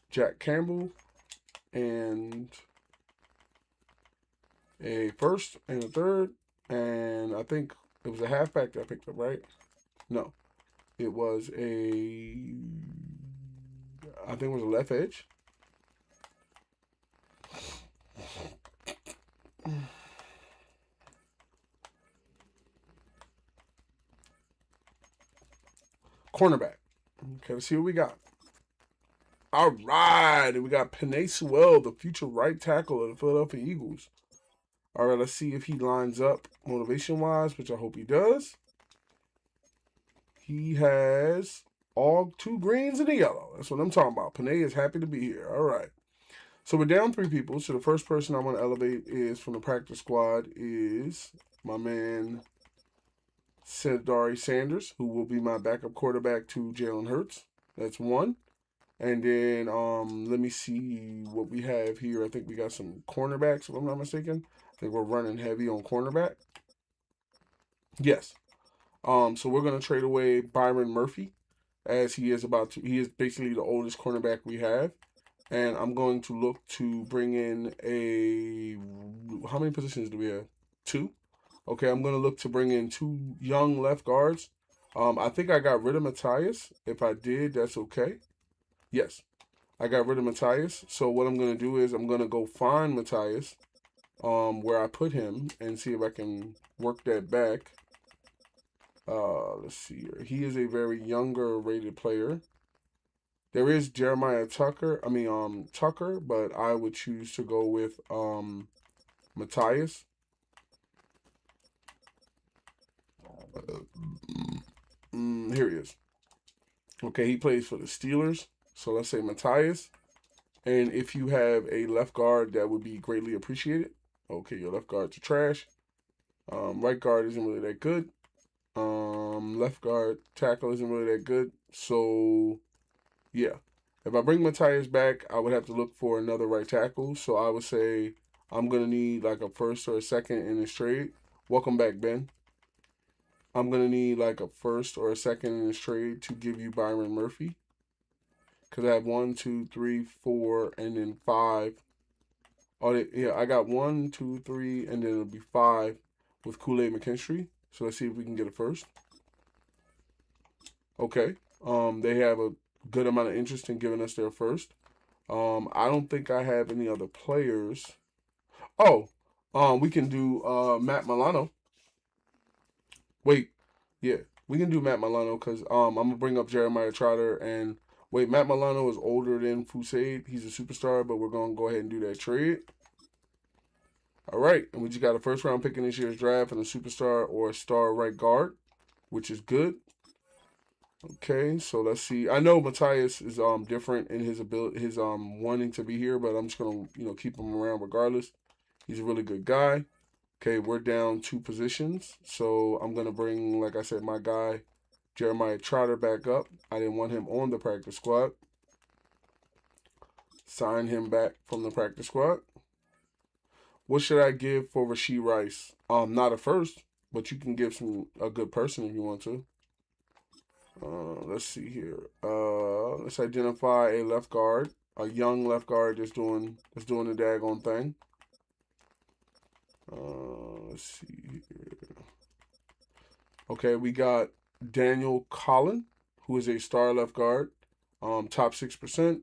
Jack Campbell and a first and a third, and I think it was a halfback that I picked up, right? No, it was I think it was a left edge. Cornerback. Okay, let's see what we got. All right, and we got Panay Sewell, the future right tackle of the Philadelphia Eagles. All right, let's see if he lines up motivation-wise, which I hope he does. He has all 2 greens and a yellow. That's what I'm talking about. Panay is happy to be here. All right. So we're down 3 people. So the first person I want to elevate is from the practice squad is my man Sedari Sanders, who will be my backup quarterback to Jalen Hurts. That's 1. And then let me see what we have here. I think we got some cornerbacks, if I'm not mistaken. I think we're running heavy on cornerback. Yes. So we're gonna trade away Byron Murphy, as he is basically the oldest cornerback we have. And I'm going to look to bring in how many positions do we have? 2. Okay, I'm going to look to bring in 2 young left guards. I think I got rid of Matthias. If I did, that's okay. Yes, I got rid of Matthias. So what I'm going to do is I'm going to go find Matthias, where I put him, and see if I can work that back. Let's see here. He is a very younger rated player. There is Jeremiah Tucker, but I would choose to go with Matthias. Here he is. Okay, he plays for the Steelers. So let's say Matthias. And if you have a left guard, that would be greatly appreciated. Okay, your left guards are trash. Right guard isn't really that good. Left guard tackle isn't really that good. So, yeah. If I bring Matthias back, I would have to look for another right tackle. So I would say I'm going to need like a first or a second in this trade. Welcome back, Ben. I'm going to need like a first or a second in this trade to give you Byron Murphy. Because I have 1, 2, 3, 4, and then 5. Oh, yeah, I got 1, 2, 3, and then it'll be 5 with Kool-Aid McKinstry. So let's see if we can get a first. Okay. They have a good amount of interest in giving us their first. I don't think I have any other players. Oh, we can do Matt Milano. Wait, yeah, we can do Matt Milano because I'm gonna bring up Jeremiah Trotter and wait. Matt Milano is older than Fusaid. He's a superstar, but we're gonna go ahead and do that trade. All right, and we just got a first round pick in this year's draft and a superstar or a star right guard, which is good. Okay, so let's see. I know Matthias is different in his ability, his wanting to be here, but I'm just gonna keep him around regardless. He's a really good guy. Okay, we're down 2 positions, so I'm gonna bring, like I said, my guy Jeremiah Trotter back up. I didn't want him on the practice squad. Sign him back from the practice squad. What should I give for Rashee Rice? Not a first, but you can give a good person if you want to. Let's see here. Let's identify a left guard, a young left guard that's doing the daggone thing. Let's see here. Okay, we got Daniel Collin, who is a star left guard, top 6%.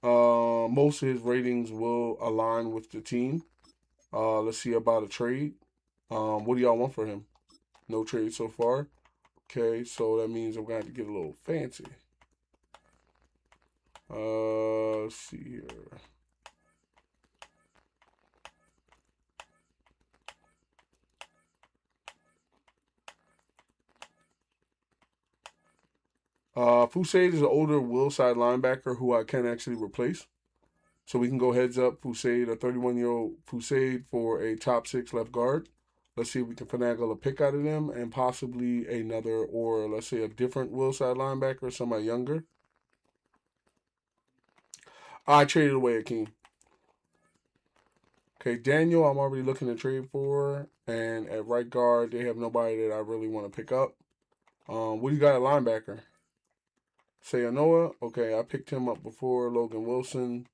Most of his ratings will align with the team. Let's see about a trade. What do y'all want for him? No trade so far. Okay, so that means I'm going to have to get a little fancy. Let's see here. Fusade is an older will side linebacker who I can actually replace. So we can go heads up Fusade, a 31-year-old Fusade for a top 6 left guard. Let's see if we can finagle a pick out of them and possibly another, or let's say a different will side linebacker, somebody younger. I traded away Akeem. Okay, Daniel, I'm already looking to trade for. And at right guard, they have nobody that I really want to pick up. What do you got at linebacker? Sayanoa. Okay, I picked him up before. Logan Wilson.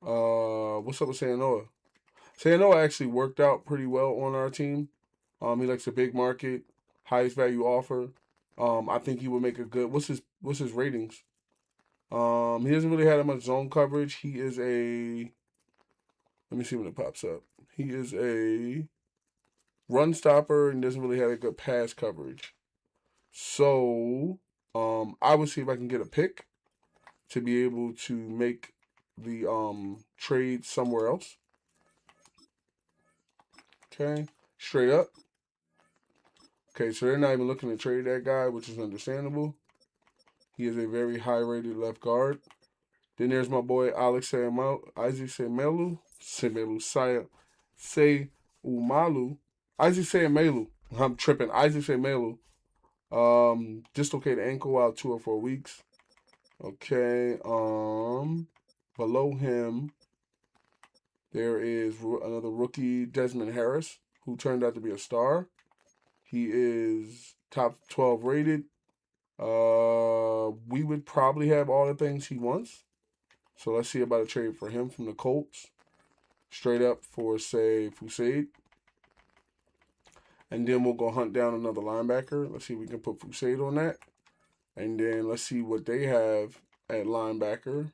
What's up with Sayanoa? Sayanoa actually worked out pretty well on our team. He likes a big market, highest value offer. I think he would make a good. What's his ratings? He doesn't really have that much zone coverage. He is a. Let me see when it pops up. He is a run stopper and doesn't really have a good pass coverage. So, I would see if I can get a pick to be able to make the trade somewhere else. Okay, straight up. Okay, so they're not even looking to trade that guy, which is understandable. He is a very high-rated left guard. Then there's my boy Isaac Seumalo. Isaac Seumalo. I'm tripping. Isaac Seumalo. Dislocated ankle out 2 or 4 weeks. Okay. Below him, there is another rookie, Desmond Harris, who turned out to be a star. He is top 12 rated. We would probably have all the things he wants. So let's see about a trade for him from the Colts. Straight up for, say, Fusade. And then we'll go hunt down another linebacker. Let's see if we can put Fusade on that. And then let's see what they have at linebacker.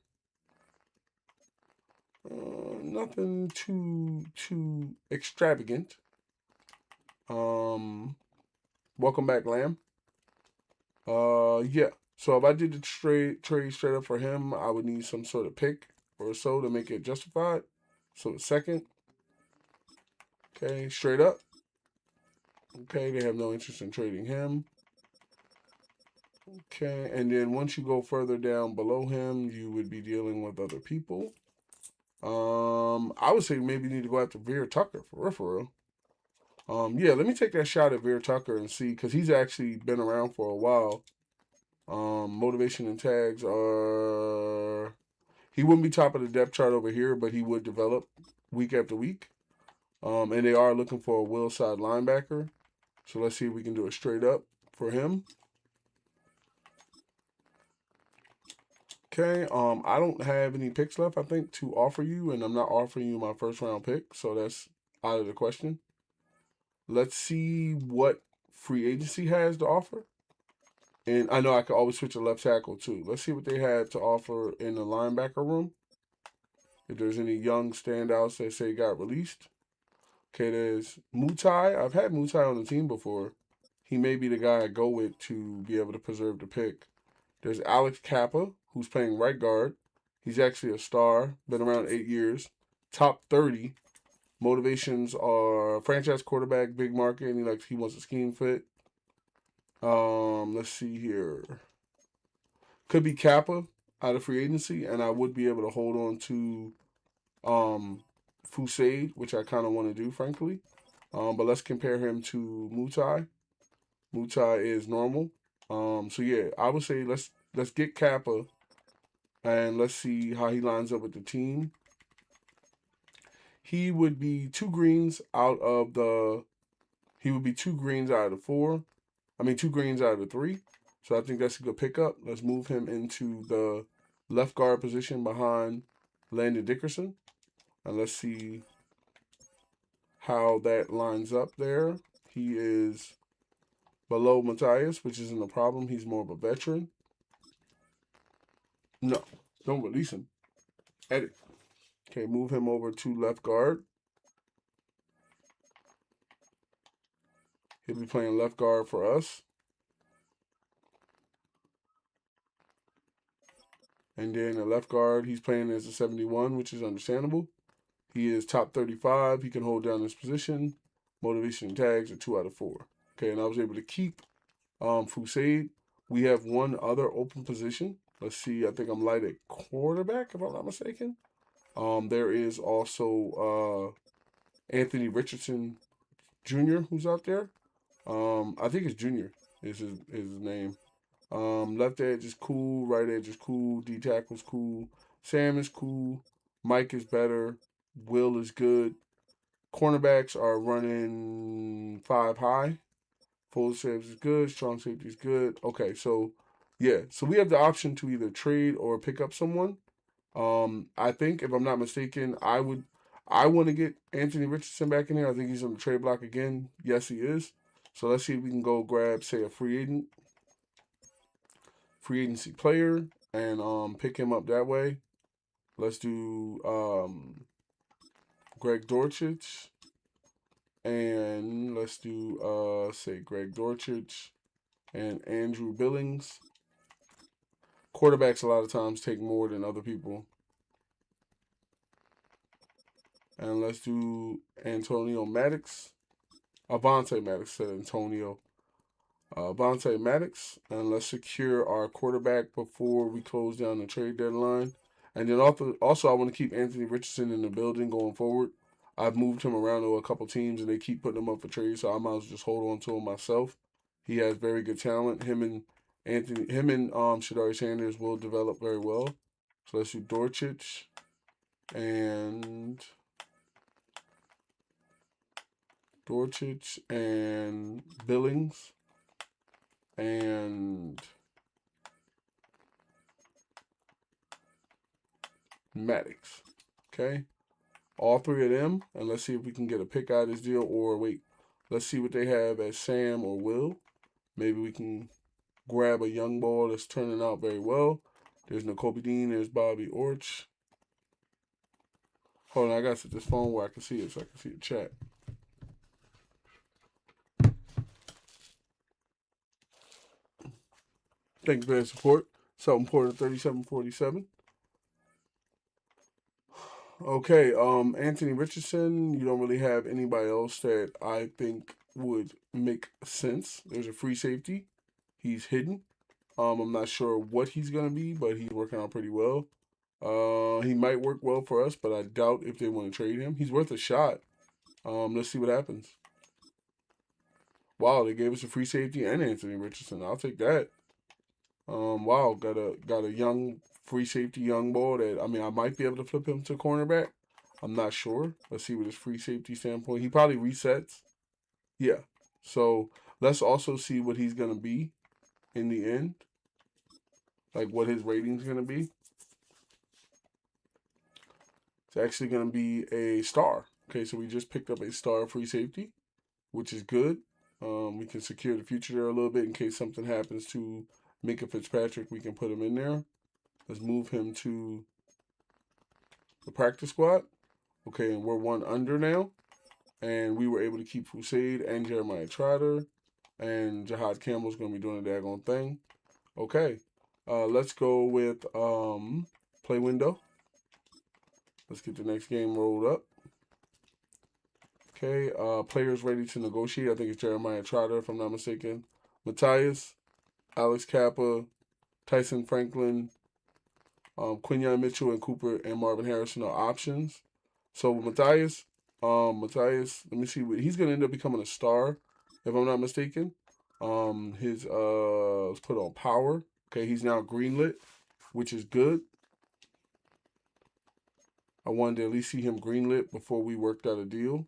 Nothing too extravagant. Welcome back, Lamb. Yeah. So if I did the trade straight up for him, I would need some sort of pick or so to make it justified. So second. Okay, straight up. Okay, they have no interest in trading him. Okay, and then once you go further down below him, you would be dealing with other people. I would say maybe you need to go after Veer Tucker for real. Yeah, let me take that shot at Veer Tucker and see, because he's actually been around for a while. Motivation and tags are... He wouldn't be top of the depth chart over here, but he would develop week after week. And they are looking for a will side linebacker. So let's see if we can do it straight up for him. Okay, I don't have any picks left, I think, to offer you, and I'm not offering you my first round pick, so that's out of the question. Let's see what free agency has to offer. And I know I could always switch a left tackle too. Let's see what they had to offer in the linebacker room. If there's any young standouts that say got released. Okay, there's Mutai. I've had Mutai on the team before. He may be the guy I go with to be able to preserve the pick. There's Alex Kappa, who's playing right guard. He's actually a star, been around 8 years. Top 30. Motivations are franchise quarterback, big market, and he wants a scheme fit. Let's see here. Could be Kappa out of free agency, and I would be able to hold on to Fusade, which I kind of want to do, frankly. But let's compare him to Mutai. Mutai is normal. So yeah, I would say let's get Kappa, and let's see how he lines up with the team. He would be 2 greens out of the. He would be 2 greens out of the 4. 2 greens out of the 3. So I think that's a good pickup. Let's move him into the left guard position behind Landon Dickerson. And let's see how that lines up there. He is below Matthias, which isn't a problem. He's more of a veteran. No, don't release him. Edit. Okay, move him over to left guard. He'll be playing left guard for us. And then the left guard, he's playing as a 71, which is understandable. He is top 35. He can hold down his position. Motivation tags are 2 out of 4. Okay, and I was able to keep Fusade. We have one other open position. Let's see. I think I'm light at quarterback, if I'm not mistaken. There is also Anthony Richardson Jr. who's out there. I think it's Junior is his name. Left edge is cool. Right edge is cool. D tackle's cool. Sam is cool. Mike is better. Will is good. Cornerbacks are running 5 high. Full safety is good. Strong safety is good. Okay, so yeah, so we have the option to either trade or pick up someone. I think if I'm not mistaken, I want to get Anthony Richardson back in here. I think he's on the trade block again. Yes, he is. So let's see if we can go grab, say, a free agency player, and pick him up that way. Let's do Greg Dortchich. And let's do, say, Greg Dortchich and Andrew Billings. Quarterbacks a lot of times take more than other people. And let's do Antonio Maddox. Avonte Maddox said Antonio. Avonte Maddox. And let's secure our quarterback before we close down the trade deadline. And then also I want to keep Anthony Richardson in the building going forward. I've moved him around to a couple teams, and they keep putting him up for trade, so I might as well just hold on to him myself. He has very good talent. Him and Shadari Sanders will develop very well. So let's do Dortchich and Billings and Maddox. Okay. All 3 of them, and let's see if we can get a pick out of this deal, or wait, let's see what they have as Sam or Will. Maybe we can grab a young ball that's turning out very well. There's N'Kobe Dean, there's Bobby Orch. Hold on, I got to set this phone where I can see it so I can see the chat. Thank you for your support. Something important 3747. Okay, Anthony Richardson, you don't really have anybody else that I think would make sense. There's a free safety. He's hidden. I'm not sure what he's going to be, but he's working out pretty well. He might work well for us, but I doubt if they want to trade him. He's worth a shot. Let's see what happens. Wow, they gave us a free safety and Anthony Richardson. I'll take that. Wow, got a young free safety young ball that, I mean, I might be able to flip him to cornerback. I'm not sure. Let's see what his free safety standpoint. He probably resets. Yeah. So let's also see what he's going to be in the end. Like what his rating's going to be. It's actually going to be a star. Okay, so we just picked up a star free safety, which is good. We can secure the future there a little bit in case something happens to Minka Fitzpatrick. We can put him in there. Let's move him to the practice squad. Okay, and we're 1 under now. And we were able to keep Fusade and Jeremiah Trotter. And Jihad Campbell's going to be doing the daggone thing. Okay, let's go with play window. Let's get the next game rolled up. Okay, players ready to negotiate. I think it's Jeremiah Trotter, if I'm not mistaken. Matthias, Alex Kappa, Tyson Franklin, Quinyon Mitchell, and Cooper and Marvin Harrison are options. So with Matthias, let me see. He's going to end up becoming a star, if I'm not mistaken. Let's put on power. Okay, he's now greenlit, which is good. I wanted to at least see him greenlit before we worked out a deal.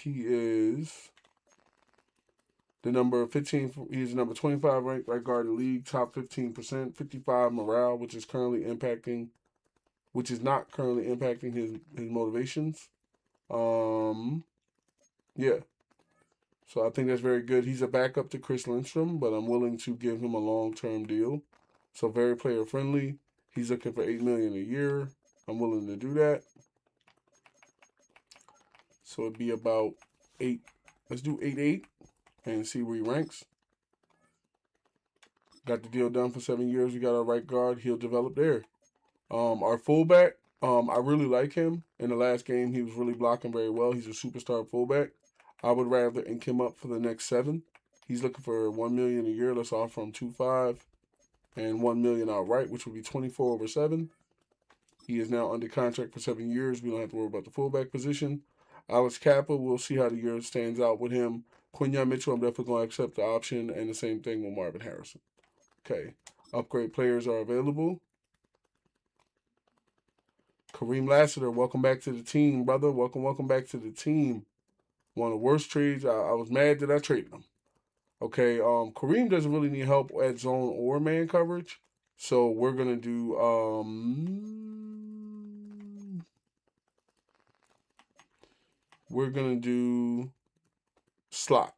He is the number 15. He's the number 25 ranked right guard in the league, top 15%, 55 morale, which is not currently impacting his motivations. Yeah. So I think that's very good. He's a backup to Chris Lindstrom, but I'm willing to give him a long-term deal. So very player friendly. He's looking for $8 million a year. I'm willing to do that. So it'd be about 8. Let's do 8-8 and see where he ranks. Got the deal done for 7 years. We got our right guard. He'll develop there. Our fullback, I really like him. In the last game, he was really blocking very well. He's a superstar fullback. I would rather ink him up for the next 7. He's looking for $1 million a year. Let's offer him 2.5 and $1 million outright, which would be 24 over 7. He is now under contract for 7 years. We don't have to worry about the fullback position. Alex Kappa, we'll see how the year stands out with him. Quinyon Mitchell, I'm definitely going to accept the option, and the same thing with Marvin Harrison. Okay, upgrade players are available. Kareem Lassiter, welcome back to the team, brother. Welcome back to the team. One of the worst trades. I was mad that I traded him. Okay, Kareem doesn't really need help at zone or man coverage, so we're gonna do slot.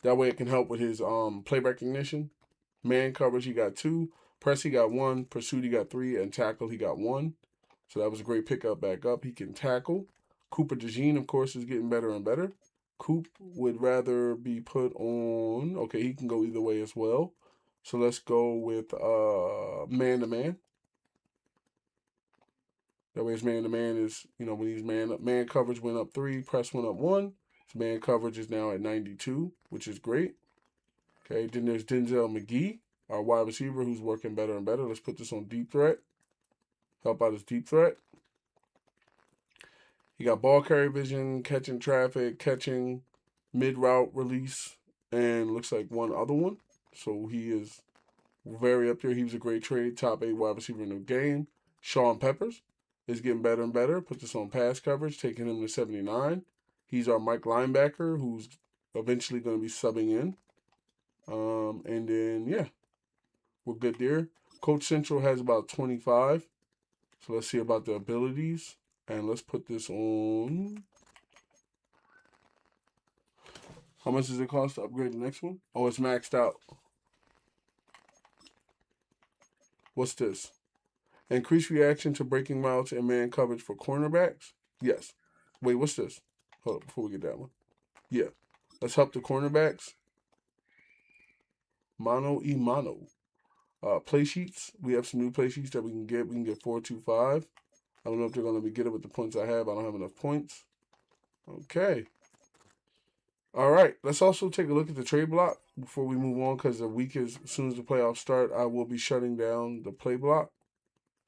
That way it can help with his play recognition. Man coverage, he got 2. Press, he got 1. Pursuit, he got 3. And tackle, he got 1. So that was a great pickup back up. He can tackle. Cooper DeJean, of course, is getting better and better. Coop would rather be put on. Okay, he can go either way as well. So let's go with man-to-man. That way his man-to-man is, when he's man coverage went up 3, press went up 1. His man coverage is now at 92, which is great. Okay, then there's Denzel McGee, our wide receiver, who's working better and better. Let's put this on deep threat. Help out his deep threat. He got ball carrier vision, catching traffic, catching, mid-route release, and looks like one other one. So he is very up there. He was a great trade, top 8 wide receiver in the game. Sean Peppers is getting better and better. Put this on pass coverage, taking him to 79. He's our Mike linebacker, who's eventually going to be subbing in. And then, yeah, we're good there. Coach Central has about 25. So let's see about the abilities. And let's put this on. How much does it cost to upgrade the next one? Oh, it's maxed out. What's this? Increase reaction to breaking routes and man coverage for cornerbacks? Yes. Wait, what's this? Hold up before we get that one. Yeah. Let's help the cornerbacks. Mano y mano. Play sheets. We have some new play sheets that we can get. We can get 425. I don't know if they're going to let me get it with the points I have. I don't have enough points. Okay. All right. Let's also take a look at the trade block before we move on, because as soon as the playoffs start, I will be shutting down the trade block.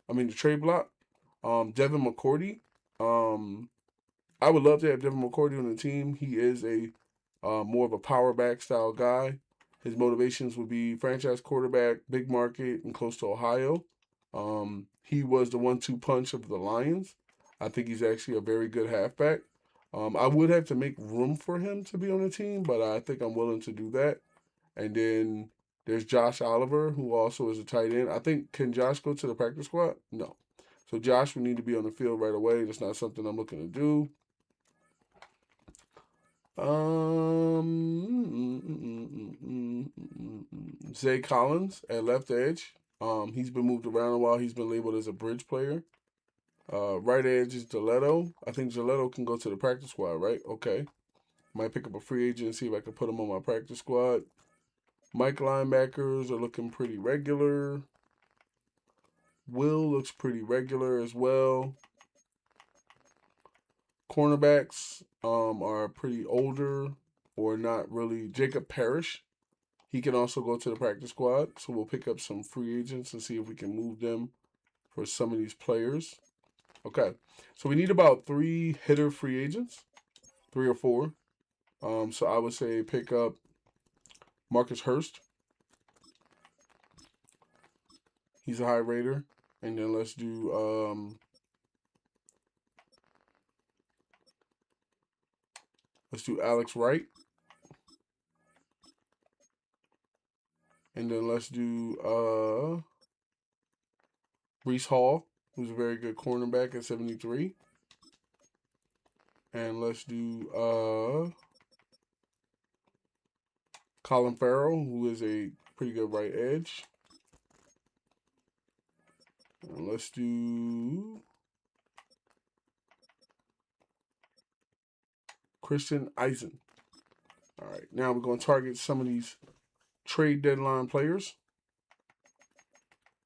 Devin McCourty. I would love to have Devin McCourty on the team. He is a more of a power back style guy. His motivations would be franchise quarterback, big market, and close to Ohio. He was the 1-2 punch of the Lions. I think he's actually a very good halfback. I would have to make room for him to be on the team, but I think I'm willing to do that. And then there's Josh Oliver, who also is a tight end. I think, can Josh go to the practice squad? No. So Josh would need to be on the field right away. That's not something I'm looking to do. Zay Collins at left edge. He's been moved around a while. He's been labeled as a bridge player. Right edge is Giletto. I think Giletto can go to the practice squad, right? Okay. Might pick up a free agent and see if I can put him on my practice squad. Mike linebackers are looking pretty regular. Will looks pretty regular as well. Cornerbacks are pretty older or not really. Jacob Parrish, he can also go to the practice squad. So we'll pick up some free agents and see if we can move them for some of these players. Okay, so we need about 3 hitter free agents, 3 or 4. So I would say pick up Marcus Hurst. He's a high rater. And then let's do Alex Wright. And then let's do Breece Hall, who's a very good cornerback at 73. And let's do Colin Farrell, who is a pretty good right edge. And let's do Christian Eisen. All right, now we're going to target some of these trade deadline players,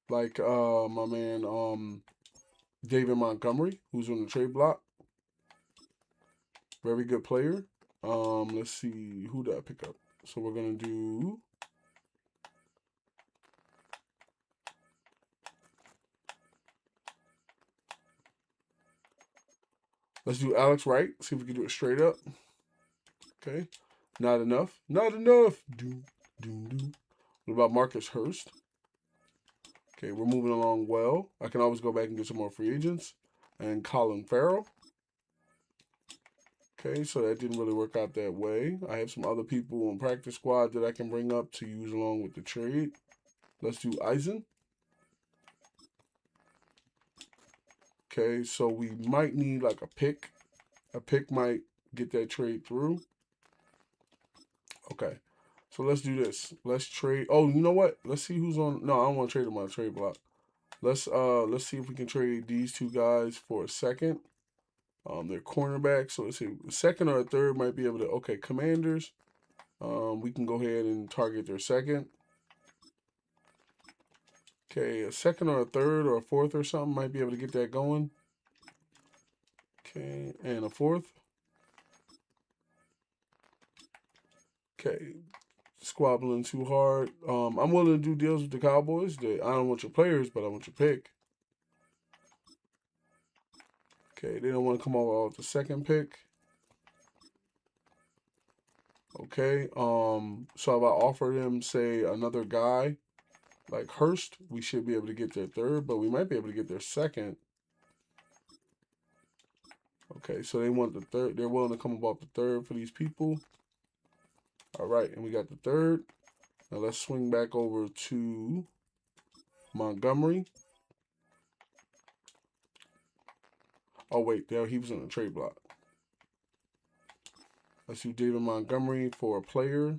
like my man David Montgomery, who's on the trade block. Very good player. Let's see, who did I pick up? So we're gonna do let's do Alex Wright. See if we can do it straight up. Okay. Not enough. Not enough. Do. What about Marcus Hurst? Okay, we're moving along well. I can always go back and get some more free agents. And Colin Farrell. Okay, so that didn't really work out that way. I have some other people on practice squad that I can bring up to use along with the trade. Let's do Eisen. Okay, so we might need like a pick. A pick might get that trade through. Okay, so let's do this. Let's trade. Oh, you know what? Let's see who's on. No, I don't want to trade them on a trade block. Let's see if we can trade these two guys for a second. They're cornerbacks, so let's see. A second or a third might be able to. Okay, Commanders. We can go ahead and target their second. Okay, a second or a third or a fourth or something might be able to get that going. Okay, and a fourth. Okay, squabbling too hard. I'm willing to do deals with the Cowboys. I don't want your players, but I want your pick. Okay, they don't want to come over with the second pick. Okay, so if I offer them, say, another guy like Hurst, we should be able to get their third, but we might be able to get their second. Okay, so they want the third. They're willing to come about the third for these people. All right, and we got the third. Now let's swing back over to Montgomery. Oh, wait, there he was in the trade block. Let's do David Montgomery for a player.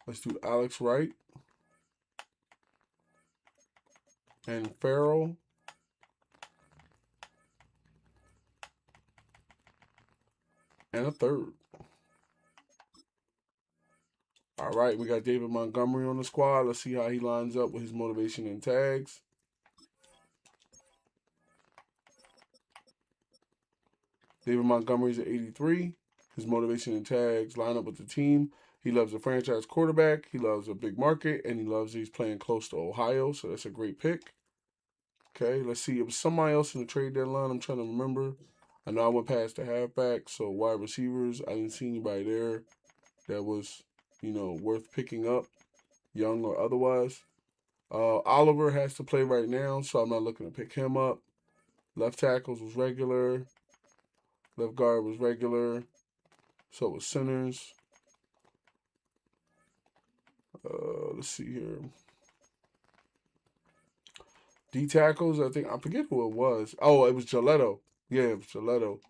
Let's do Alex Wright and Farrell. And a third. All right, we got David Montgomery on the squad. Let's see how he lines up with his motivation and tags. David Montgomery's at 83. His motivation and tags line up with the team. He loves a franchise quarterback. He loves a big market, and he loves he's playing close to Ohio, so that's a great pick. Okay, let's see. It was somebody else in the trade deadline. I'm trying to remember. I know I went past the halfback, so wide receivers, I didn't see anybody there that was, worth picking up, young or otherwise. Oliver has to play right now, so I'm not looking to pick him up. Left tackles was regular. Left guard was regular. So it was centers. Let's see here. D tackles, I forget who it was. Oh, it was Gilletto. Yeah, it was Gilletto.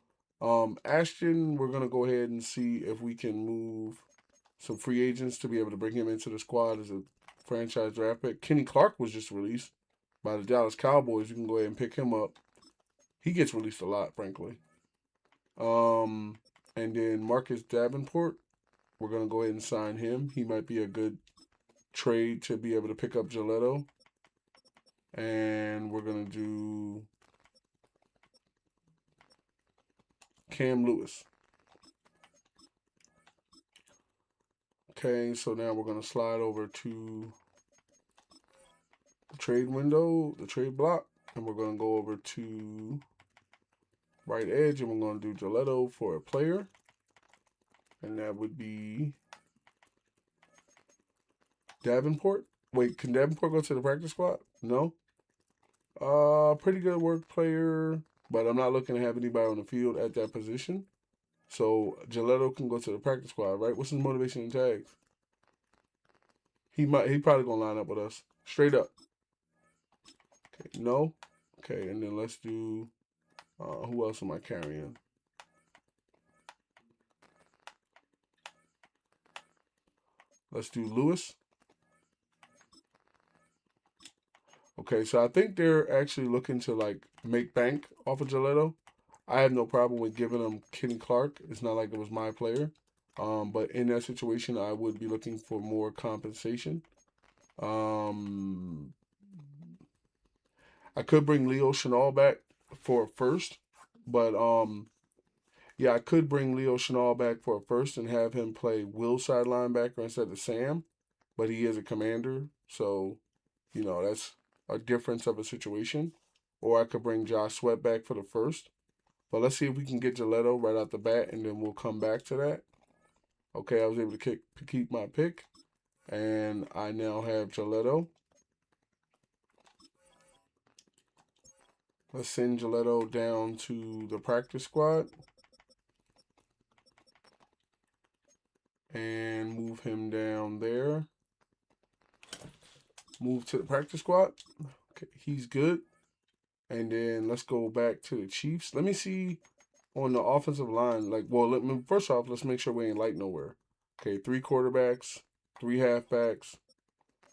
Ashton, we're going to go ahead and see if we can move some free agents to be able to bring him into the squad as a franchise draft pick. Kenny Clark was just released by the Dallas Cowboys. You can go ahead and pick him up. He gets released a lot, frankly. And then Marcus Davenport, we're going to go ahead and sign him. He might be a good trade to be able to pick up Gilletto. And we're going to do Cam Lewis. Okay, so now we're going to slide over to the trade window, the trade block, and we're going to go over to right edge, and we're going to do Gilletto for a player. And that would be Davenport. Wait, can Davenport go to the practice squad? No. Pretty good work player, but I'm not looking to have anybody on the field at that position. So Gilletto can go to the practice squad, right? What's his motivation and tags? He probably gonna line up with us. Straight up. Okay, no. Okay, and then let's do who else am I carrying? Let's do Lewis. Okay, so I think they're actually looking to make bank off of Gilletto. I have no problem with giving them Kenny Clark. It's not like it was my player. But in that situation, I would be looking for more compensation. I I could bring Leo Chenal back for a first, but yeah, I could bring Leo Chenal back for a first and have him play Will side linebacker instead of Sam, but he is a commander, so you know that's a difference of a situation. Or I could bring Josh Sweat back for the first. But let's see if we can get Giletto right out the bat, and then we'll come back to that. Okay, I was able to keep my pick, and I now have Giletto. Let's send Giletto down to the practice squad and move him down there. Move to the practice squad. Okay, he's good. And then let's go back to the Chiefs. Let me see on the offensive line. First off, let's make sure we ain't light nowhere. Okay, 3 quarterbacks, 3 halfbacks,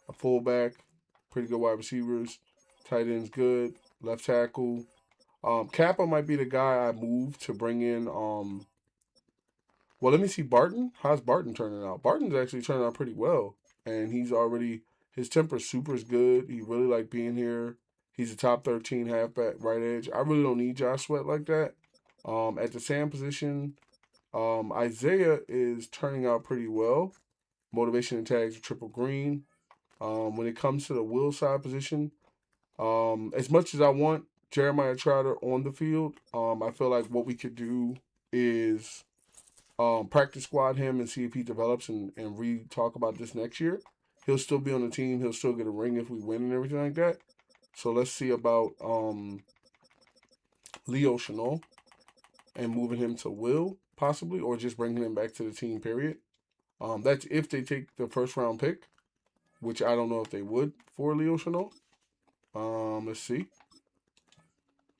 a fullback, pretty good wide receivers, tight end's good, left tackle. Kappa might be the guy I moved to bring in. Well, let me see Barton. How's Barton turning out? Barton's actually turning out pretty well, and his temper super is good. He really like being here. He's a top 13 halfback, right edge. I really don't need Josh Sweat like that. At the Sam position, Isaiah is turning out pretty well. Motivation and tags are triple green. When it comes to the Will side position, as much as I want Jeremiah Trotter on the field, I feel like what we could do is practice squad him and see if he develops and re-talk about this next year. He'll still be on the team. He'll still get a ring if we win and everything like that. So let's see about Leo Chenal and moving him to Will, possibly, or just bringing him back to the team, period. That's if they take the first round pick, which I don't know if they would for Leo Chenal. Let's see.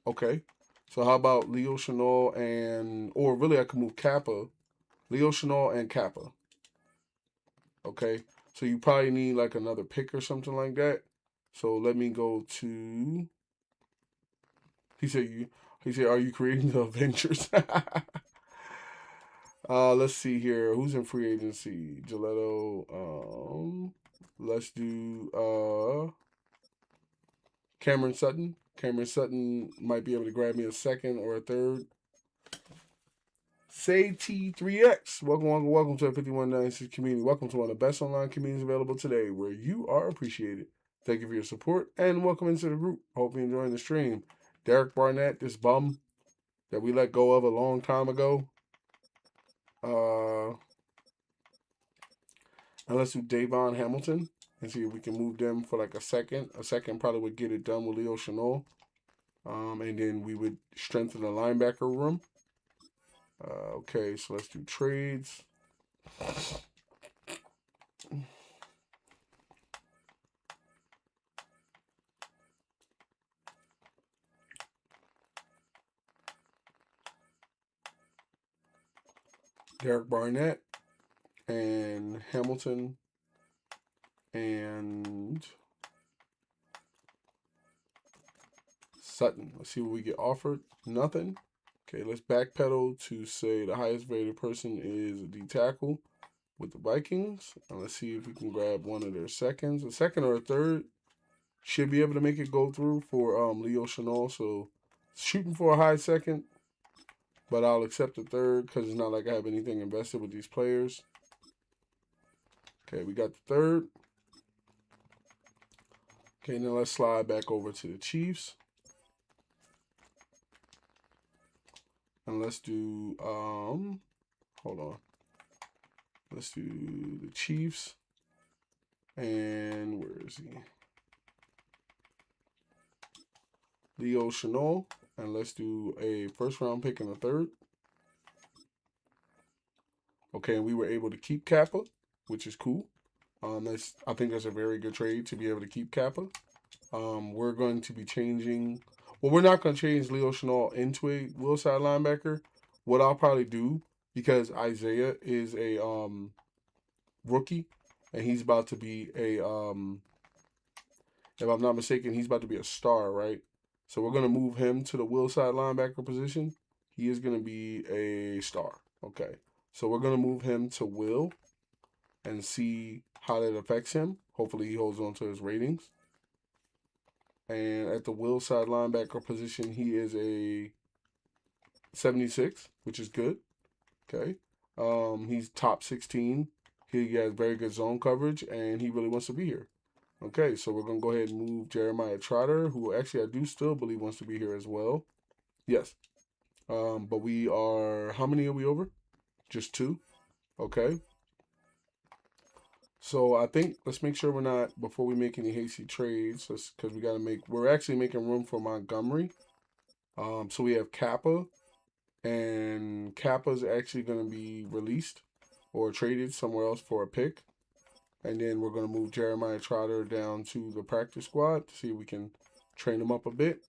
Okay. So how about Leo Chenal or really I could move Kappa. Leo Chenal and Kappa. Okay. So you probably need like another pick or something like that. So let me go to. He said, are you creating the Avengers? Let's see here. Who's in free agency? Giletto. Let's do Cameron Sutton. Cameron Sutton might be able to grab me a second or a third. Say T3X. Welcome to the 5196 community. Welcome to one of the best online communities available today where you are appreciated. Thank you for your support and welcome into the group. Hope you're enjoying the stream. Derek Barnett, this bum that we let go of a long time ago. And let's do Davon Hamilton and see if we can move them for like a second. A second probably would get it done with Leo Chenal. And then we would strengthen the linebacker room. Okay, so let's do trades. Derek Barnett and Hamilton and Sutton. Let's see what we get offered. Nothing. Okay, let's backpedal to say the highest rated person is a D tackle with the Vikings. And let's see if we can grab one of their seconds. A second or a third should be able to make it go through for Leo Chenal. So shooting for a high second, but I'll accept the third because it's not like I have anything invested with these players. Okay, we got the third. Okay, now let's slide back over to the Chiefs. And let's do, hold on. Let's do the Chiefs. And where is he? Leo Chenal. And let's do a first round pick and a third. Okay, and we were able to keep Kappa, which is cool. I think that's a very good trade to be able to keep Kappa. We're going to be changing. Well, we're not going to change Leo Chenal into a will side linebacker. What I'll probably do, because Isaiah is a rookie, and he's about to be a, if I'm not mistaken, he's about to be a star, right? So we're going to move him to the will side linebacker position. He is going to be a star. Okay. So we're going to move him to will and see how that affects him. Hopefully he holds on to his ratings. And at the will side linebacker position, he is a 76, which is good. Okay. He's top 16. He has very good zone coverage, and he really wants to be here. Okay, so we're going to go ahead and move Jeremiah Trotter, who actually I do still believe wants to be here as well. Yes. But we are, how many are we over? Just 2. Okay. So I think let's make sure we're not, before we make any hasty trades, because we got to make, we're actually making room for Montgomery. So we have Kappa, and Kappa's actually going to be released or traded somewhere else for a pick. And then we're going to move Jeremiah Trotter down to the practice squad to see if we can train him up a bit.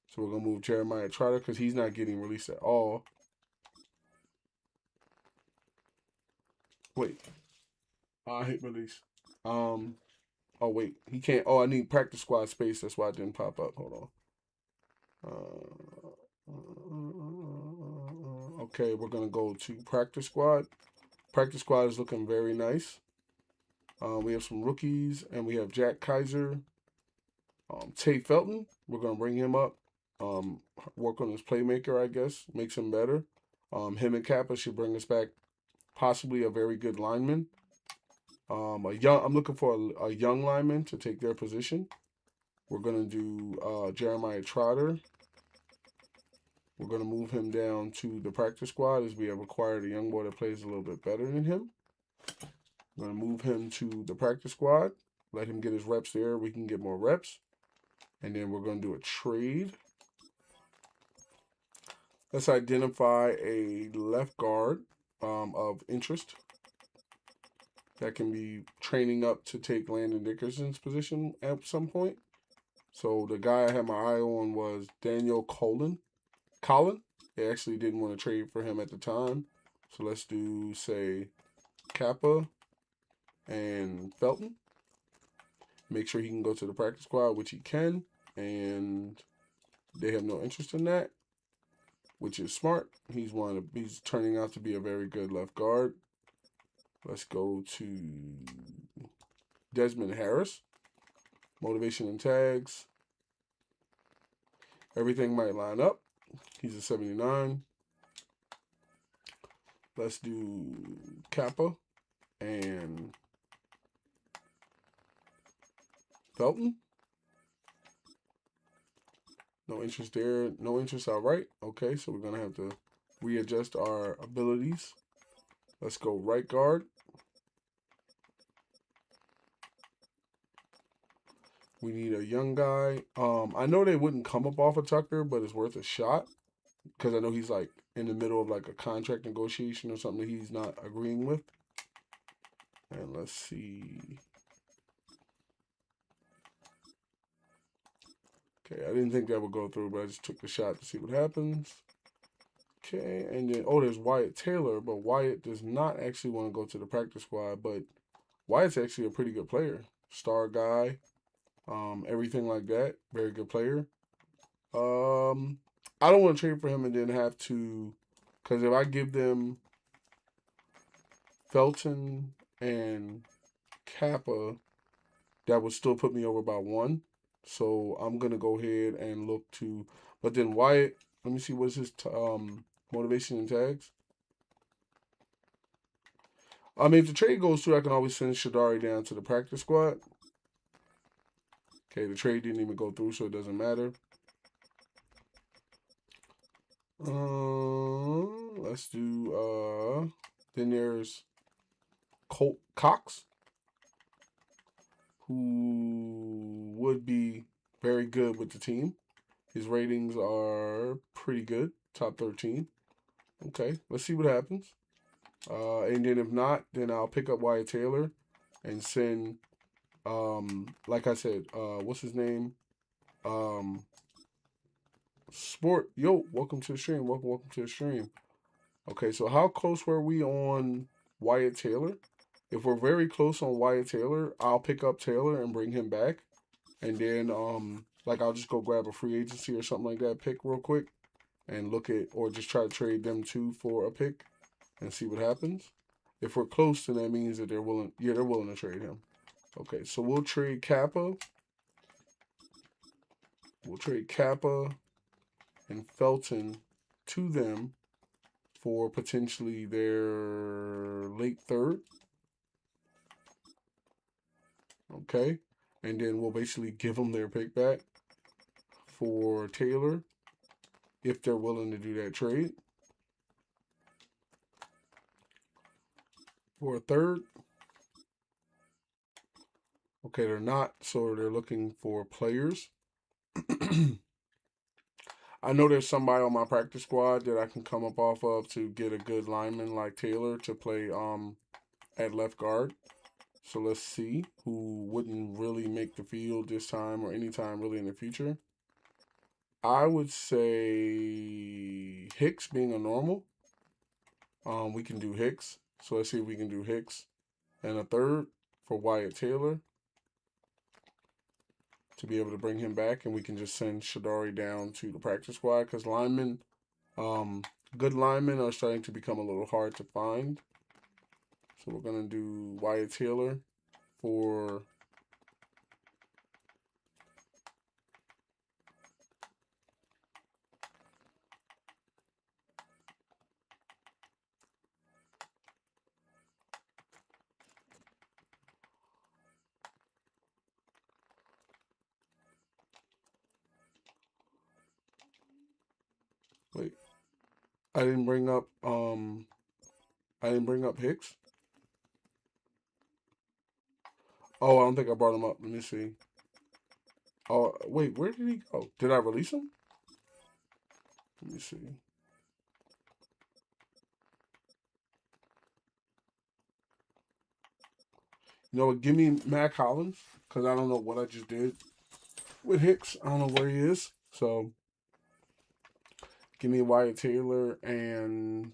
So we're going to move Jeremiah Trotter because he's not getting released at all. Wait. I hit release. Oh, wait. He can't. Oh, I need practice squad space. That's why it didn't pop up. Hold on. Okay, we're going to go to practice squad. Practice squad is looking very nice. We have some rookies, and we have Jack Kaiser, Tate Felton. We're going to bring him up, work on his playmaker, I guess, makes him better. Him and Kappa should bring us back possibly a very good lineman. I'm looking for a young lineman to take their position. We're going to do Jeremiah Trotter. We're going to move him down to the practice squad as we have acquired a young boy that plays a little bit better than him. I'm going to move him to the practice squad. Let him get his reps there. We can get more reps. And then we're going to do a trade. Let's identify a left guard of interest that can be training up to take Landon Dickerson's position at some point. So the guy I had my eye on was Daniel Colin. They actually didn't want to trade for him at the time. So let's do, say, Kappa and Felton. Make sure he can go to the practice squad, which he can. And they have no interest in that, which is smart. He's turning out to be a very good left guard. Let's go to Desmond Harris. Motivation and tags. Everything might line up. He's a 79. Let's do Kappa and Felton. No interest there. No interest outright. Okay, so we're going to have to readjust our abilities. Let's go right guard. We need a young guy. I know they wouldn't come up off of Tucker, but it's worth a shot. Because I know he's like in the middle of like a contract negotiation or something that he's not agreeing with. And let's see. Okay, I didn't think that would go through, but I just took the shot to see what happens. Okay, and then, oh, there's Wyatt Taylor, but Wyatt does not actually want to go to the practice squad, but Wyatt's actually a pretty good player. Star guy, everything like that. Very good player. I don't want to trade for him and then have to, because if I give them Felton and Kappa, that would still put me over by 1. So I'm going to go ahead and look to, but then Wyatt, let me see, what's his motivation and tags? I mean, if the trade goes through, I can always send Shadari down to the practice squad. Okay, the trade didn't even go through, so it doesn't matter. Let's do, then there's Colt Cox, who would be very good with the team. His ratings are pretty good, top 13. Okay, let's see what happens. And then if not, then I'll pick up Wyatt Taylor and send, like I said, what's his name? Sport, yo, welcome to the stream. Welcome to the stream. Okay, so how close were we on Wyatt Taylor? If we're very close on Wyatt Taylor, I'll pick up Taylor and bring him back. And then, like, I'll just go grab a free agency or something like that pick real quick and look at, or just try to trade them two for a pick and see what happens. If we're close, then that means that they're willing to trade him. Okay, so we'll trade Kappa We'll trade Kappa and Felton to them for potentially their late third. Okay. And then we'll basically give them their pick back for Taylor if they're willing to do that trade. For a third. Okay, they're not, so they're looking for players. I know there's somebody on my practice squad that I can come up off of to get a good lineman like Taylor to play at left guard. So let's see who wouldn't really make the field this time or any time really in the future. I would say Hicks being a normal. We can do Hicks. So let's see if we can do Hicks. And a third for Wyatt Taylor to be able to bring him back. And we can just send Shadari down to the practice squad because linemen, good linemen are starting to become a little hard to find. So we're going to do Wyatt Taylor for wait. I didn't bring up Hicks. Oh, I don't think I brought him up. Let me see. Oh, wait, where did he go? Did I release him? Let me see. You know what? Give me Mac Hollins because I don't know what I just did with Hicks. I don't know where he is. So give me Wyatt Taylor and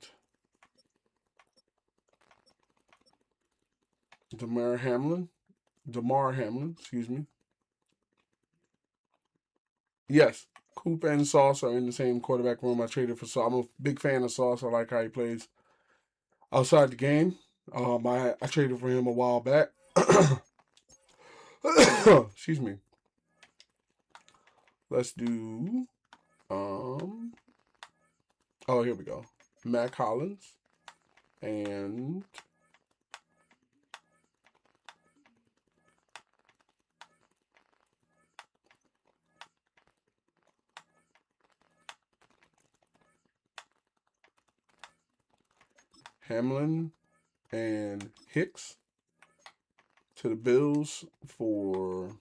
Damar Hamlin, excuse me. Yes, Coop and Sauce are in the same quarterback room. I traded for Sauce. I'm a big fan of Sauce. I like how he plays outside the game. I traded for him a while back. Excuse me. Let's do oh, here we go. Mac Hollins and Hamlin and Hicks to the Bills for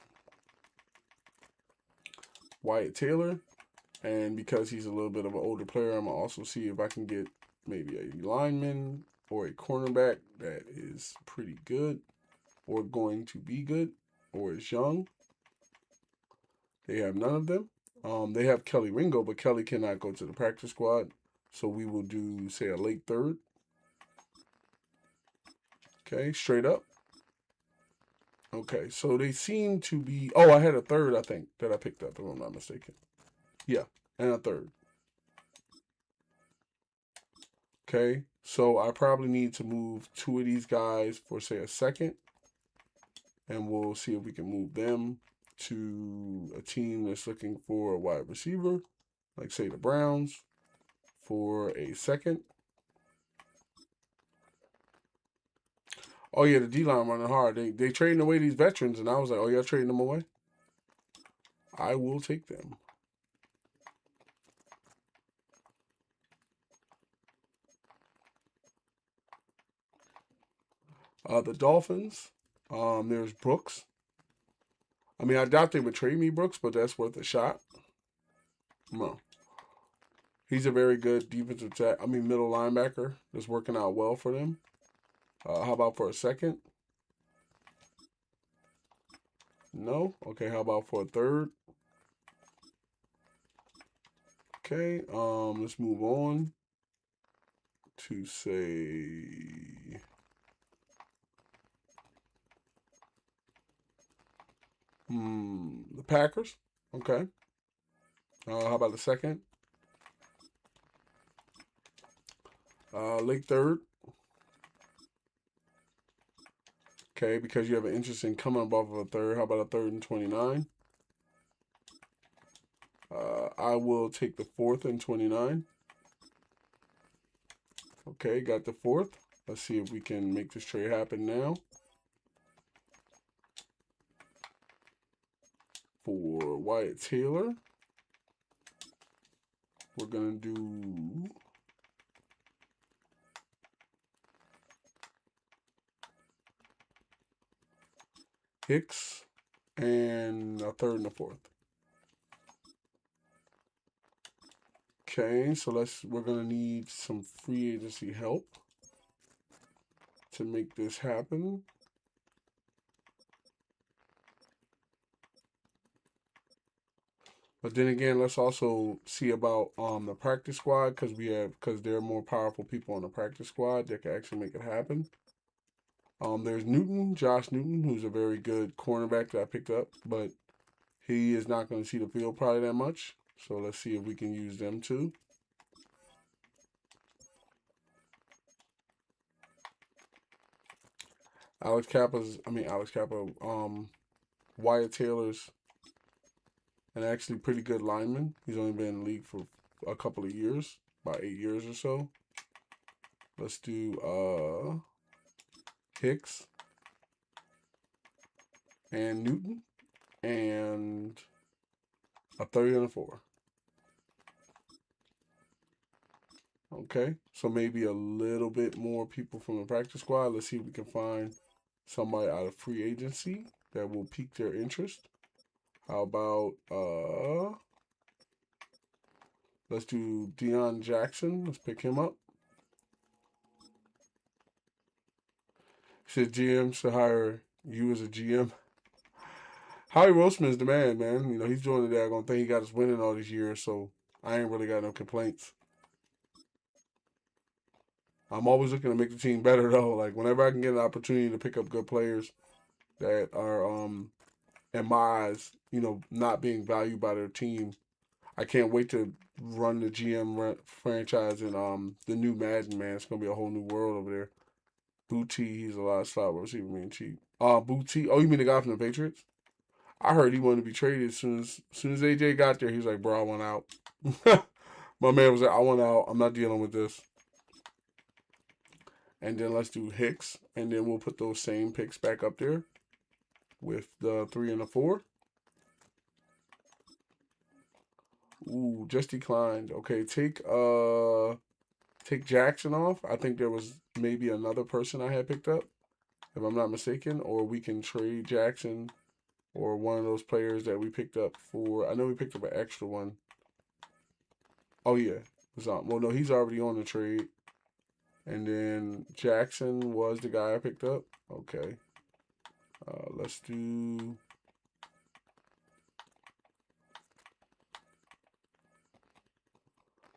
Wyatt Taylor. And because he's a little bit of an older player, I'm going to also see if I can get maybe a lineman or a cornerback that is pretty good or going to be good or is young. They have none of them. They have Kelly Ringo, but Kelly cannot go to the practice squad. So we will do, say, a late third. Okay, straight up. Okay, so they seem to be... Oh, I had a third, I think, that I picked up, if I'm not mistaken. Yeah, and a third. Okay, so I probably need to move two of these guys for, say, a second. And we'll see if we can move them to a team that's looking for a wide receiver, like, say, the Browns, for a second. Oh, yeah, the D-line running hard. They trading away these veterans, and I was like, oh, y'all trading them away? I will take them. The Dolphins, there's Brooks. I mean, I doubt they would trade me Brooks, but that's worth a shot. No. He's a very good middle linebacker that's working out well for them. How about for a second? No? Okay, how about for a third? Okay, let's move on to, say... the Packers. Okay. How about the second? Late third. Okay, because you have an interest in coming above of a third. How about a third and 29? I will take the 4th and 29. Okay, got the 4th. Let's see if we can make this trade happen now. For Wyatt Taylor, we're going to do Hicks and a 3rd and a 4th. Okay, so we're going to need some free agency help to make this happen. But then again, let's also see about the practice squad because there are more powerful people on the practice squad that can actually make it happen. There's Newton, Josh Newton, who's a very good cornerback that I picked up, but he is not going to see the field probably that much. So let's see if we can use them too. Wyatt Taylor's an actually pretty good lineman. He's only been in the league for a couple of years, about 8 years or so. Let's do Hicks and Newton and a 3rd and a 4. Okay, so maybe a little bit more people from the practice squad. Let's see if we can find somebody out of free agency that will pique their interest. How about, let's do Deion Jackson. Let's pick him up. Said GM should hire you as a GM. Howie Roseman's the man. You know, he's doing the daggone thing. He got us winning all these years, so I ain't really got no complaints. I'm always looking to make the team better, though. Like, whenever I can get an opportunity to pick up good players that are, in my eyes, you know, not being valued by their team, I can't wait to run the GM franchise in the new Madden, man. It's going to be a whole new world over there. Booty, he's a lot of slot receiver, being cheap. Booty. Oh, you mean the guy from the Patriots? I heard he wanted to be traded as soon as AJ got there. He was like, bro, I want out. My man was like, I want out. I'm not dealing with this. And then let's do Hicks. And then we'll put those same picks back up there with the 3 and the 4. Ooh, just declined. Okay, take Jackson off. I think there was maybe another person I had picked up, if I'm not mistaken. Or we can trade Jackson or one of those players that we picked up for. I know we picked up an extra one. Oh, yeah. Well, no, he's already on the trade. And then Jackson was the guy I picked up. Okay. Let's do...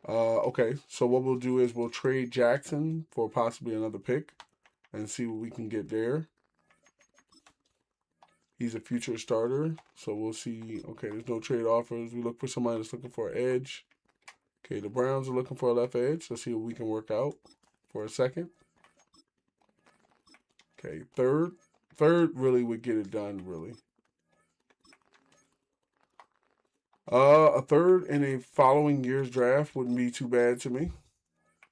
okay, so what we'll do is we'll trade Jackson for possibly another pick and see what we can get there. He's a future starter, so we'll see. Okay, there's no trade offers. We look for somebody that's looking for an edge. Okay, the Browns are looking for a left edge. Let's see what we can work out for a second. Okay, third really would get it done, really. A 3rd in a following year's draft wouldn't be too bad to me.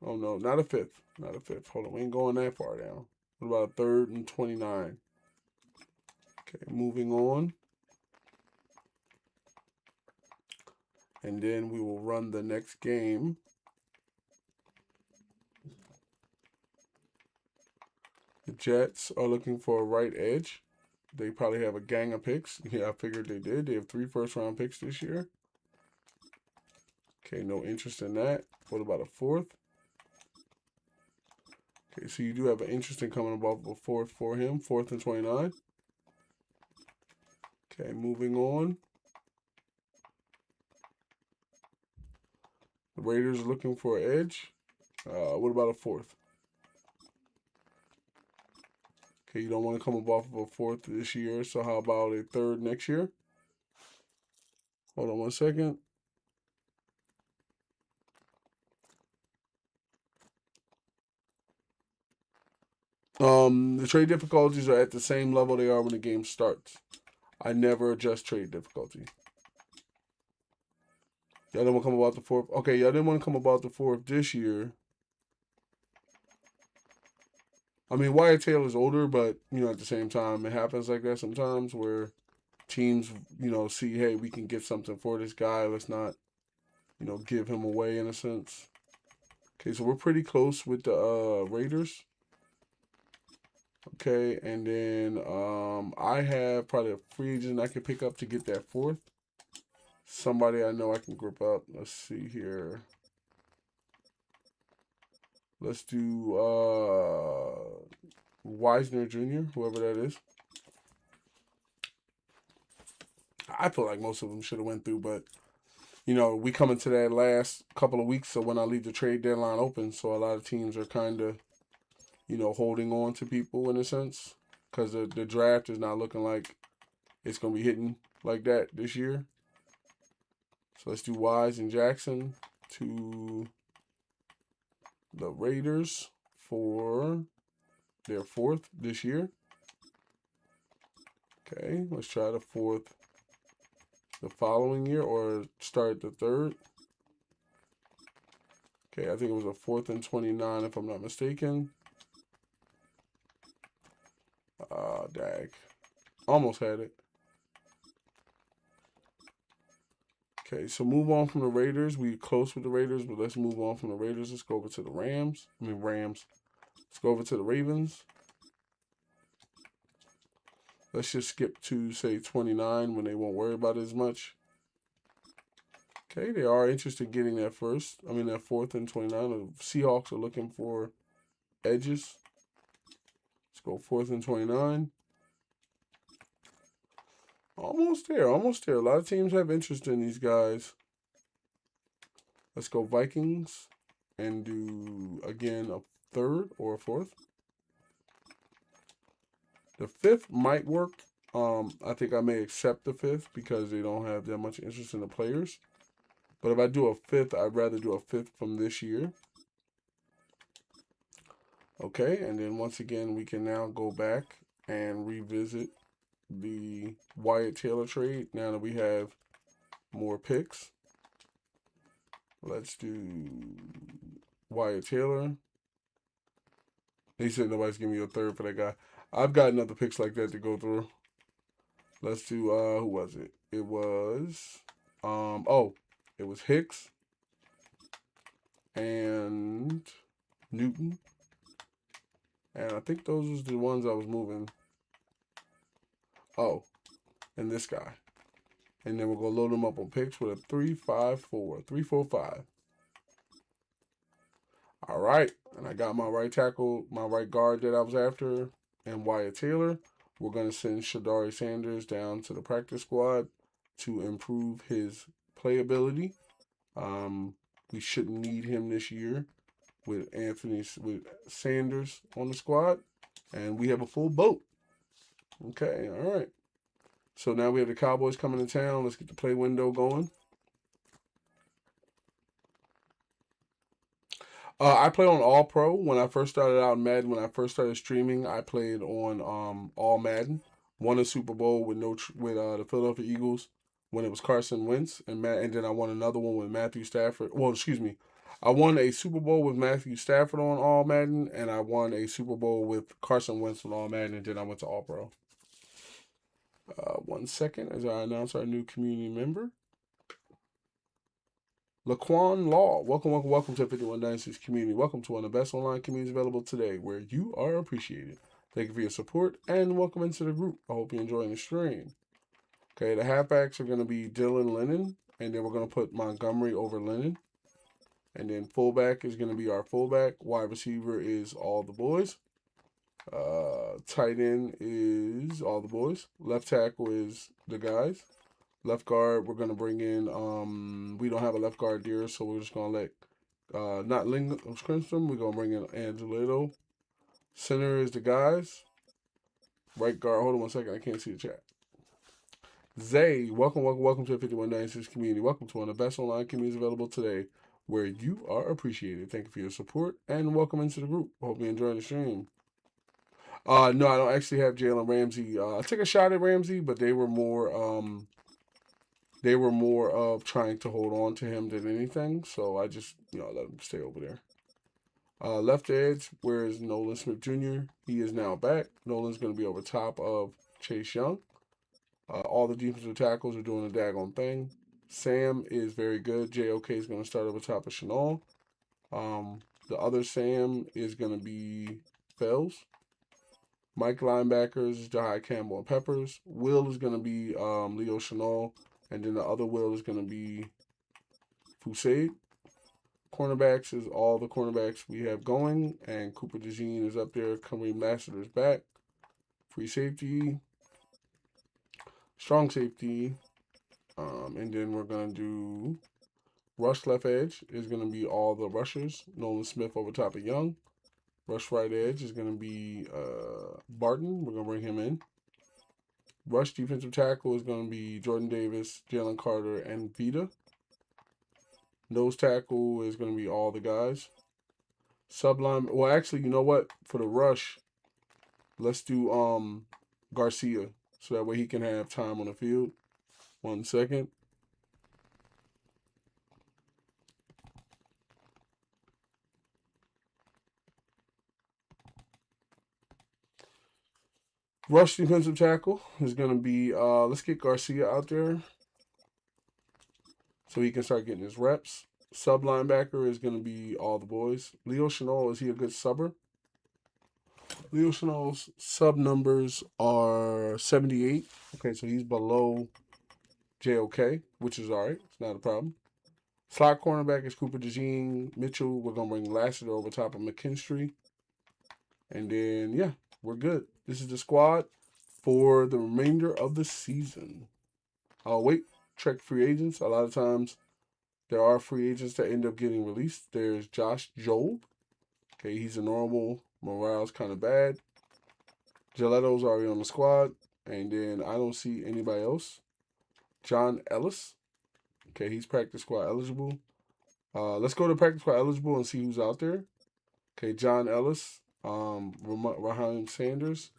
Oh, no, not a 5th. Not a 5th. Hold on, we ain't going that far down. What about a 3rd and 29? Okay, moving on. And then we will run the next game. The Jets are looking for a right edge. They probably have a gang of picks. Yeah, I figured they did. They have 3 first-round picks this year. Okay, no interest in that. What about a 4th? Okay, so you do have an interest in coming above a 4th for him. 4th and 29. Okay, moving on. The Raiders are looking for an edge. What about a 4th? Okay, you don't want to come up off of a 4th this year, so how about a 3rd next year? Hold on one second. The trade difficulties are at the same level they are when the game starts. I never adjust trade difficulty. Y'all didn't want to come about the 4th. Okay, y'all didn't want to come about the 4th this year. I mean, Wyatt Taylor's older, but, you know, at the same time, it happens like that sometimes where teams, you know, see, hey, we can get something for this guy. Let's not, you know, give him away in a sense. Okay, so we're pretty close with the Raiders. Okay, and then I have probably a free agent I can pick up to get that 4th. Somebody I know I can grip up. Let's see here. Let's do Wisner Jr., whoever that is. I feel like most of them should have went through, but, you know, we come into that last couple of weeks, so when I leave the trade deadline open, so a lot of teams are kind of, you know, holding on to people in a sense, because the draft is not looking like it's going to be hitting like that this year. So let's do Wise and Jackson to the Raiders for their 4th this year. Okay, let's try the 4th the following year or start the 3rd. Okay, I think it was a 4th and 29 if I'm not mistaken. Dag. Almost had it. Okay, so move on from the Raiders. We close with the Raiders, but let's move on from the Raiders. Let's go over to the Rams. Let's go over to the Ravens. Let's just skip to, say, 29 when they won't worry about it as much. Okay, they are interested in getting that 4th and 29. The Seahawks are looking for edges. Let's go 4th and 29. Almost there. A lot of teams have interest in these guys. Let's go Vikings and do, again, a 3rd or a 4th. The 5th might work. I think I may accept the 5th because they don't have that much interest in the players. But if I do a 5th, I'd rather do a 5th from this year. Okay, and then once again, we can now go back and revisit the Wyatt Taylor trade now that we have more picks. Let's do Wyatt Taylor. He said nobody's giving me a 3rd for that guy. I've got other picks like that to go through. Let's do, who was it? It was, it was Hicks and Newton. And I think those was the ones I was moving. Oh, and this guy. And then we're going to load them up on picks with a 3-5-4. 3-4-5. All right. And I got my right tackle, my right guard that I was after, and Wyatt Taylor. We're going to send Shadari Sanders down to the practice squad to improve his playability. We shouldn't need him this year with Sanders on the squad. And we have a full boat. Okay, all right. So now we have the Cowboys coming to town. Let's get the play window going. I play on All Pro. When I first started out in Madden, when I first started streaming, I played on All Madden. Won a Super Bowl with the Philadelphia Eagles when it was Carson Wentz, and then I won another one with Matthew Stafford. Well, excuse me, I won a Super Bowl with Matthew Stafford on All Madden, and I won a Super Bowl with Carson Wentz on All Madden, and then I went to All Pro. 1 second as I announce our new community member. Laquan Law. Welcome to 51 Dynasties community. Welcome to one of the best online communities available today where you are appreciated. Thank you for your support and welcome into the group. I hope you're enjoying the stream. Okay, the halfbacks are going to be Dylan Lennon, and then we're going to put Montgomery over Lennon. And then fullback is going to be our fullback. Wide receiver is all the boys. Tight end is all the boys. Left tackle is the guys. Left guard, we're going to bring in, we don't have a left guard here, so we're just going to let, not Lindstrom, we're going to bring in Angelito. Center is the guys. Right guard, hold on 1 second, I can't see the chat. Zay, welcome to the 51 Dynasties community. Welcome to one of the best online communities available today where you are appreciated. Thank you for your support and welcome into the group. Hope you enjoy the stream. No, I don't actually have Jalen Ramsey. I took a shot at Ramsey, but they were more, they were more of trying to hold on to him than anything. So I just, let him stay over there. Left edge, where is Nolan Smith Jr.? He is now back. Nolan's going to be over top of Chase Young. All the defensive tackles are doing a daggone thing. Sam is very good. JOK is going to start over top of Chanel. The other Sam is going to be Fells. Mike linebackers is Jahai Campbell and Peppers. Will is going to be Leo Chanel. And then the other Will is going to be Fusaid. Cornerbacks is all the cornerbacks we have going. And Cooper DeJean is up there. Kareem Lassiter is back. Free safety. Strong safety. And then we're going to do rush left edge is going to be all the rushers. Nolan Smith over top of Young. Rush right edge is going to be Barton. We're going to bring him in. Rush defensive tackle is going to be Jordan Davis, Jalen Carter, and Vita. Nose tackle is going to be all the guys. Subline. Well, actually, you know what? For the rush, let's do Garcia. So that way he can have time on the field. 1 second. Rush defensive tackle is going to be, let's get Garcia out there so he can start getting his reps. Sub linebacker is going to be all the boys. Leo Chanel, is he a good subber? Leo Chanel's sub numbers are 78. Okay, so he's below JOK, which is all right. It's not a problem. Slot cornerback is Cooper DeJean. Mitchell, we're going to bring Lassiter over top of McKinstry. And then, yeah, we're good. This is the squad for the remainder of the season. Wait, check free agents. A lot of times there are free agents that end up getting released. There's Josh Jobe. Okay, he's a normal. Morale's kind of bad. Giletto's already on the squad. And then I don't see anybody else. John Ellis. Okay, he's practice squad eligible. Let's go to practice squad eligible and see who's out there. Okay, John Ellis. Raheem Sanders.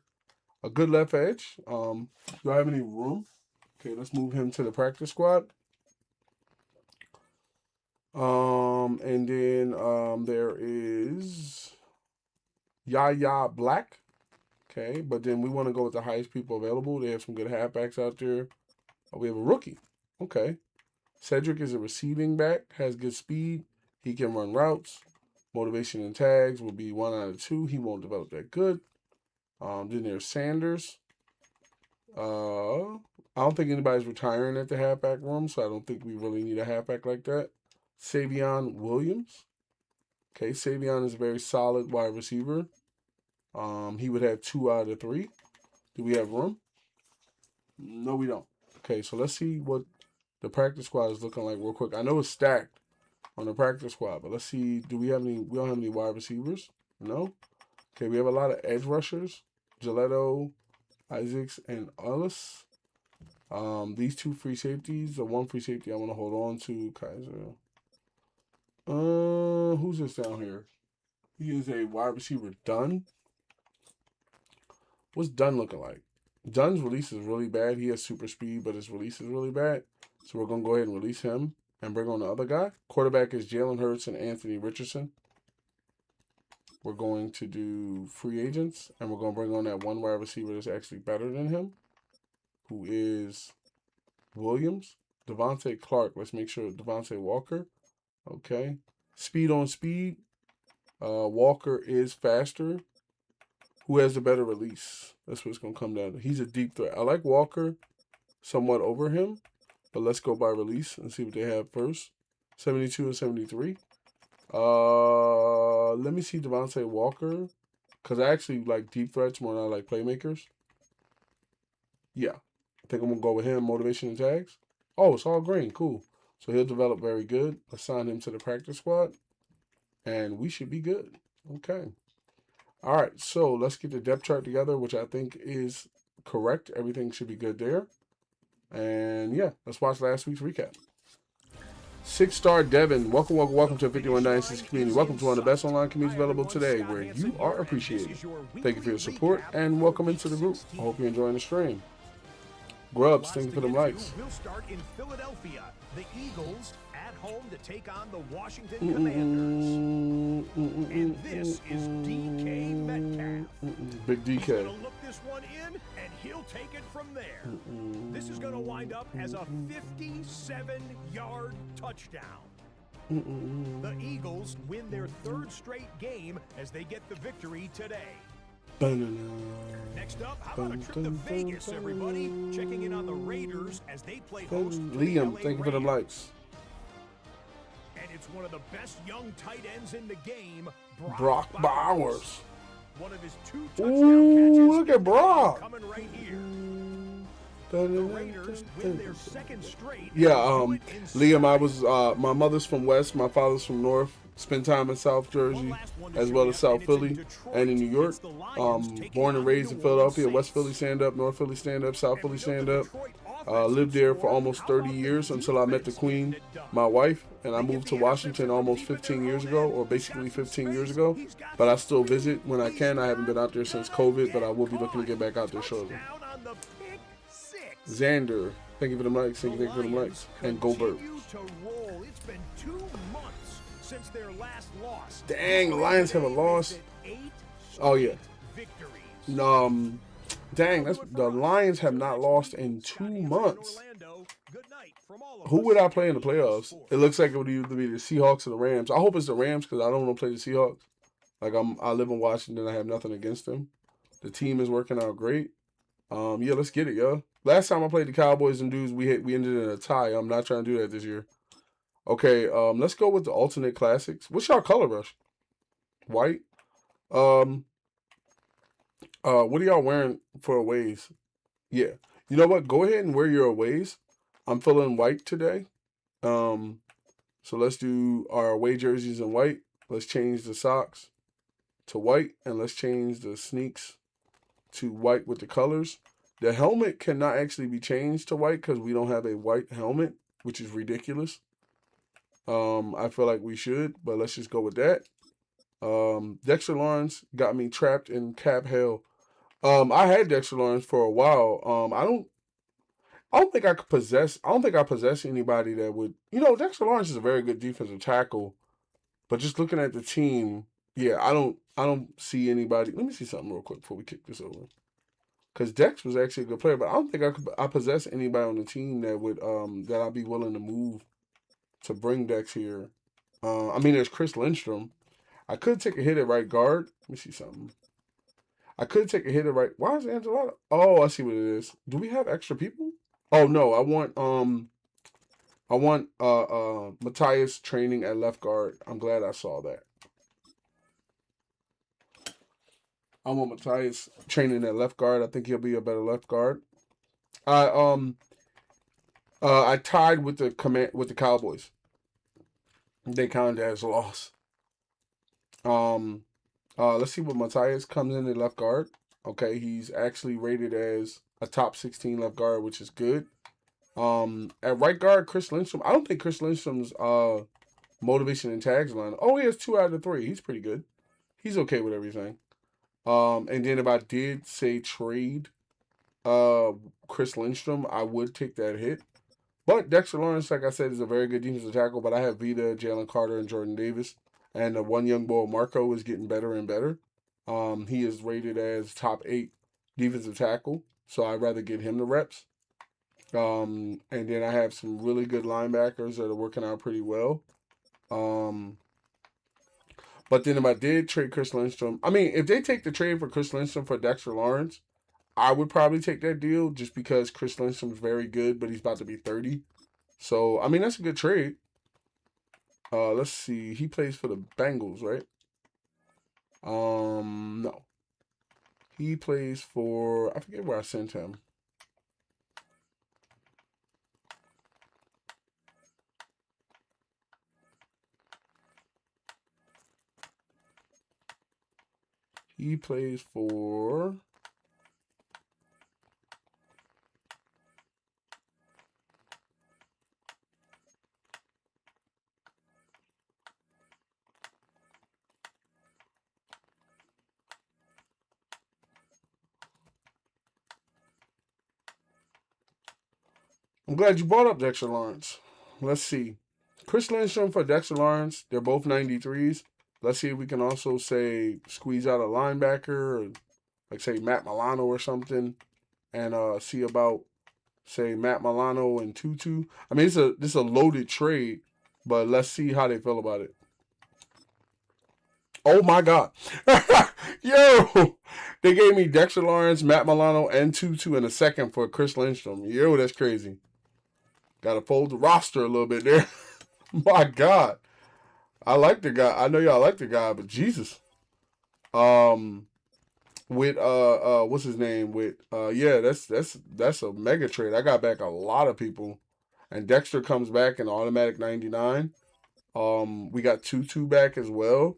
A good left edge. Do I have any room? Okay, let's move him to the practice squad. And then there is Yaya Black. Okay, but then we want to go with the highest people available. They have some good halfbacks out there. We have a rookie. Okay. Cedric is a receiving back, has good speed. He can run routes. Motivation and tags will be 1 out of 2. He won't develop that good. Then there's Sanders. I don't think anybody's retiring at the halfback room, so I don't think we really need a halfback like that. Savion Williams. Okay, Savion is a very solid wide receiver. He would have 2 out of 3. Do we have room? No, we don't. Okay, so let's see what the practice squad is looking like real quick. I know it's stacked on the practice squad, but let's see. Do we have any? We don't have any wide receivers. No. Okay, we have a lot of edge rushers. Giletto, Isaacs, and Ellis. These 2 free safeties. The 1 free safety I want to hold on to. Kaiser. Who's this down here? He is a wide receiver. Dunn. What's Dunn looking like? Dunn's release is really bad. He has super speed, but his release is really bad. So we're going to go ahead and release him and bring on the other guy. Quarterback is Jalen Hurts and Anthony Richardson. We're going to do free agents, and we're going to bring on that 1 wide receiver that's actually better than him, who is Williams. Devontae Clark. Let's make sure Devontae Walker. Okay. Speed on speed. Walker is faster. Who has the better release? That's what it's going to come down to. He's a deep threat. I like Walker somewhat over him, but let's go by release and see what they have first. 72 and 73. Let me see Devontae Walker, because I actually like deep threats more than I like playmakers. Yeah. I think I'm going to go with him, motivation and tags. Oh, it's all green. Cool. So he'll develop very good. Assign him to the practice squad, and we should be good. Okay. All right, so let's get the depth chart together, which I think is correct. Everything should be good there. And, yeah, let's watch last week's recap. 6-star Devin, welcome to 51 Dynasties community. Welcome to one of the best online communities available today, where you are appreciated. Thank you for your support, and welcome into the group. I hope you're enjoying the stream. Grubs, Lots thank you to for them get to. likes. We'll start in Philadelphia. The Eagles at home to take on the Washington Commanders. And this is DK Metcalf. Big He's going DK. to look this one in, and he'll take it from there. This is going to wind up as a 57-yard touchdown. The Eagles win their third straight game as they get the victory today. Next up, how about a trip to Vegas, everybody? Checking in on the Raiders as they play host to the Liam, LA thank you for them Rams. likes. And it's one of the best young tight ends in the game, Brock Bowers. One of his 2 touchdown catches. Ooh, look at Brock. Coming right here. The Raiders win their second straight. Yeah, Do it in Liam, I was my mother's from West, my father's from North. Spent time in South Jersey as well as South Philly and in New York. Born and raised in Philadelphia. West Philly stand up, North Philly stand up, South Philly stand up. Lived there for almost 30 years until I met the Queen, my wife, and I moved to Washington almost 15 years ago, or basically 15 years ago. But I still visit when I can. I haven't been out there since COVID, but I will be looking to get back out there shortly. Xander, thank you for the likes, thank you for the likes, and Goldberg. It's been 2 months since their last loss. Dang, the Lions have a loss. Oh yeah. Dang, the Lions have not lost in 2 months. Who would I play in the playoffs? It looks like it would either be the Seahawks or the Rams. I hope it's the Rams because I don't want to play the Seahawks. Like I live in Washington, I have nothing against them. The team is working out great. Yeah, let's get it, yo. Last time I played the Cowboys and dudes, we ended in a tie. I'm not trying to do that this year. Okay, let's go with the alternate classics. What's y'all color rush? White. What are y'all wearing for aways? Yeah. You know what? Go ahead and wear your aways. I'm feeling white today. So let's do our away jerseys in white. Let's change the socks to white, and let's change the sneaks to white with the colors. The helmet cannot actually be changed to white because we don't have a white helmet, which is ridiculous. I feel like we should, but let's just go with that. Dexter Lawrence got me trapped in cap hell. I had Dexter Lawrence for a while. I don't think I possess anybody that would, Dexter Lawrence is a very good defensive tackle, but just looking at the team, yeah, I don't see anybody. Let me see something real quick before we kick this over. Because Dex was actually a good player, but I don't think I possess anybody on the team that would that I'd be willing to move to bring Dex here. There's Chris Lindstrom. I could take a hit at right guard. Let me see something. I could take a hit at right. Why is Angela? Oh, I see what it is. Do we have extra people? Oh no, I want Matthias training at left guard. I'm glad I saw that. I want Matthias training at left guard. I think he'll be a better left guard. I tied with the Cowboys. They counted as a loss. Let's see what Matthias comes in at left guard. Okay, he's actually rated as a top 16 left guard, which is good. At right guard, Chris Lindstrom. I don't think Chris Lindstrom's motivation and tags line. Oh, he has 2 out of 3. He's pretty good. He's okay with everything. And then if I did say trade Chris Lindstrom, I would take that hit. But Dexter Lawrence, like I said, is a very good defensive tackle. But I have Vita, Jalen Carter, and Jordan Davis. And the one young boy, Marco, is getting better and better. He is rated as top 8 defensive tackle. So I'd rather get him the reps. And then I have some really good linebackers that are working out pretty well. But then if I did trade Chris Lindstrom, if they take the trade for Chris Lindstrom for Dexter Lawrence, I would probably take that deal just because Chris Lindstrom's very good, but he's about to be 30. So, that's a good trade. Let's see. He plays for the Bengals, right? No. He plays for, I forget where I sent him. He plays for I'm glad you brought up Dexter Lawrence. Let's see. Chris Lindstrom for Dexter Lawrence. They're both 93s. Let's see if we can also say squeeze out a linebacker, or like say Matt Milano or something, and see about say Matt Milano and Tutu. I mean, this is a loaded trade, but let's see how they feel about it. Oh my God. Yo, they gave me Dexter Lawrence, Matt Milano, and Tutu in a second for Chris Lindstrom. Yo, that's crazy. Got to fold the roster a little bit there. My God. I like the guy. I know y'all like the guy, but Jesus. With what's his name? With yeah, that's a mega trade. I got back a lot of people. And Dexter comes back in automatic 99. We got Tutu back as well.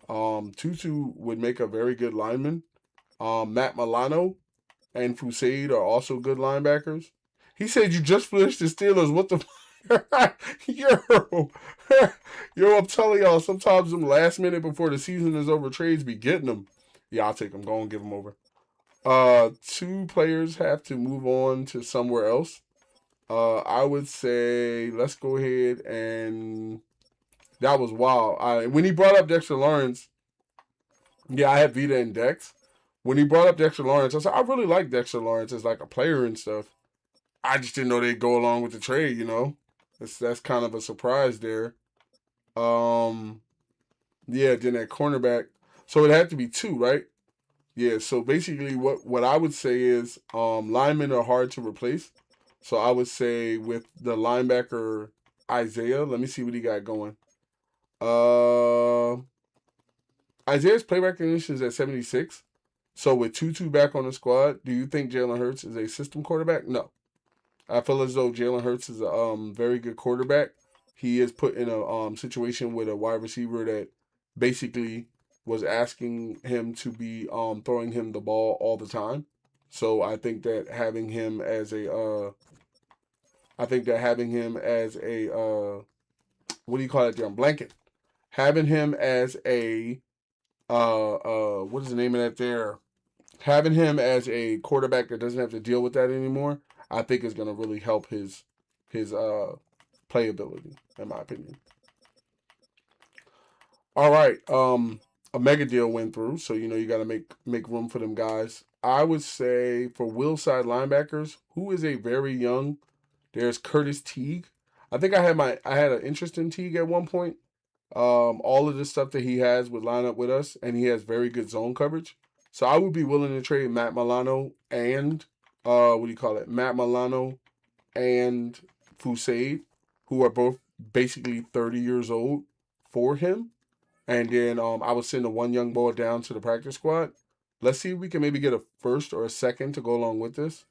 Tutu would make a very good lineman. Matt Milano and Fusaid are also good linebackers. He said you just finished the Steelers. What the yo, I'm telling y'all, sometimes them last minute before the season is over trades be getting them. Yeah, I'll take them. Go and give them over. 2 players have to move on to somewhere else. I would say let's go ahead and that was wild. When he brought up Dexter Lawrence, yeah, I had Vita and Dex. When he brought up Dexter Lawrence, I said I really like Dexter Lawrence as like a player and stuff. I just didn't know they'd go along with the trade, you know. That's kind of a surprise there. Yeah, then at cornerback. So it had to be 2, right? Yeah, so basically what I would say is linemen are hard to replace. So I would say with the linebacker Isaiah, let me see what he got going. Isaiah's play recognition is at 76. So with Tutu back on the squad, do you think Jalen Hurts is a system quarterback? No. I feel as though Jalen Hurts is a very good quarterback. He is put in a situation with a wide receiver that basically was asking him to be throwing him the ball all the time. So I think that having him as a what do you call it there? Blanket. Having him as a what is the name of that there? Having him as a quarterback that doesn't have to deal with that anymore, I think is going to really help his playability, in my opinion. All right, a mega deal went through, so you know you got to make room for them guys. I would say for will side linebackers, who is a very young, there's Curtis Teague. I think I had an interest in Teague at one point. All of the stuff that he has would line up with us, and he has very good zone coverage. So I would be willing to trade Matt Milano and Matt Milano and Fusaid, who are both basically 30 years old, for him. And then I would send the one young boy down to the practice squad. Let's see if we can maybe get a first or a second to go along with this.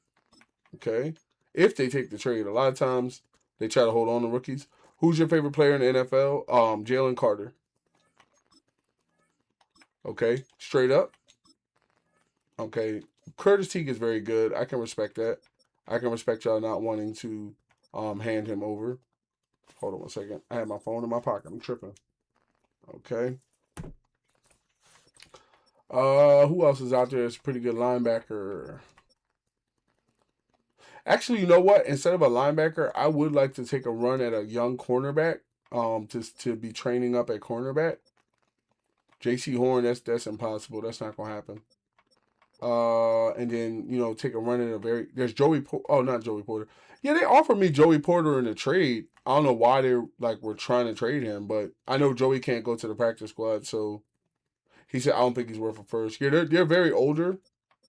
Okay. If they take the trade. A lot of times they try to hold on to rookies. Who's your favorite player in the NFL? Jalen Carter. Okay. Straight up. Okay. Curtis Teague is very good. I can respect that. I can respect y'all not wanting to hand him over. Hold on 1 second. I have my phone in my pocket. I'm tripping. Okay. Who else is out there that's a pretty good linebacker? Actually, you know what? Instead of a linebacker, I would like to take a run at a young cornerback. To be training up at cornerback. J.C. Horn, that's impossible. That's not gonna happen. And then take a run at there's Joey. Not Joey Porter. Yeah, they offered me Joey Porter in a trade. I don't know why they were trying to trade him, but I know Joey can't go to the practice squad, so he said I don't think he's worth a first. Yeah, they're very older.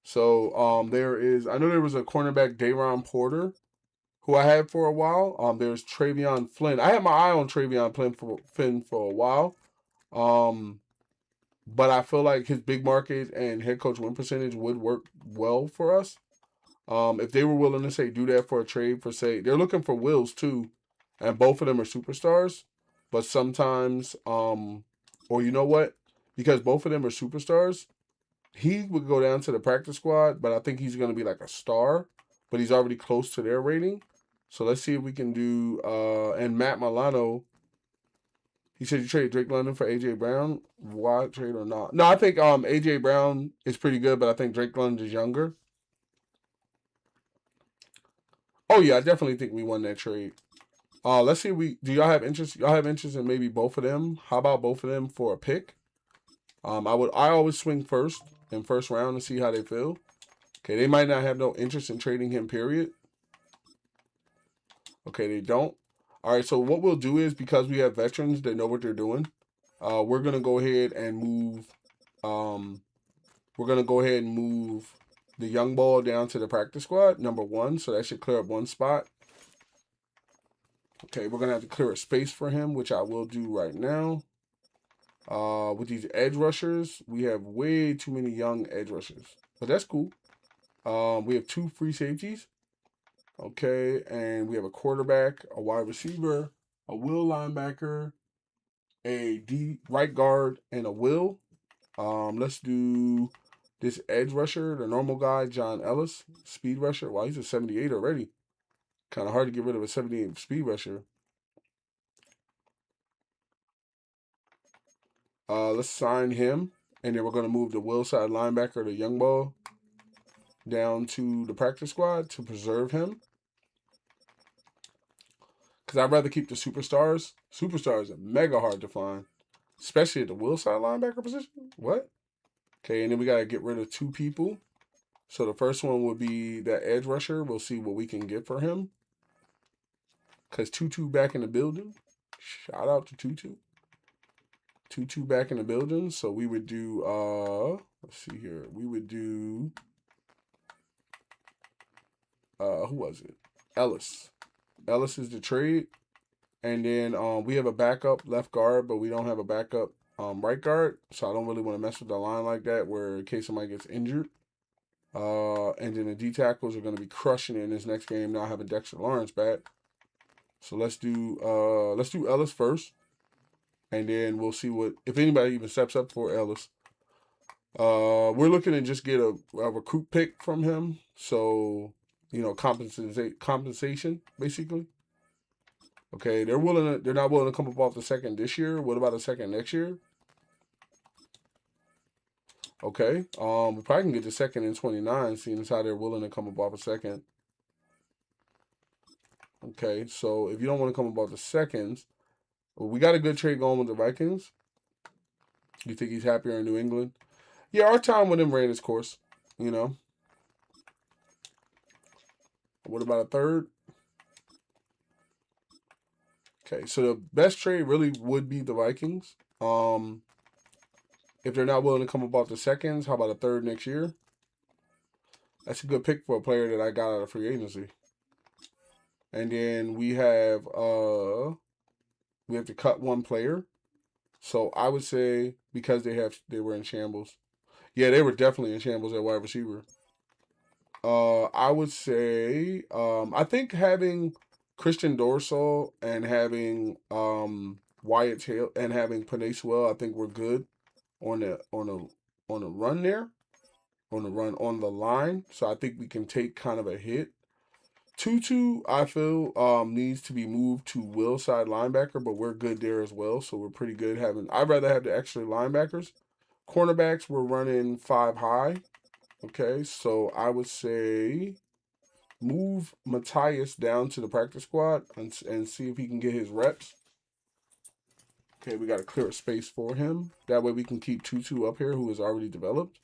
So I know there was a cornerback, Dayron Porter, who I had for a while. There's Travion Flynn. I had my eye on Travion Flynn for a while. But I feel like his big market and head coach win percentage would work well for us. If they were willing to say do that for a trade for they're looking for wills too, and both of them are superstars. But sometimes, or you know what? Because both of them are superstars, he would go down to the practice squad, but I think he's going to be like a star, but he's already close to their rating. So let's see if we can do, and Matt Milano, he said you traded Drake London for A.J. Brown. Why trade or not? No, I think A.J. Brown is pretty good, but I think Drake London is younger. Oh yeah, I definitely think we won that trade. Let's see. Do y'all have interest? Y'all have interest in maybe both of them? How about both of them for a pick? I always swing first in first round and see how they feel. Okay, they might not have no interest in trading him. Period. Okay, they don't. All right. So what we'll do is, because we have veterans that know what they're doing, we're gonna go ahead and move. We're gonna go ahead and move the young ball down to the practice squad, number 1. So that should clear up one spot. Okay, we're going to have to clear a space for him, which I will do right now. With these edge rushers, we have way too many young edge rushers. But that's cool. We have 2 free safeties. Okay, and we have a quarterback, a wide receiver, a will linebacker, a right guard, and a will. Let's do this edge rusher, the normal guy, John Ellis, speed rusher. Wow, he's a 78 already. Kind of hard to get rid of a 78 speed rusher. Let's sign him, and then we're going to move the will side linebacker, the young ball, down to the practice squad to preserve him. Because I'd rather keep the superstars. Superstars are mega hard to find, especially at the will side linebacker position. What? Okay, and then we got to get rid of 2 people. So the first one would be that edge rusher. We'll see what we can get for him. Because Tutu back in the building. Shout out to Tutu. Tutu back in the building. So we would do, let's see here. We would do, who was it? Ellis. Ellis is the trade. And then we have a backup left guard, but we don't have a backup right guard. So I don't really want to mess with the line like that, where in case somebody gets injured. And then the D tackles are going to be crushing it in this next game. Now having Dexter Lawrence back. So let's do Ellis first. And then we'll see if anybody even steps up for Ellis. We're looking to just get a recruit pick from him. So, compensation, basically. Okay, they're not willing to come up off the second this year. What about the second next year? Okay. We probably can get the second in 29, seeing as how they're willing to come up off a second. Okay, so if you don't want to come up off the seconds, well, we got a good trade going with the Vikings. You think he's happier in New England? Yeah, our time with him ran its course, What about a third? Okay, so the best trade really would be the Vikings. If they're not willing to come up off the seconds, how about a third next year? That's a good pick for a player that I got out of free agency. And then we have to cut one player. So I would say, because they were in shambles. Yeah, they were definitely in shambles at wide receiver. I would say I think having Christian Dorsal and having Wyatt Taylor and having Panay Sewell, I think we're good on the run there. On the line. So I think we can take kind of a hit. Tutu, I feel, needs to be moved to will side linebacker, but we're good there as well. So we're pretty good I'd rather have the extra linebackers. Cornerbacks, we're running 5 high. Okay, so I would say move Matthias down to the practice squad and see if he can get his reps. Okay, we got to clear a space for him. That way we can keep Tutu up here, who is already developed.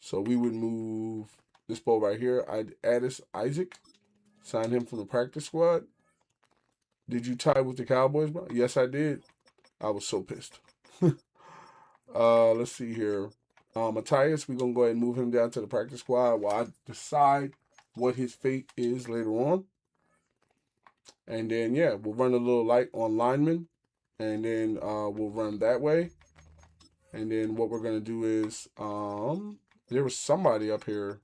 So we would move this ball right here. I'd add Isaac. Sign him from the practice squad. Did you tie with the Cowboys, bro? Yes, I did. I was so pissed. Let's see here. Matthias, we're going to go ahead and move him down to the practice squad while I decide what his fate is later on. And then, yeah, we'll run a little light on linemen. And then we'll run that way. And then what we're going to do is, there was somebody up here.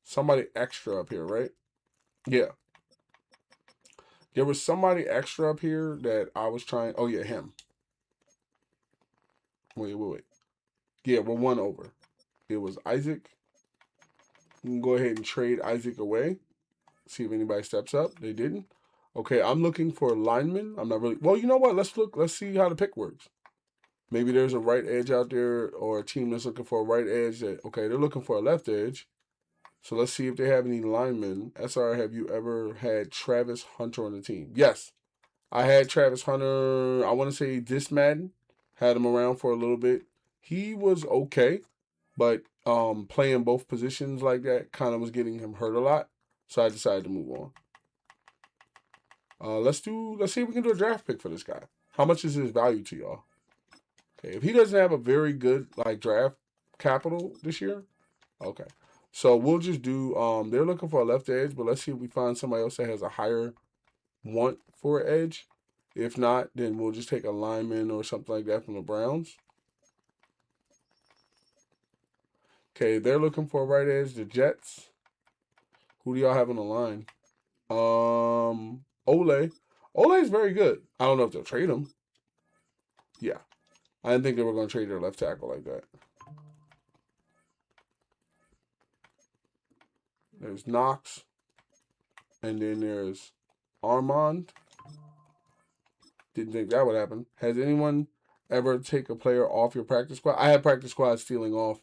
Somebody extra up here, right? Yeah. There was somebody extra up here that I was trying. Oh, yeah, him. Wait. Yeah, we're 1 over. It was Isaac. You can go ahead and trade Isaac away. See if anybody steps up. They didn't. Okay, I'm looking for a lineman. I'm not really. Well, you know what? Let's look. Let's see how the pick works. Maybe there's a right edge out there or a team that's looking for a right edge. Okay, they're looking for a left edge. So let's see if they have any linemen. SR, have you ever had Travis Hunter on the team? Yes. I had Travis Hunter, I want to say this Madden. Had him around for a little bit. He was okay, but playing both positions like that kind of was getting him hurt a lot. So I decided to move on. Let's see if we can do a draft pick for this guy. How much is his value to y'all? Okay, if he doesn't have a very good like draft capital this year, okay. So we'll just do they're looking for a left edge, but let's see if we find somebody else that has a higher want for an edge. If not, then we'll just take a lineman or something like that from the Browns. Okay, they're looking for a right edge. The Jets. Who do y'all have on the line? Ole. Ole's very good. I don't know if they'll trade him. Yeah. I didn't think they were going to trade their left tackle like that. There's Knox. And then there's Armand. Didn't think that would happen. Has anyone ever take a player off your practice squad? I had practice squad stealing off.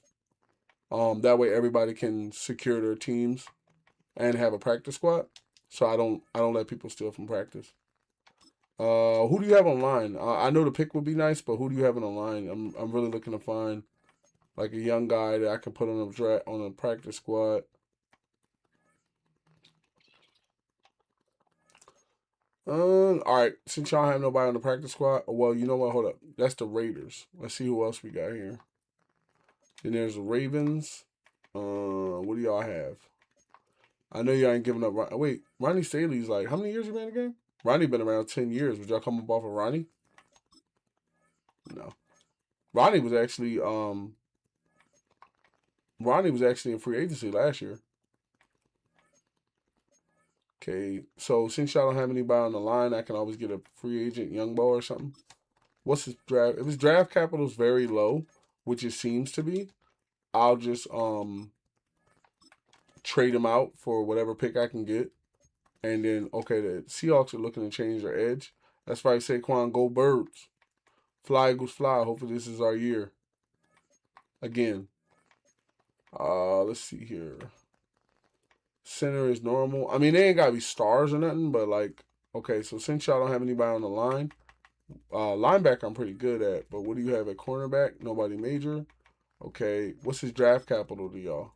That way everybody can secure their teams and have a practice squad. So I don't let people steal from practice. Who do you have online? I know the pick would be nice, but who do you have on the line? I'm really looking to find like a young guy that I can put on a practice squad. All right. Since y'all have nobody on the practice squad, well, you know what? Hold up. That's the Raiders. Let's see who else we got here. Then there's the Ravens. What do y'all have? I know y'all ain't giving up. Wait, Ronnie Staley's like, how many years he been in the game? Ronnie been around 10 years. Would y'all come up off of Ronnie? No. Ronnie was actually in free agency last year. Okay, so since y'all don't have anybody on the line, I can always get a free agent young boy or something. What's his draft? If his draft capital is very low, which it seems to be, I'll just trade him out for whatever pick I can get. And then, okay, the Seahawks are looking to change their edge. That's why I say, Saquon, go Birds. Fly, Eagles, fly. Hopefully this is our year. Again. Let's see here. Center is normal. I mean, they ain't got to be stars or nothing, but like, okay, so since y'all don't have anybody on the line, linebacker I'm pretty good at, but what do you have at cornerback? Nobody major. Okay, what's his draft capital to y'all?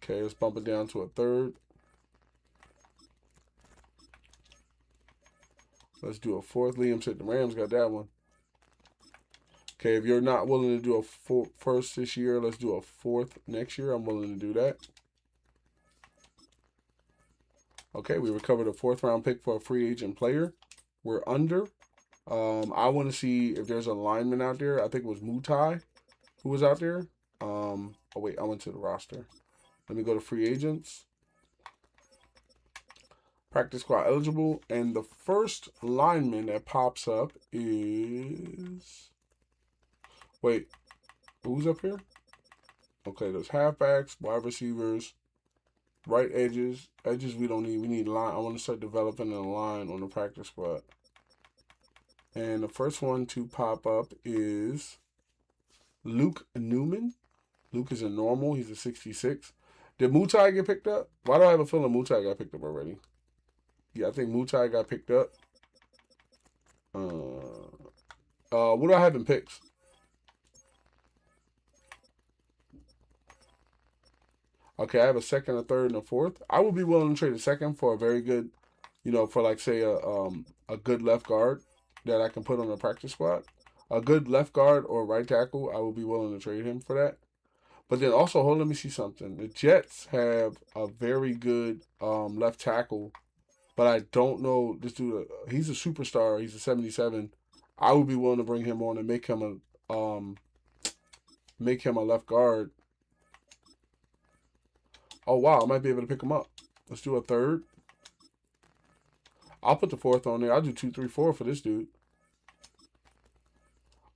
Okay, let's bump it down to a third. Let's do a fourth. Liam said the Rams got that one. Okay, if you're not willing to do a first this year, let's do a fourth next year. I'm willing to do that. Okay, we recovered a 4th round pick for a free agent player. We're under. I want to see if there's a lineman out there. I think it was Mutai who was out there. Oh, wait, I went to the roster. Let me go to free agents. Practice squad eligible. And the first lineman that pops up is... Wait, who's up here? Okay, there's halfbacks, wide receivers, right edges. Edges we don't need. We need line. I want to start developing a line on the practice squad. And the first one to pop up is Luke Newman. Luke is a normal. He's a 66. Did Mutai get picked up? Why do I have a feeling Mutai got picked up already? Yeah, I think Mutai got picked up. What do I have in picks? Okay, I have a second, a third, and a fourth. I would be willing to trade a second for a very good, for like say a good left guard that I can put on the practice squad. A good left guard or right tackle, I would be willing to trade him for that. But then also, let me see something. The Jets have a very good left tackle, but I don't know this dude. He's a superstar. He's a 77. I would be willing to bring him on and make him a left guard. Oh, wow, I might be able to pick him up. Let's do a third. I'll put the fourth on there. I'll do 2, 3, 4 for this dude.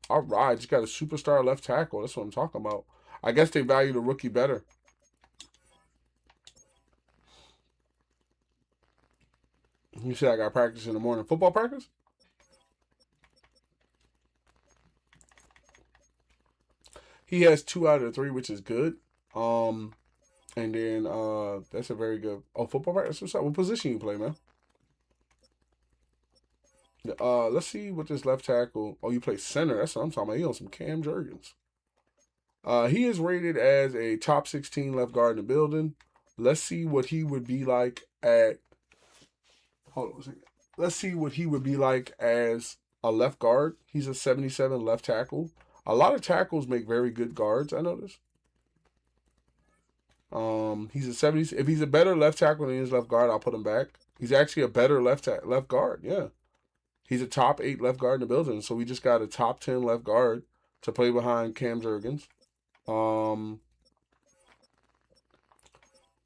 All right, just got a superstar left tackle. That's what I'm talking about. I guess they value the rookie better. You said I got practice in the morning. Football practice? He has 2 out of 3, which is good. And then that's a very good football practice. What's up? What position you play, man? Let's see what this left tackle. Oh, you play center. That's what I'm talking about. He on some Cam Jurgens. He is rated as a top 16 left guard in the building. Let's see what he would be like at. Hold on a second. Let's see what he would be like as a left guard. He's a 77 left tackle. A lot of tackles make very good guards, I noticed. He's a 70. If he's a better left tackle than his left guard, I'll put him back. He's actually a better left guard. Yeah, he's a top 8 left guard in the building. So we just got a top 10 left guard to play behind Cam Jurgens.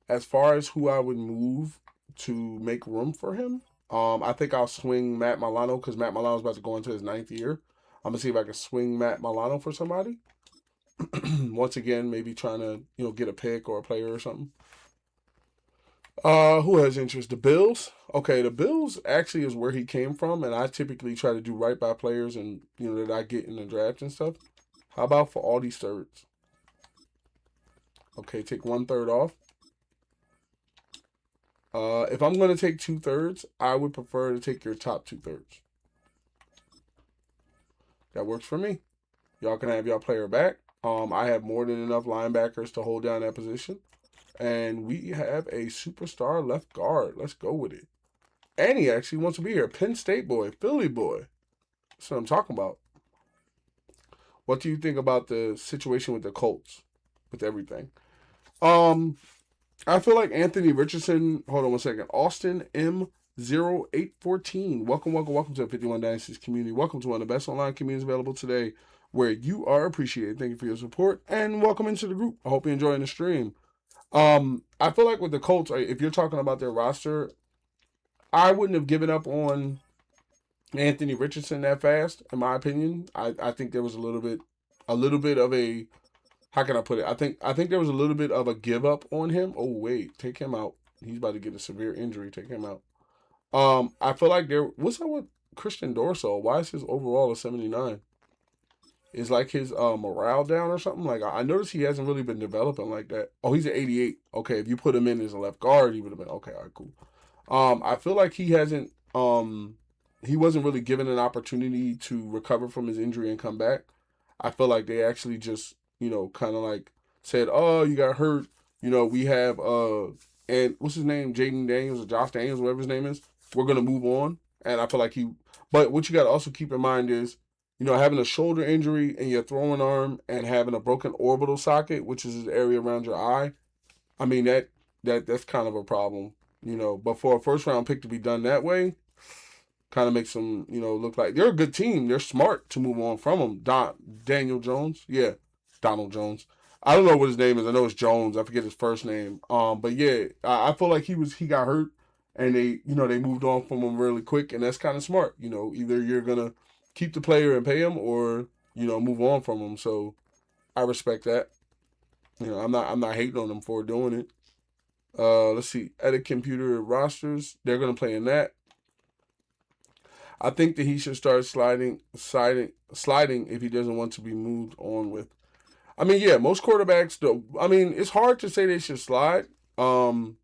As far as who I would move to make room for him, I think I'll swing Matt Milano because Matt Milano's about to go into his 9th year. I'm gonna see if I can swing Matt Milano for somebody. Once again, maybe trying to get a pick or a player or something. Who has interest? The Bills. Okay, the Bills actually is where he came from, and I typically try to do right by players and that I get in the draft and stuff. How about for all these thirds? Okay, take 1/3 off. If I'm going to take 2/3, I would prefer to take your top 2/3. That works for me. Y'all can have y'all player back. I have more than enough linebackers to hold down that position. And we have a superstar left guard. Let's go with it. And he actually wants to be here. Penn State boy, Philly boy. That's what I'm talking about. What do you think about the situation with the Colts? With everything. I feel like Anthony Richardson, hold on one second. Austin M0814. Welcome to the 51 Dynasties community. Welcome to one of the best online communities available today where you are appreciated. Thank you for your support and welcome into the group. I hope you're enjoying the stream. I feel like with the Colts, if you're talking about their roster, I wouldn't have given up on Anthony Richardson that fast, in my opinion. I think there was a little bit of a, how can I put it? I think there was a little bit of a give up on him. Oh wait, take him out. He's about to get a severe injury. Take him out. I feel like what's up with Christian Dorsal? Why is his overall a 79? Is like his morale down or something? Like I noticed he hasn't really been developing like that. Oh, he's an 88. Okay, if you put him in as a left guard, he would have been okay. All right, cool. I feel like he hasn't. He wasn't really given an opportunity to recover from his injury and come back. I feel like they actually just kind of like said, "Oh, you got hurt." We have and what's his name, Jaden Daniels or Josh Daniels, whatever his name is. We're gonna move on, and I feel like But what you got to also keep in mind is, having a shoulder injury in your throwing arm and having a broken orbital socket, which is the area around your eye. I mean that's kind of a problem, But for a first round pick to be done that way, kind of makes them, look like they're a good team. They're smart to move on from them. Daniel Jones, yeah, Donald Jones. I don't know what his name is. I know it's Jones. I forget his first name. But yeah, I feel like he got hurt, and they moved on from him really quick, and that's kind of smart. Either you're gonna keep the player and pay him, or move on from him. So I respect that. I'm not hating on them for doing it. Let's see, edit computer rosters. They're gonna play in that. I think that he should start sliding if he doesn't want to be moved on with. I mean, yeah, most quarterbacks do. I mean, it's hard to say they should slide. Daniel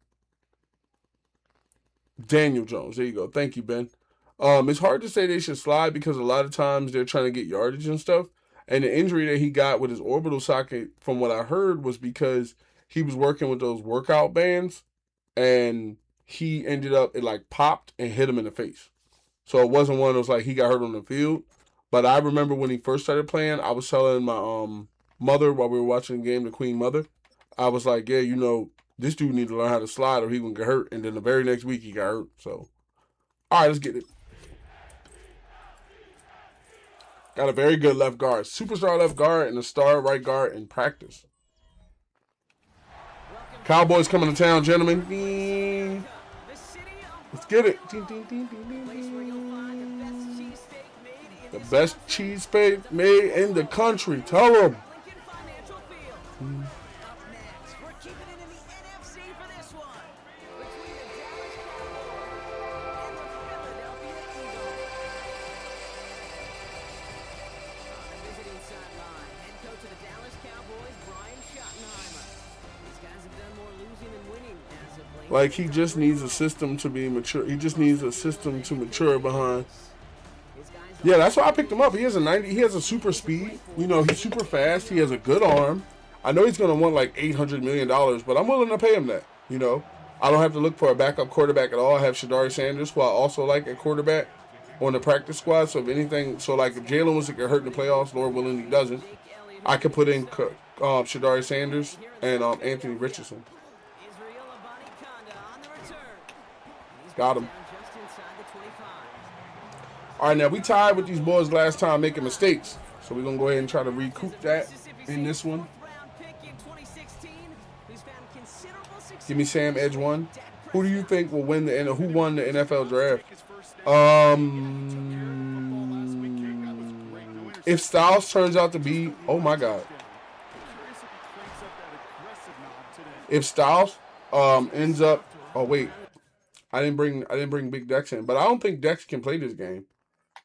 Jones, there you go. Thank you, Ben. It's hard to say they should slide because a lot of times they're trying to get yardage and stuff. And the injury that he got with his orbital socket, from what I heard, was because he was working with those workout bands, and he ended up, it like popped and hit him in the face. So it wasn't one of those like he got hurt on the field. But I remember when he first started playing, I was telling my mother while we were watching the game, the Queen Mother, I was like, yeah, this dude need to learn how to slide or he gonna get hurt. And then the very next week he got hurt. So, all right, let's get it. Got a very good left guard, superstar left guard, and a star right guard in practice. Cowboys coming to town, gentlemen. Let's get it. The best cheese steak made in the country. Tell them. Like, he just needs a system to be mature. He just needs a system to mature behind. Yeah, that's why I picked him up. He has a 90. He has a super speed. You know, he's super fast. He has a good arm. I know he's going to want like $800 million, but I'm willing to pay him that. You know, I don't have to look for a backup quarterback at all. I have Shadari Sanders, who I also like at quarterback on the practice squad. So if anything, so like if Jalen was to get hurt in the playoffs, Lord willing he doesn't, I could put in Shadari Sanders and Anthony Richardson. Got him. All right, now we tied with these boys last time making mistakes. So we're going to go ahead and try to recoup that in this one. Give me Sam Edge 1. Who do you think will win who won the NFL draft? If Styles turns out to be, oh my God. If Styles ends up, oh wait, I didn't bring Big Dex in, but I don't think Dex can play this game,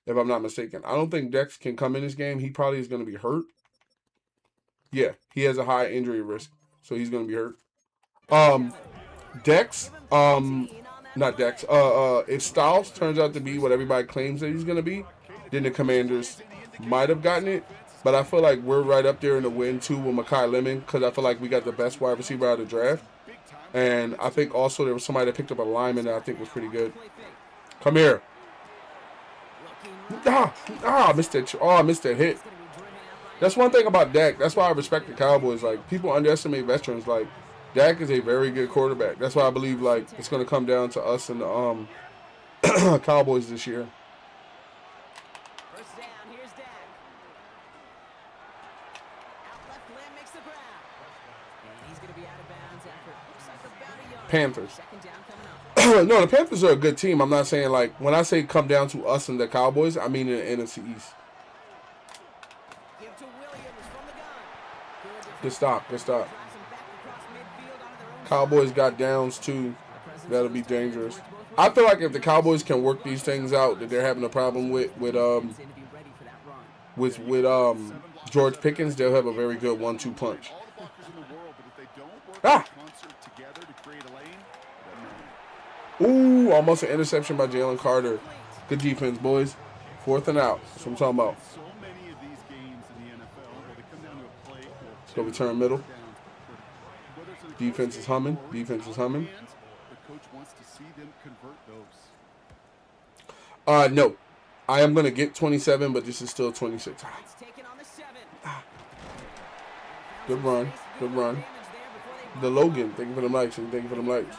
if I'm not mistaken. I don't think Dex can come in this game. He probably is going to be hurt. Yeah, he has a high injury risk, so he's going to be hurt. Dex, not Dex. If Styles turns out to be what everybody claims that he's going to be, then the Commanders might have gotten it. But I feel like we're right up there in the win, too, with Mekhi Lemon, because I feel like we got the best wide receiver out of the draft. And I think also there was somebody that picked up a lineman that I think was pretty good. Come here. I missed that hit. That's one thing about Dak. That's why I respect the Cowboys. Like, people underestimate veterans. Like, Dak is a very good quarterback. That's why I believe, like, it's going to come down to us and the Cowboys this year. First down, here's Dak. Out left, Lamb makes the grab. And he's going to be out of bounds after looks like about a yard. Panthers. Second down coming up. No, the Panthers are a good team. I'm not saying, like, when I say come down to us and the Cowboys, I mean in the NFC East. Give to Williams from the gun. Good stop. Good stop. Cowboys got downs, too. That'll be dangerous. I feel like if the Cowboys can work these things out that they're having a problem with George Pickens, they'll have a very good 1-2 punch. Ah! Ooh, almost an interception by Jalen Carter. Good defense, boys. 4th and out. That's what I'm talking about. Let's go return middle. Defense is humming. Defense is humming. No. I am going to get 27, but this is still 26. Good run. Good run. The Logan. Thank you for the likes. Thank you for the likes.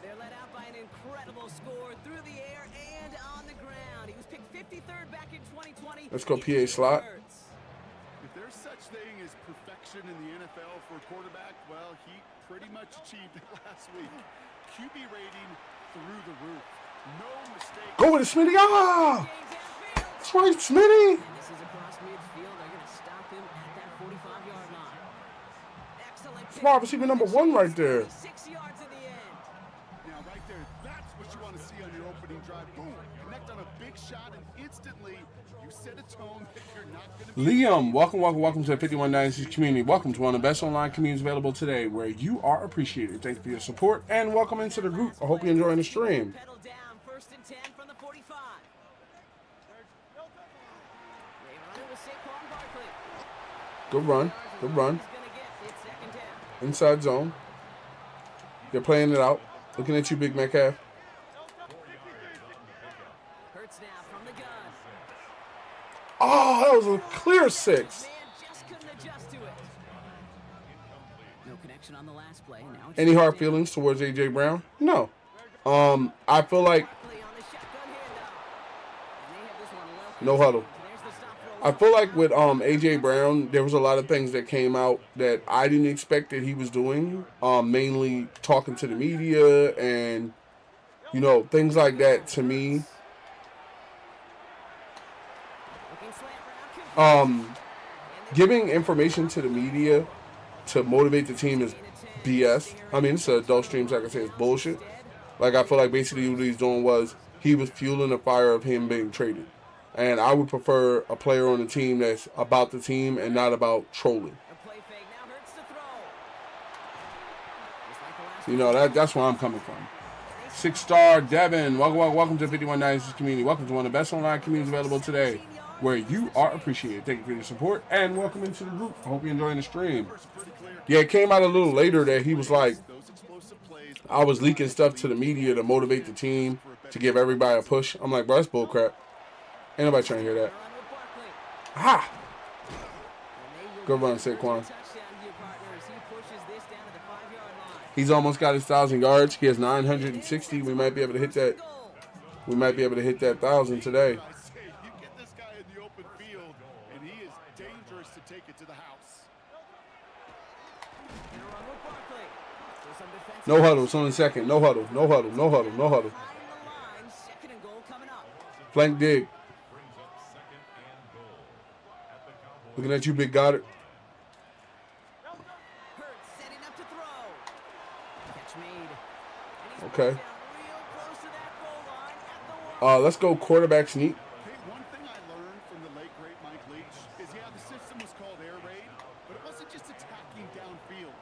They're led out by an incredible score through the air and on the ground. He was picked 53rd back in 2020. Let's go PA slot. If there's such thing as perfection in the NFL for a quarterback, well, he pretty much achieved it last week. QB rating through the roof. No mistake. Go with it, Smitty. Ah! That's right, Smitty. And this is across midfield. They're going to stop him at that 45-yard line. Excellent. Smart receiver number 1 right there. 6 yards in the end. Now, right there, that's what you want to see on your opening drive. Boom. Connect on a big shot, and instantly you set a tone that you're not going to be. Liam, welcome to the 5196 community. Welcome to one of the best online communities available today, where you are appreciated. Thank you for your support, and welcome into the group. I hope you're enjoying the stream. Pedal down, 1st and 10 from the 45. They run it with Saquon Barkley. Good run. Good run. He's going to get it 2nd down. Inside zone. They're playing it out. Looking at you, Big Metcalf. Hurts now from the gun. Oh, that was a clear 6. Man just couldn't adjust to it. No connection on the last play. Now it's Any hard feelings towards A.J. Brown? No. I feel like Barkley on the shotgun handoff. And they have this one low. no huddle. There's the stop for a I feel like with A.J. Brown, there was a lot of things that came out that I didn't expect that he was doing, mainly talking to the media and, you know, things like that to me. looking slant route. Giving information to the media to motivate the team is BS. I mean, it's an adult stream, so I can say it's bullshit. Like, I feel like basically what he's doing was he was fueling the fire of him being traded. And I would prefer a player on the team that's about the team and not about trolling. A play fake now hurts to You know, that's where I'm coming from. 6-star Devin, welcome to 5196 community. Welcome to one of the best online communities available today, where you are appreciated. Thank you for your support and welcome into the group. I hope you're enjoying the stream. Yeah, it came out a little later that he was like, I was leaking stuff to the media to motivate the team to give everybody a push. I'm like, bro, that's bullcrap. Ain't nobody trying to hear that. Ha! Good run, Saquon. He's almost got his 1,000 yards. He has 960. We might be able to hit that. We might be able to hit that 1,000 today. You get this guy in the open field, and he is dangerous to take it to the house. No huddle. It's only second. No huddle. No huddle. No huddle. No huddle. Flank dig. Looking at you, Big Goddard. Okay. Let's go quarterback sneak. Hey, one thing I learned from the late great Mike Leach is, yeah, the system was called air raid, but it wasn't just attacking downfield.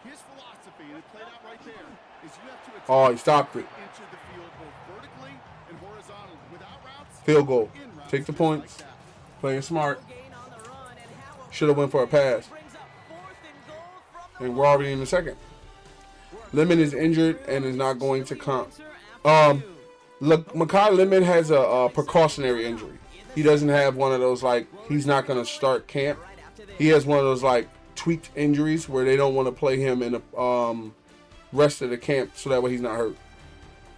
His philosophy, and it played out right there, is you have to attack. Oh, he stopped it. Into the field both vertically and horizontally without routes. Field goal. Take the points. Playing smart. Should have went for a pass. And we're already in the second. Lemon is injured and is not going to come. Look, Mekhi Lemon has a precautionary injury. He doesn't have one of those, like, he's not going to start camp. He has one of those, like, tweaked injuries where they don't want to play him in the rest of the camp so that way he's not hurt.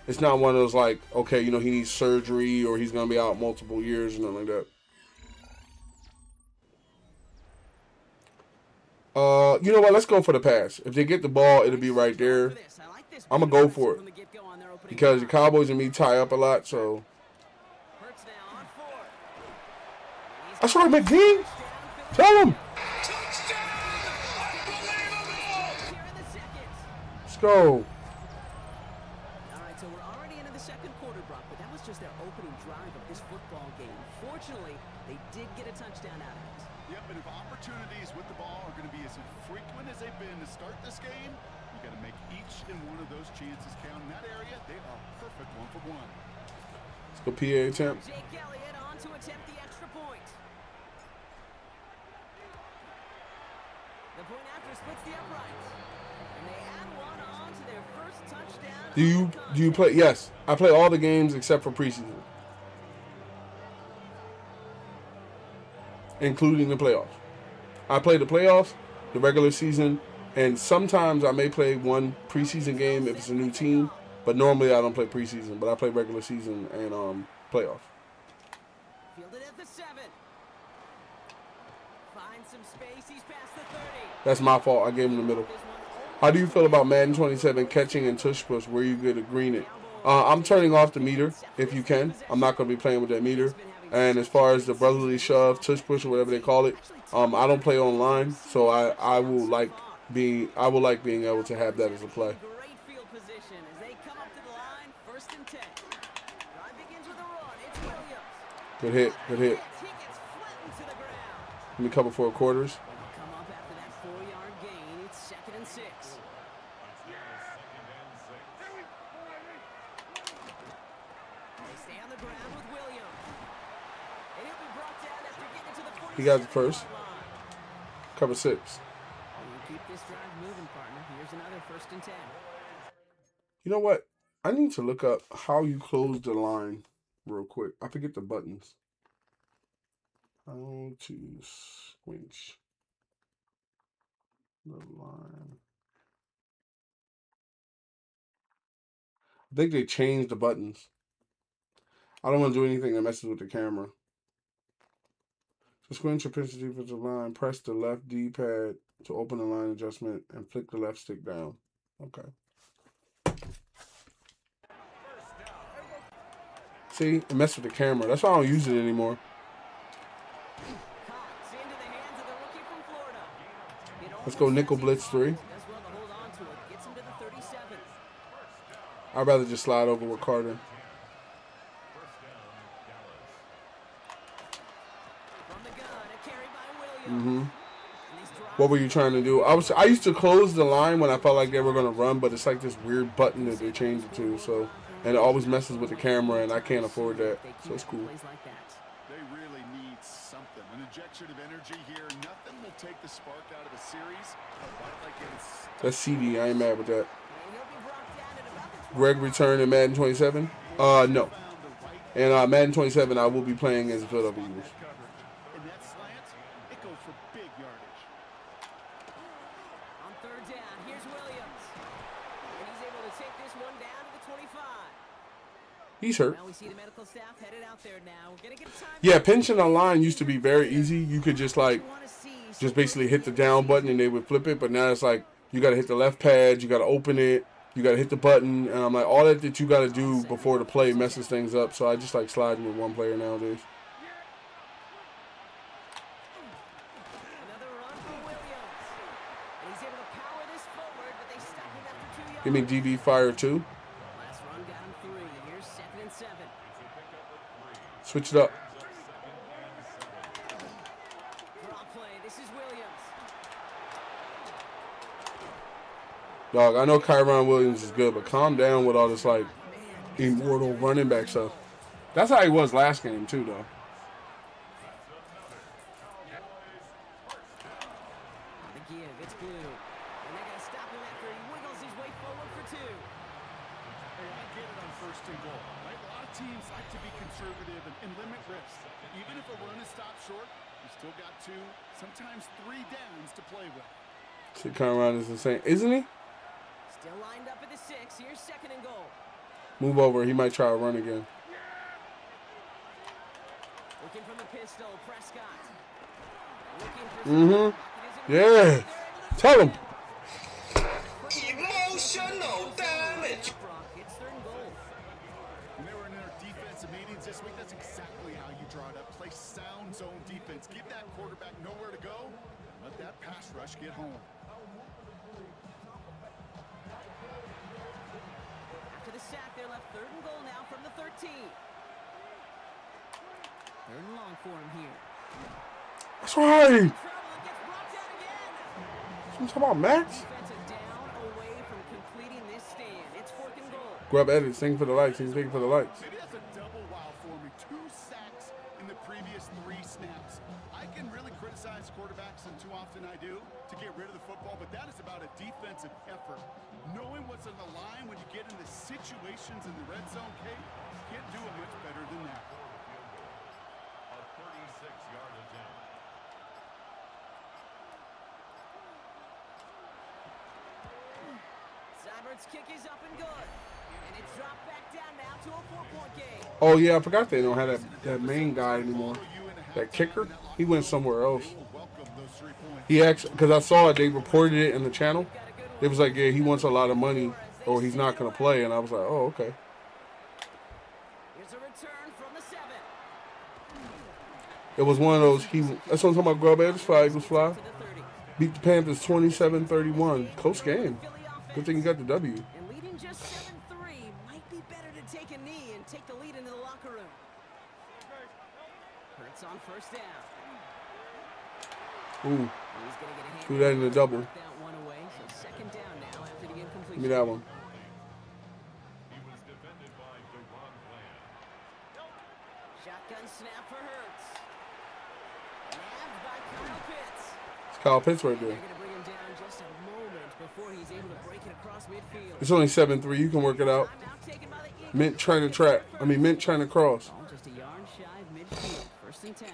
It's not one of those, like, okay, you know, he needs surgery or he's going to be out multiple years or nothing like that. You know what? Let's go for the pass. If they get the ball, it'll be right there. I'm going to go for it. Because the Cowboys and me tie up a lot, so. That's right, McGee. Tell him. Let's go. So we're already into the second quarter, Brock, but that was just their opening drive of this football game. Fortunately, they did get a touchdown out of it. Yep, and if opportunities with the ball are going to be as infrequent as they've been to start this game, you got to make each and one of those chances count. In that area, they are perfect 1-for-1. Let's go PA attempt. Jake Elliott on to attempt the extra point. The point after splits the uprights. And they add one on to their first touchdown. Do you play? Yes, I play all the games except for preseason, including the playoffs. I play the playoffs, the regular season, and sometimes I may play one preseason game if it's a new team, but normally I don't play preseason, but I play regular season and playoffs. Fielded at the 7. Finds some space. He's past the 30. That's my fault. I gave him the middle. How do you feel about Madden 27 catching and tush push? Where you good to green it? I'm turning off the meter if you can. I'm not going to be playing with that meter. And as far as the brotherly shove, tush push, or whatever they call it, I don't play online, so I will like being able to have that as a play. Great field position as they come up to the line. 1st and 10. Drive begins with a run. It's Williams. Good hit. Good hit. He gets flattened to the ground. Let me cover 4 quarters. Come up after that 4-yard gain. It's 2nd and 6. They stay on the ground with Williams. And he'll be brought down after getting to the 40. He got the first. Cover 6. Keep this drive moving, partner. Here's another 1st and 10. You know what? I need to look up how you close the line real quick. I forget the buttons. How to squinch the line. I think they changed the buttons. I don't want to do anything that messes with the camera. To squinch or pinch the defensive line, press the left D-pad to open the line adjustment and flick the left stick down. Okay. See, it messed with the camera. That's why I don't use it anymore. Let's go nickel blitz 3. I'd rather just slide over with Carter. What were you trying to do? I used to close the line when I felt like they were gonna run, but it's like this weird button that they changed it to. So, and it always messes with the camera, and I can't afford that. So it's cool. They really need something. An injection of energy here. Nothing will take the spark out of a series. That's CD. I ain't mad with that. Greg returned in Madden 27. No. And Madden 27, I will be playing as the Philadelphia Eagles. In that slant, it goes for big yardage. On third down, here's Williams. And he's able to take this one down to the 25. He's hurt. Now we see the medical staff headed out there now. We're gonna get time. Yeah, pinching a line used to be very easy. You could just basically hit the down button and they would flip it. But now it's like you got to hit the left pad, you got to open it, you got to hit the button, and I'm like, all that you got to do before the play messes things up. So I just like sliding with one player nowadays. Another run for Williams. And he's able to power this forward, but they stop him after 2 yards. Give me DB fire 2. Last run got him 3. Here's 2nd and 7. Switch it up. Draw play. This is Williams. Dog, I know Kyron Williams is good, but calm down with all this like immortal running back stuff. That's how he was last game too, though. The give, it's Blue. And they're going to stop him after he wiggles his way forward for 2. Hey, I get it on 1st and goal. Right? A lot of teams like to be conservative and limit risks. Even if a run is stopped short, you still got 2, sometimes 3 downs to play with. See, Kyron is insane, isn't he? Still lined up at the 6. Here's 2nd and goal. Move over. He might try to run again. Looking from the pistol, Prescott. Looking for Yeah. Tell him. Emotional damage. It's 3rd and goal. When they were in their defensive meetings this week, that's exactly how you draw it up. Play sound zone defense. Give that quarterback nowhere to go. Let that pass rush get home. After the sack, they're left 3rd and goal now from the 13. 3rd and long for him here. That's right. Trouble, it gets brought down again. I'm talking about Max. Defensive down away from completing this stand. It's 4th and goal. Grab edit. Sing for the lights. He's singing for the lights. Maybe that's a double wow for me. 2 sacks in the previous 3 snaps. I can really criticize quarterbacks, and too often I do, to get rid of the football, but that is about a defensive effort. Knowing what's on the line when you get into situations in the red zone, Kate, you can't do it much better than that. A 36-yard attempt. Seibert's kick is up and good. And it's dropped back down now to a 4-point game. Oh yeah, I forgot they don't have that main guy anymore. That kicker. He went somewhere else. He actually, because I saw it, they reported it in the channel. It was like, yeah, he wants a lot of money, or he's not gonna play. And I was like, oh, okay. Here's a return from the 7. It was one of those. That's what I'm talking about. Grub Edge fly, Eagles fly. To the 30. Beat the Panthers 27-31. Close game. Good thing you got the W. And leading just 7-3 might be better to take a knee and take the lead into the locker room. Hurts on 1st down. Ooh, He's gonna get a hand do that in the double. that one away. So 2nd down now after the incompletion. Give me that one. He was defended by Deron Bland. Shotgun snap for Hurts. Nabbed by Kyle Pitts. It's Kyle Pitts right there. They're gonna bring him down just a moment before he's able to break it across midfield. It's only 7-3. You can work it out. Timeout taken by the Eagles. Mint trying to track. Mint trying to cross. Ball just a yard shy of midfield. 1st and 10.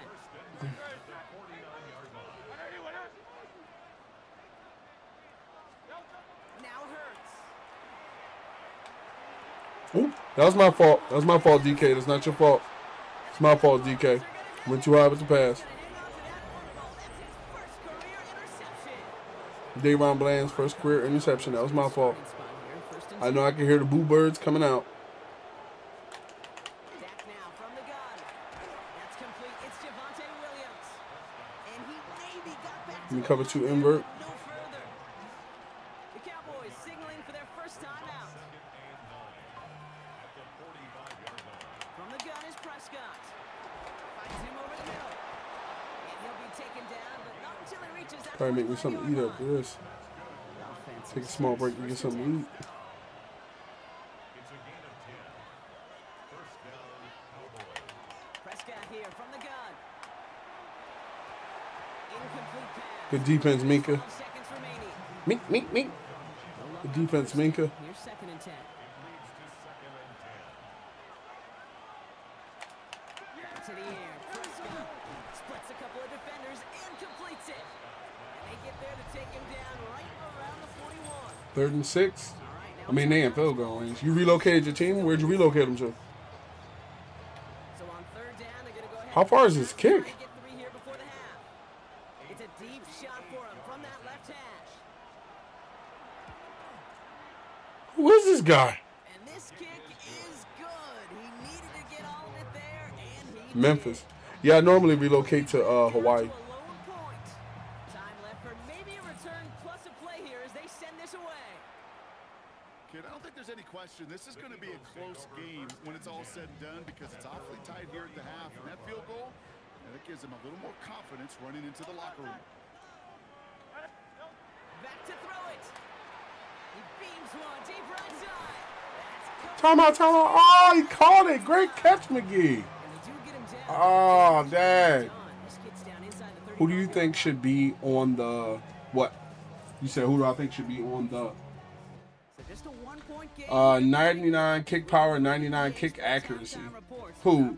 Now Hurts. Ooh, that was my fault. That was my fault, DK. That's not your fault. It's my fault, DK. Went too high with the pass. Deron Bland's first career interception. That was my fault. I know I can hear the boo birds coming out. Back now from the gun. That's complete. It's Javonte Williams. And he maybe got back to Let me cover 2 invert. no further. The Cowboys signaling for their first time out. From the gun is Prescott. Finds him over the middle. And he'll be taken down, but not until he reaches reaches that Probably make me something to eat 45-yard after line. this. Offense Take a small break to get first and something to 10. eat. Prescott here from the gun. Incomplete pass. Good defense, Minka. 12 seconds remaining. Mink. No Good luck on defense, first down. Minka. Here's 2nd and 10. Back to the air. Prescott splits a couple of defenders and completes it. And they get there to take him down right around the 41. 3rd and 6. All right, now I mean, they in field goal range. You relocated your team? Where'd you relocate them to? So on 3rd down, they're going to go ahead. How far is this kick? Try to get 3 here before the half. It's a deep shot for him from that left hash. Who is this guy? And this kick is good. He needed to get all of it there, and he Memphis. did. Yeah, I normally relocate to Hawaii. To a lone point. Time left for maybe a return plus a play here as they send this away. Kid, I don't think there's any question. This is going to be a close game when it's all said and done because it's awfully tight here at the half. And that field goal, that gives them a little more confidence running into the locker room. Back to throw it. He beams one deep right side. That's Time out. Oh, he caught it. Great catch, McGee. and they do get him down. Oh, dang. This gets down inside the 35. Who do you think should be on the what? You said who do I think should be on the So just a 1-point game. 99 kick power, 99 kick accuracy? Who?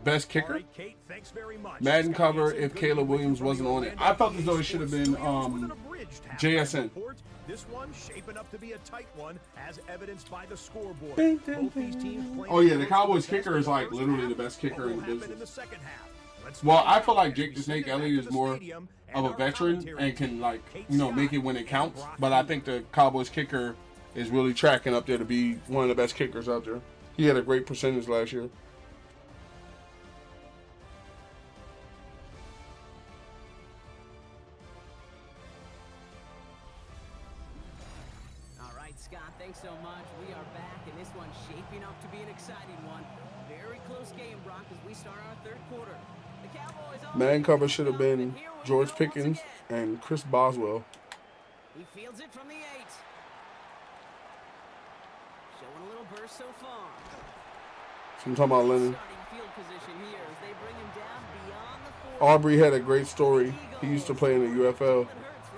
Best All kicker? right, Kate, thanks very much. Madden Scott cover Hansen, if good Caleb evening Williams from wasn't the on it. Orlando I thought as though it should have been Studios with an abridged halftime JSN. report. This one shaping up to be a tight one, as evidenced by the scoreboard. Ding, ding, Both these teams playing Oh, yeah, the close Cowboys to the kicker is like first literally half. the best kicker What in will the happen business. in the second half? Let's Well, find I out feel like as Jake we the send Snake it back Elliott to is the more stadium of and a our veteran commentary and can team, like Kate make Scott it when it and counts. Brock But I Lee. think the Cowboys kicker is really tracking up there to be one of the best kickers out there. He had a great percentage last year. All right, Scott, thanks so much. We are back, and this one's shaping up to be an exciting one. Very close game, Brock, as we start our 3rd quarter. The Cowboys all Man cover should have been and here we George go once Pickens again. and Chris Boswell. He fields it from the 8. Showing a little burst so far. So I'm talking about Lennon. Starting field position here as they bring him down beyond the 40. Aubrey had a great story. He used to play in the UFL.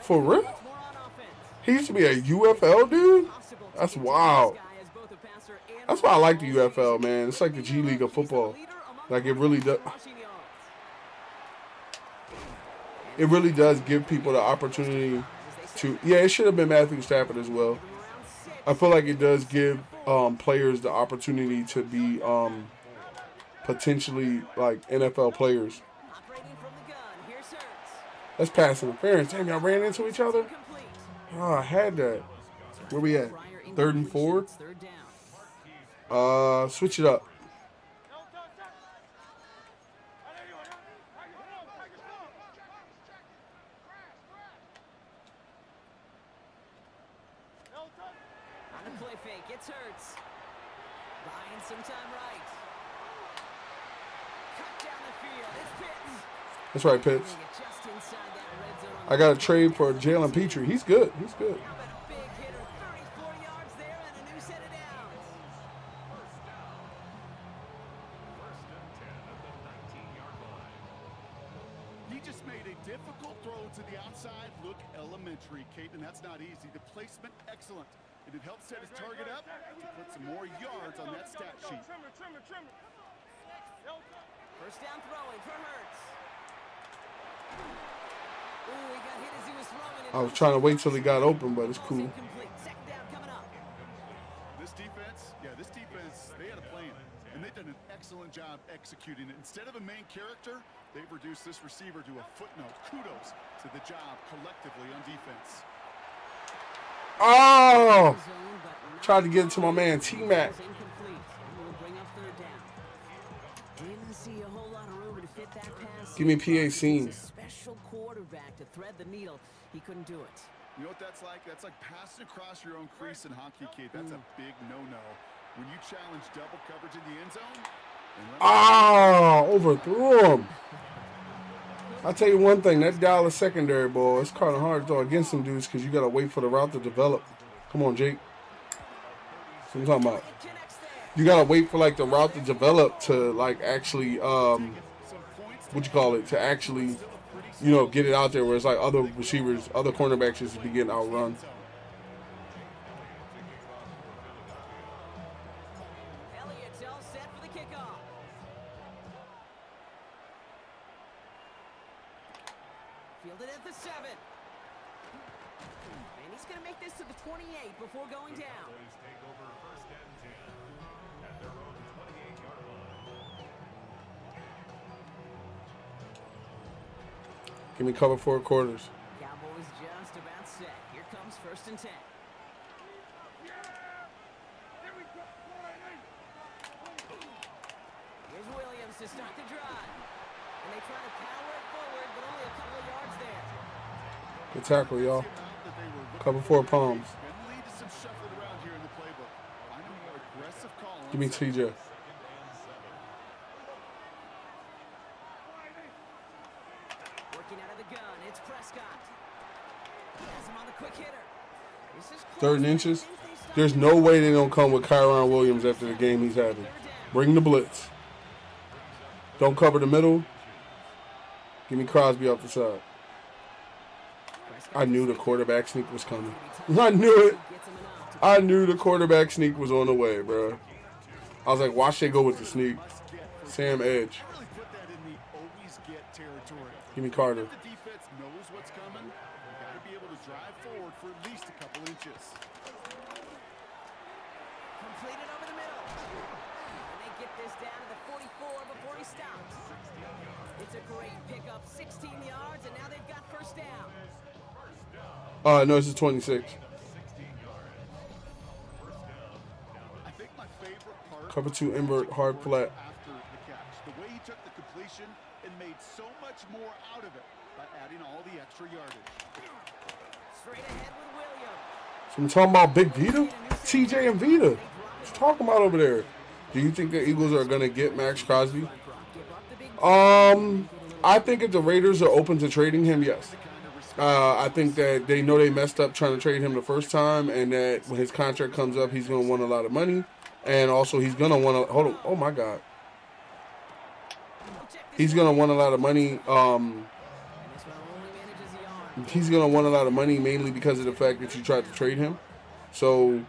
For real? More on offense. He used to be a UFL dude? Possible to That's get to wild. this guy as both a passer and That's why I like the runner. UFL, man. It's like the G League of football. Like it really does. It really does give people the opportunity to. Yeah, it should have been Matthew Stafford as well. I feel like it does give players the opportunity to be potentially like NFL players. Operating from the gun. Here's Hurts. That's pass interference. Damn, y'all ran into each other? Complete. Oh, I had that. Where we at? 3rd and 4? It's 3rd down. Switch it up. On the play fake, it's Hurts. Buying some time right. Cut down the field. It's Pitts. That's right, Pitts. Bring it just inside that red zone on I got a trade for Jalen Petrie. He's good. He's good. How about a big hitter? 34 yards there and a new set of downs. He just made a difficult throw to the outside look elementary, Kate, and that's not easy. The placement, excellent. And it helped set his target up to put some more yards on that stat sheet. First down throwing for Hurts. Ooh, he got hit as he was throwing it. I was trying to wait till he got open, but it's cool. Incomplete. 2nd down coming up. This defense, they had a plan, and they've done an excellent job executing it. Instead of a main character, they've reduced this receiver to a footnote. Kudos to the job collectively on defense. Oh! Zone, but not Tried to get it to my man T-Mac. incomplete. And we'll bring up 3rd down. Didn't see a whole lot of room to fit that pass. Give me in, PA but scene. he's a special quarterback to thread the needle. He couldn't do it. You know what that's like? That's like passing across your own crease in hockey, Kate. That's a big no-no. When you challenge double coverage in the end zone. And Oh, overthrew him. I'll tell you one thing, that Dallas secondary ball, it's kind of hard to throw against some dudes because you got to wait for the route to develop. Come on, Jake. That's what I'm talking about. You got to wait for, like, the route to develop to, like, actually, what you call it, to actually, you know, get it out there where it's like other receivers, other cornerbacks just be getting outrun. Elliott's all set for the kickoff. Fielded at the 7. And he's going to make this to the 28 before going down. Give me cover 4 quarters. Cowboys just about set. Here comes 1st and 10. Here's Williams to start the drive. And they try to power it forward, but only a couple of yards there. Good tackle, y'all. Cover 4 palms. Give me TJ. Working out of the gun, it's Prescott. He has him on the quick hitter. This is 3rd and inches. There's no way they don't come with Kyron Williams after the game he's having. Bring the blitz. Don't cover the middle. Give me Crosby off the side. I knew the quarterback sneak was coming. I knew it. I knew the quarterback sneak was on the way, bro. I was like, watch they go with the sneak. Sam Edge. Give me Carter. The defense knows what's coming. You got to be able to drive forward for at least a couple inches. Completed over the middle. And they get this down to the 44 before he stops. It's a great pickup, 16 yards, and now they've got 1st down. No, this is 26. I think my favorite part Cover 2 invert hard flat. after the catch, the way he took the completion and made so much more out of it by adding all the extra yardage. Straight ahead with Williams. So I'm talking about Big Vita? TJ and Vita. What you talking about over there? Do you think the Eagles are going to get Max Crosby? I think if the Raiders are open to trading him, yes. I think that they know they messed up trying to trade him the first time, and that when his contract comes up, he's going to want a lot of money. And also, he's going to want to... Hold on. Oh, my God. He's going to want a lot of money. He's going to want a lot of money mainly because of the fact that you tried to trade him. So,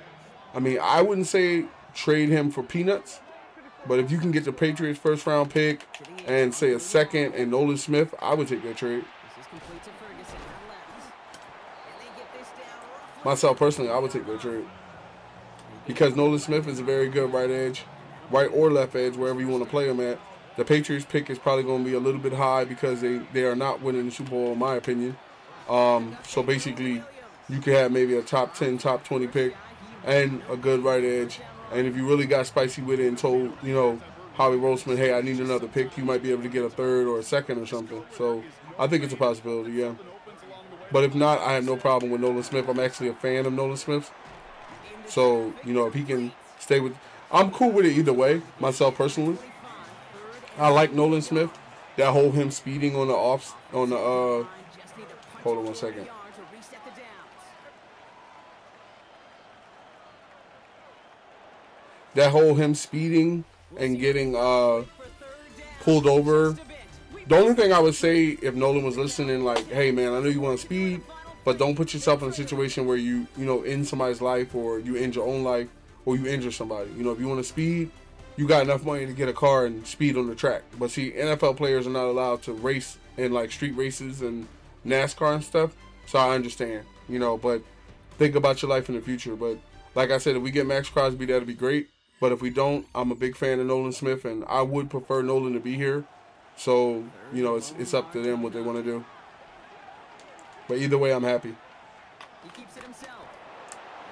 I mean, I wouldn't say trade him for peanuts. But if you can get the Patriots' 1st-round pick and, say, a 2nd and Nolan Smith, I would take that trade. Myself, personally, I would take that trade. Because Nolan Smith is a very good right edge, right or left edge, wherever you want to play him at. The Patriots pick is probably going to be a little bit high because they are not winning the Super Bowl, in my opinion. So basically, you could have maybe a top 10, top 20 pick and a good right edge. And if you really got spicy with it and told, you know, Howie Roseman, hey, I need another pick, you might be able to get a 3rd or a 2nd or something. So I think it's a possibility, yeah. But if not, I have no problem with Nolan Smith. I'm actually a fan of Nolan Smith. So, you know, if he can stay with... I'm cool with it either way, myself personally. I like Nolan Smith. That whole him speeding on the hold on 1 second. That whole him speeding and getting pulled over. The only thing I would say if Nolan was listening, like, hey, man, I know you want to speed, but don't put yourself in a situation where you know, end somebody's life or you end your own life or you injure somebody. You know, if you want to speed, you got enough money to get a car and speed on the track. But see, NFL players are not allowed to race in, like, street races and NASCAR and stuff. So I understand, you know, but think about your life in the future. But like I said, if we get Max Crosby, that'd be great. But if we don't, I'm a big fan of Nolan Smith, and I would prefer Nolan to be here. So, you know, it's up to them what they want to do. But either way, I'm happy. He keeps it himself.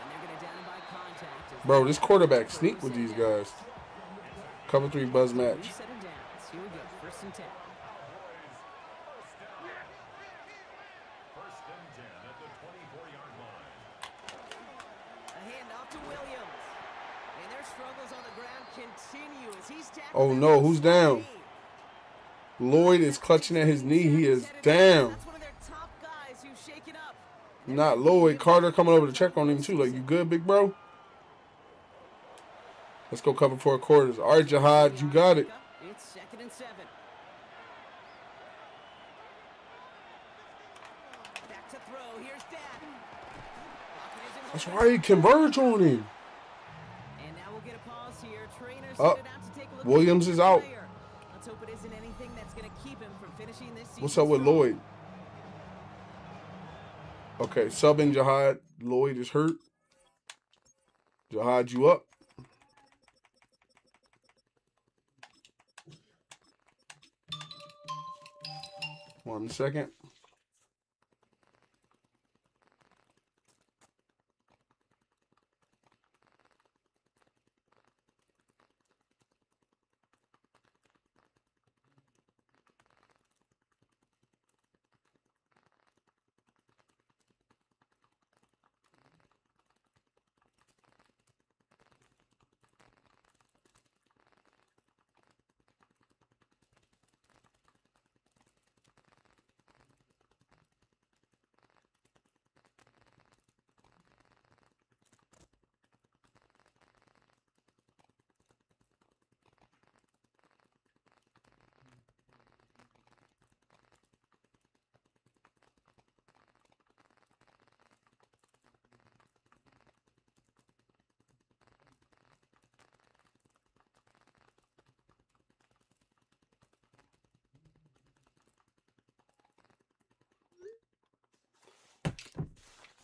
And they're going to down him by contact. Bro, this quarterback sneak with these guys. Cover 3 buzz match. Reset him down. Here we go. 1st and 10. A handoff to Williams. And their struggles on the ground continue as he's tackled. Oh, no. Who's down? Lloyd is clutching at his knee. He is down. That's one of their top guys who's shaken up. Not Lloyd. Carter coming over to check on him too. Like, you good, big bro? Let's go cover 4 quarters. All right, Jihad, you got it. It's 2nd and 7. Back to throw. Here's Dak. That's right. Converge on him. And now we'll get a pause here. Trainers Oh, sit out to take a look Williams at is the out. player. Let's hope it isn't anything that's going to keep him from finishing this season. What's up with strong. Lloyd? Okay, subbing Jihad. Lloyd is hurt. Jihad, you up? One second.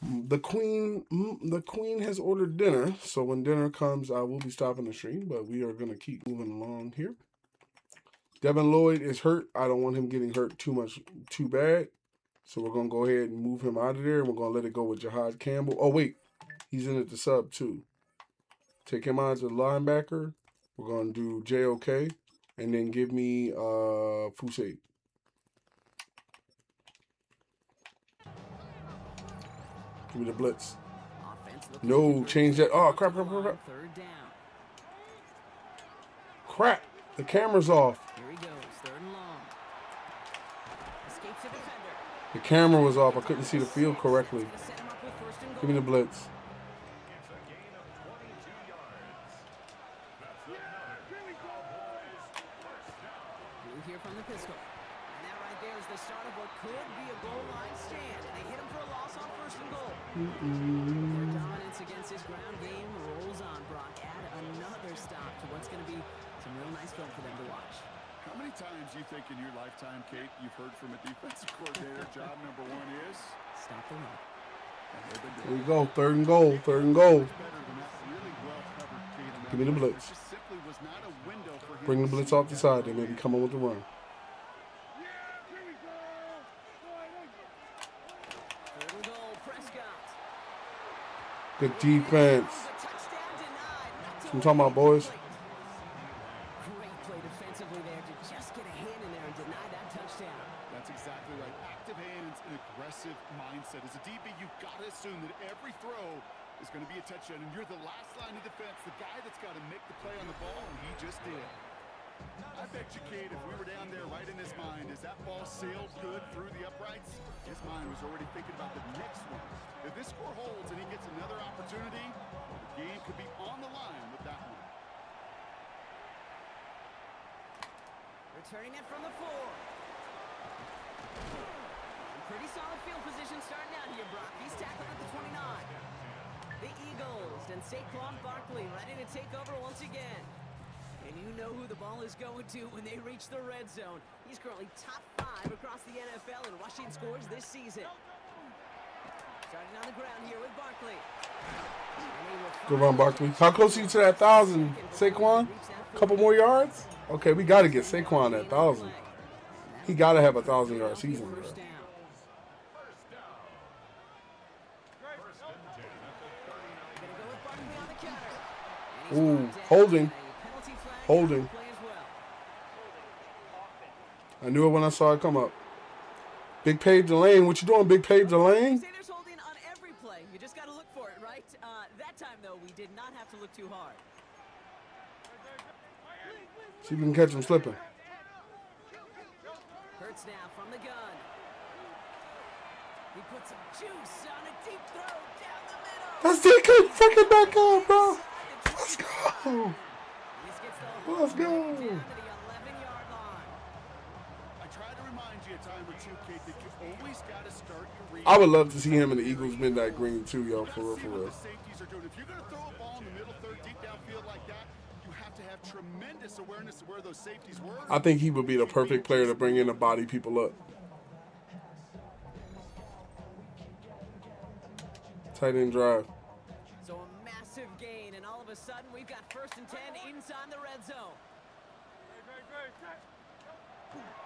The queen has ordered dinner, so when dinner comes, I will be stopping the stream, but we are going to keep moving along here. Devin Lloyd is hurt. I don't want him getting hurt too bad, so we're going to go ahead and move him out of there, and we're going to let it go with Jihad Campbell. Oh, wait, he's in at the sub, too. Take him out as a linebacker. We're going to do JOK, and then give me Fusay. Give me the blitz. No, change that. Oh, crap. 3rd down. Crap. The camera's off. Here he goes. 3rd and long. Escapes a defender. The camera was off. I couldn't see the field correctly. Gonna set him up with 1st and goal. Give me the blitz. Blue here from the pistol. And that right there is the start of what could be a goal line stand. And they hit him for a loss on 1st and goal. Their dominance against his ground game rolls on, Brock. Add another stop to what's going to be some real nice film for them to watch. How many times do you think in your lifetime, Kate, you've heard from a defensive coordinator, job number 1 is? Stop the run. There you go. 3rd and goal. 3rd and goal. Give me the blitz. Bring the blitz off the side. They may be coming with the run. 3rd and goal. Prescott. Good defense. The touchdown denied. Not That's what I'm talking about, boys. Great play defensively there to just get a hand in there and deny that touchdown. That's exactly right. Active hands and aggressive mindset. As a DB, you've got to assume that every throw is going to be a touchdown, and you're the last line of defense, the guy that's got to make the play on the ball, and he just did. I bet you, Kate, if we were down there right in his mind, as that ball sailed good through the uprights, his mind was already thinking about the next one. If this score holds and he gets another opportunity, the game could be on the line with that one. Returning it from the 4. Pretty solid field position starting out here, Brock. He's tackled at the 29. The Eagles and Saquon Barkley ready to take over once again. And you know who the ball is going to when they reach the red zone. He's currently top 5 across the NFL in rushing scores this season. Starting on the ground here with Barkley. Good run, Barkley. How close are you to that 1,000, Saquon? A couple more yards? Okay, we got to get Saquon at 1,000. He got to have a 1,000-yard season, bro. Ooh, holding. Holding. I knew it when I saw it come up. Big Page Delane. What you doing, Big Page Delane? Say there's holding on every play. You just got to look for it, right? That time, though, we did not have to look too hard. See if we can catch him slipping. Hurts now from the gun. He puts some juice on a deep throw down the middle. That's it. Good freaking back up, bro. Let's go. Let's go. Down to the 11-yard line. I try to remind you a time or two, Kate, that you always got to start your read. I would love to see him in the Eagles midnight green too, yo. For real, for See what real. the safeties are doing. If you're going to throw a ball in the middle third, deep downfield like that, you have to have tremendous awareness of where those safeties were. I think he would be the perfect player to bring in to body people up. Tight end drive. So a massive gain, and all of a sudden we've got 1st and 10 inside the red zone.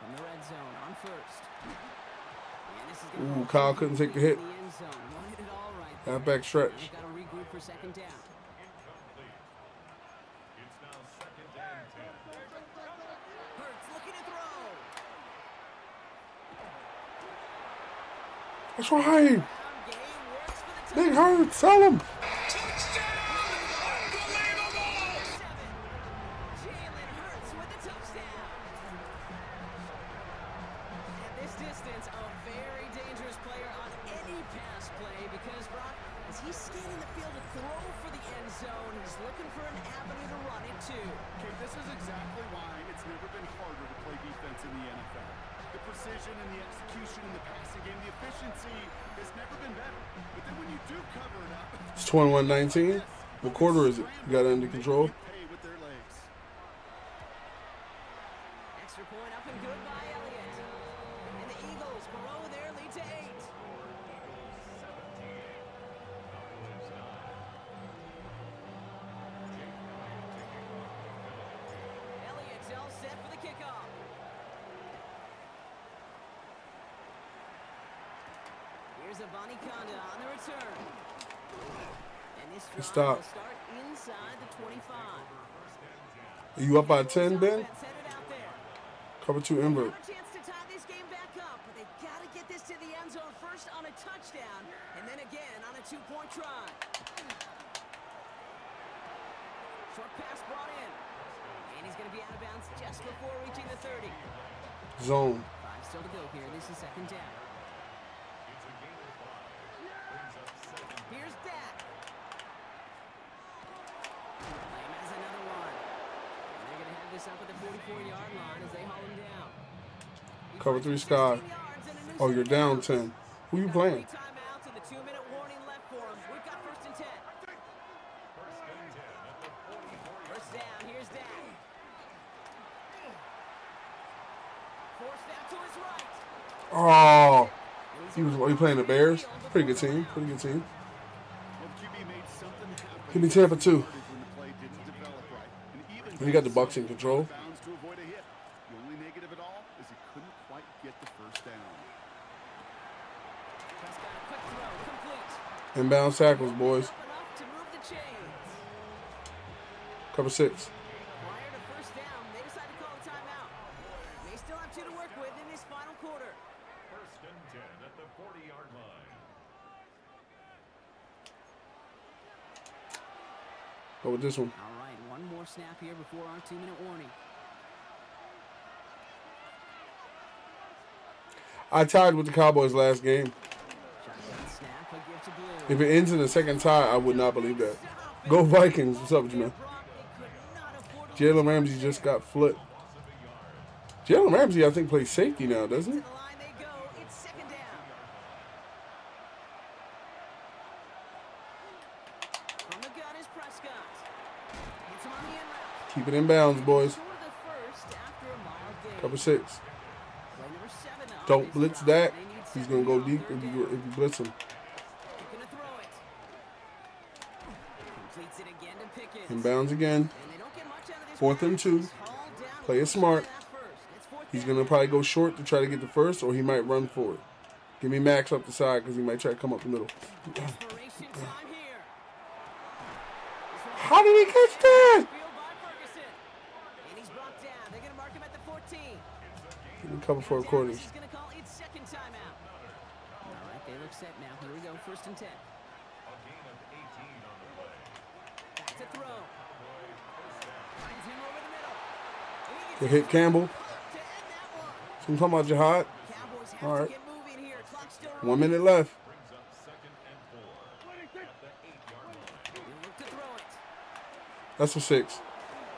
From the red zone on 1st. And this is gonna Ooh, Kyle couldn't take the hit. in the end zone. Wanted it all right there. Halfback stretch. They've got to regroup for 2nd down. Hurts looking to throw. That's right. Ground game works for the Big Hurt. Sell him. Jalen Hurts with the touchdown. At this distance, a very dangerous player on any pass play because, Brock, as he's scanning the field to throw for the end zone, he's looking for an avenue to run it to. Okay, this is exactly why it's never been harder to play defense in the NFL. The precision and the execution in the passing game, the efficiency has never been better. But then when you do cover it up, It's 21-19. What quarter is it? You got it under control. pay with their legs. Extra point up and good by Elliott. And the Eagles grow their lead to 8. Elliott's all set for the kickoff. Here's a Bonnie Conda on the return. And this drive Stop. will start inside the 25. Are you up by 10, Ben? Offense headed out there. Cover 2 invert. Have a chance to tie this game back up, but they got to get this to the end zone first on a touchdown, and then again on a 2-point try. Short pass brought in, and he's going to be out of bounds just before reaching the 30. Zone. 5 still to go here. This is 2nd down. Here's Dak. Lamb has another one. And they're going to have this up at the 44-yard line as they haul him down. He Cover finds 3 Sky. 16 yards and a new Oh, you're set of down downs. 10. Who you Got playing? 3 timeouts and the 2-minute warning left for him. We've got 1st and 10. First down, here's Dak. Forced out to his right. Oh. He playing the Bears. Pretty good team. Pretty good team. Well, the QB made something happen. Give me Tampa too. When the play didn't develop right. And even And you got the Bucks in control. bounds to avoid a hit. The only negative at all is he couldn't quite get the first down. Just got a quick throw, complete. Inbound tackles, boys. Up enough to move the chains. Cover 6. Prior to 1st down, they decide to call a timeout. They still have 2 to work with in this final quarter. 1st and 10 at the 40-yard line. Go with this one. All right, one more snap here before our 2-minute warning. I tied with the Cowboys last game. Shotgun snap, a gift to Blue. If it ends in a second tie, I would not believe that. Go Vikings. What's up with you, man? Brock, they could not afford to Jalen Ramsey just got flipped. Jalen Ramsey, I think, plays safety now, doesn't he? to the line they go. It's 2nd down. From the gun is Prescott. Hits him on the in route. Keep it in bounds, boys. Short of the first after a mild game. Cover 6. Play number 7 on Don't this blitz drive. that. They need He's 7 going to go on deep 3rd if down. you blitz him. Looking to throw it. Completes it again to Pickett. Inbounds again. And they don't get much out of this 4th and pass. 2. He's hauled down Play it close to smart. that first. It's 4th He's down. going to probably go short to try to get the first, or he might run for it. Give me Max up the side because he might try to come up the middle. Desperation time here. How did he catch that? Field by Ferguson. And he's brought down. They're going to mark him at the 14. Give me cover 4 quarters. He's going to call its 2nd timeout. All right, they look set now. Here we go. 1st and 10. Back to throw. Finds him over the middle. And he gets Good hit, Campbell. to end that one. So I'm talking about Jihad. Cowboys have All to right. get moving here. Clock's still 1 minute left. He'll look to throw it. That's a 6.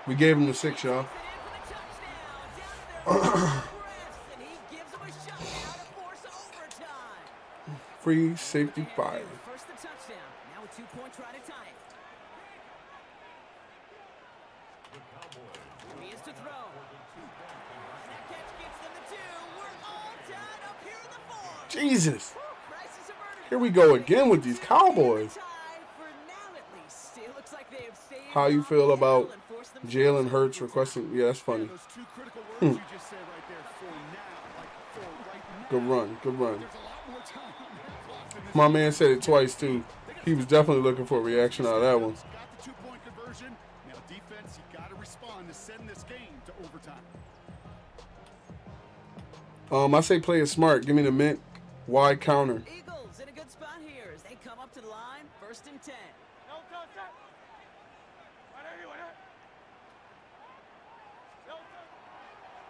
We gave him the 6, y'all. Takes it in for the touchdown. Down to their Chris, and he gives him a shot now to force overtime. Free safety 5. First the touchdown. Now a 2-point try to tie it. He is to throw. That catch gets them the 2. We're all tied up here in the 4th. Jesus. Crisis averted. Here we go again with these Cowboys. Tie for now at least. It looks like they have stayed How you on feel the about hill and forced themselves Jalen into Hurts overtime. requesting? Yeah, that's funny. Those two critical words you just said right there, for now, like for right now. Good run. Good run. There's a lot more time on that clock than this. My man said it twice, too. He was definitely looking for a reaction out of that one. Got the 2-point conversion. Now defense, you got to respond to send this game to overtime. I say play it smart. Give me the mint wide counter. Eagles in a good spot here as they come up to the line. 1st and 10.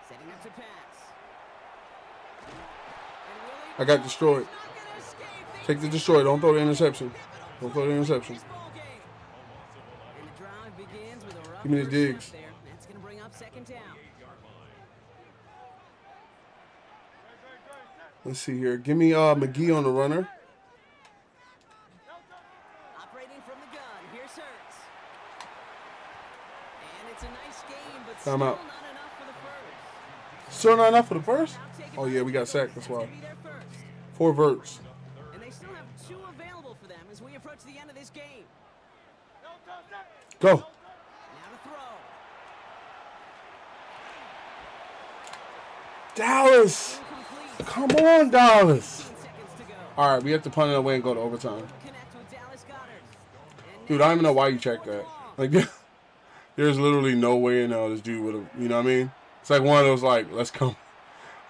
Setting up to pass. And Willie I got destroyed. not gonna escape. Take the destroy. Don't throw the interception. Don't throw the interception. Ball game. And the drive begins with a rough Give me the first digs. snap there. That's going to bring up 2nd down. Let's see here. Give me McGee on the runner. Operating from the gun. Here's Hurts. And it's a nice game, but Time still out. not enough for the first. Still not enough for the first? Now taking Oh, yeah, we got sacked. That's That's why. gonna be their first. 4 verts. And they still have 2 available for them as we approach the end of this game. Go. Now to throw. Dallas. Incomplete. Come on, Dallas. 15 seconds to go. All right, we have to punt it away and go to overtime. Connect with Dallas Goedert. And Dude, I don't even know why you checked that. Like, there's literally no way in hell this dude would have, you know what I mean? It's like one of those, like, let's come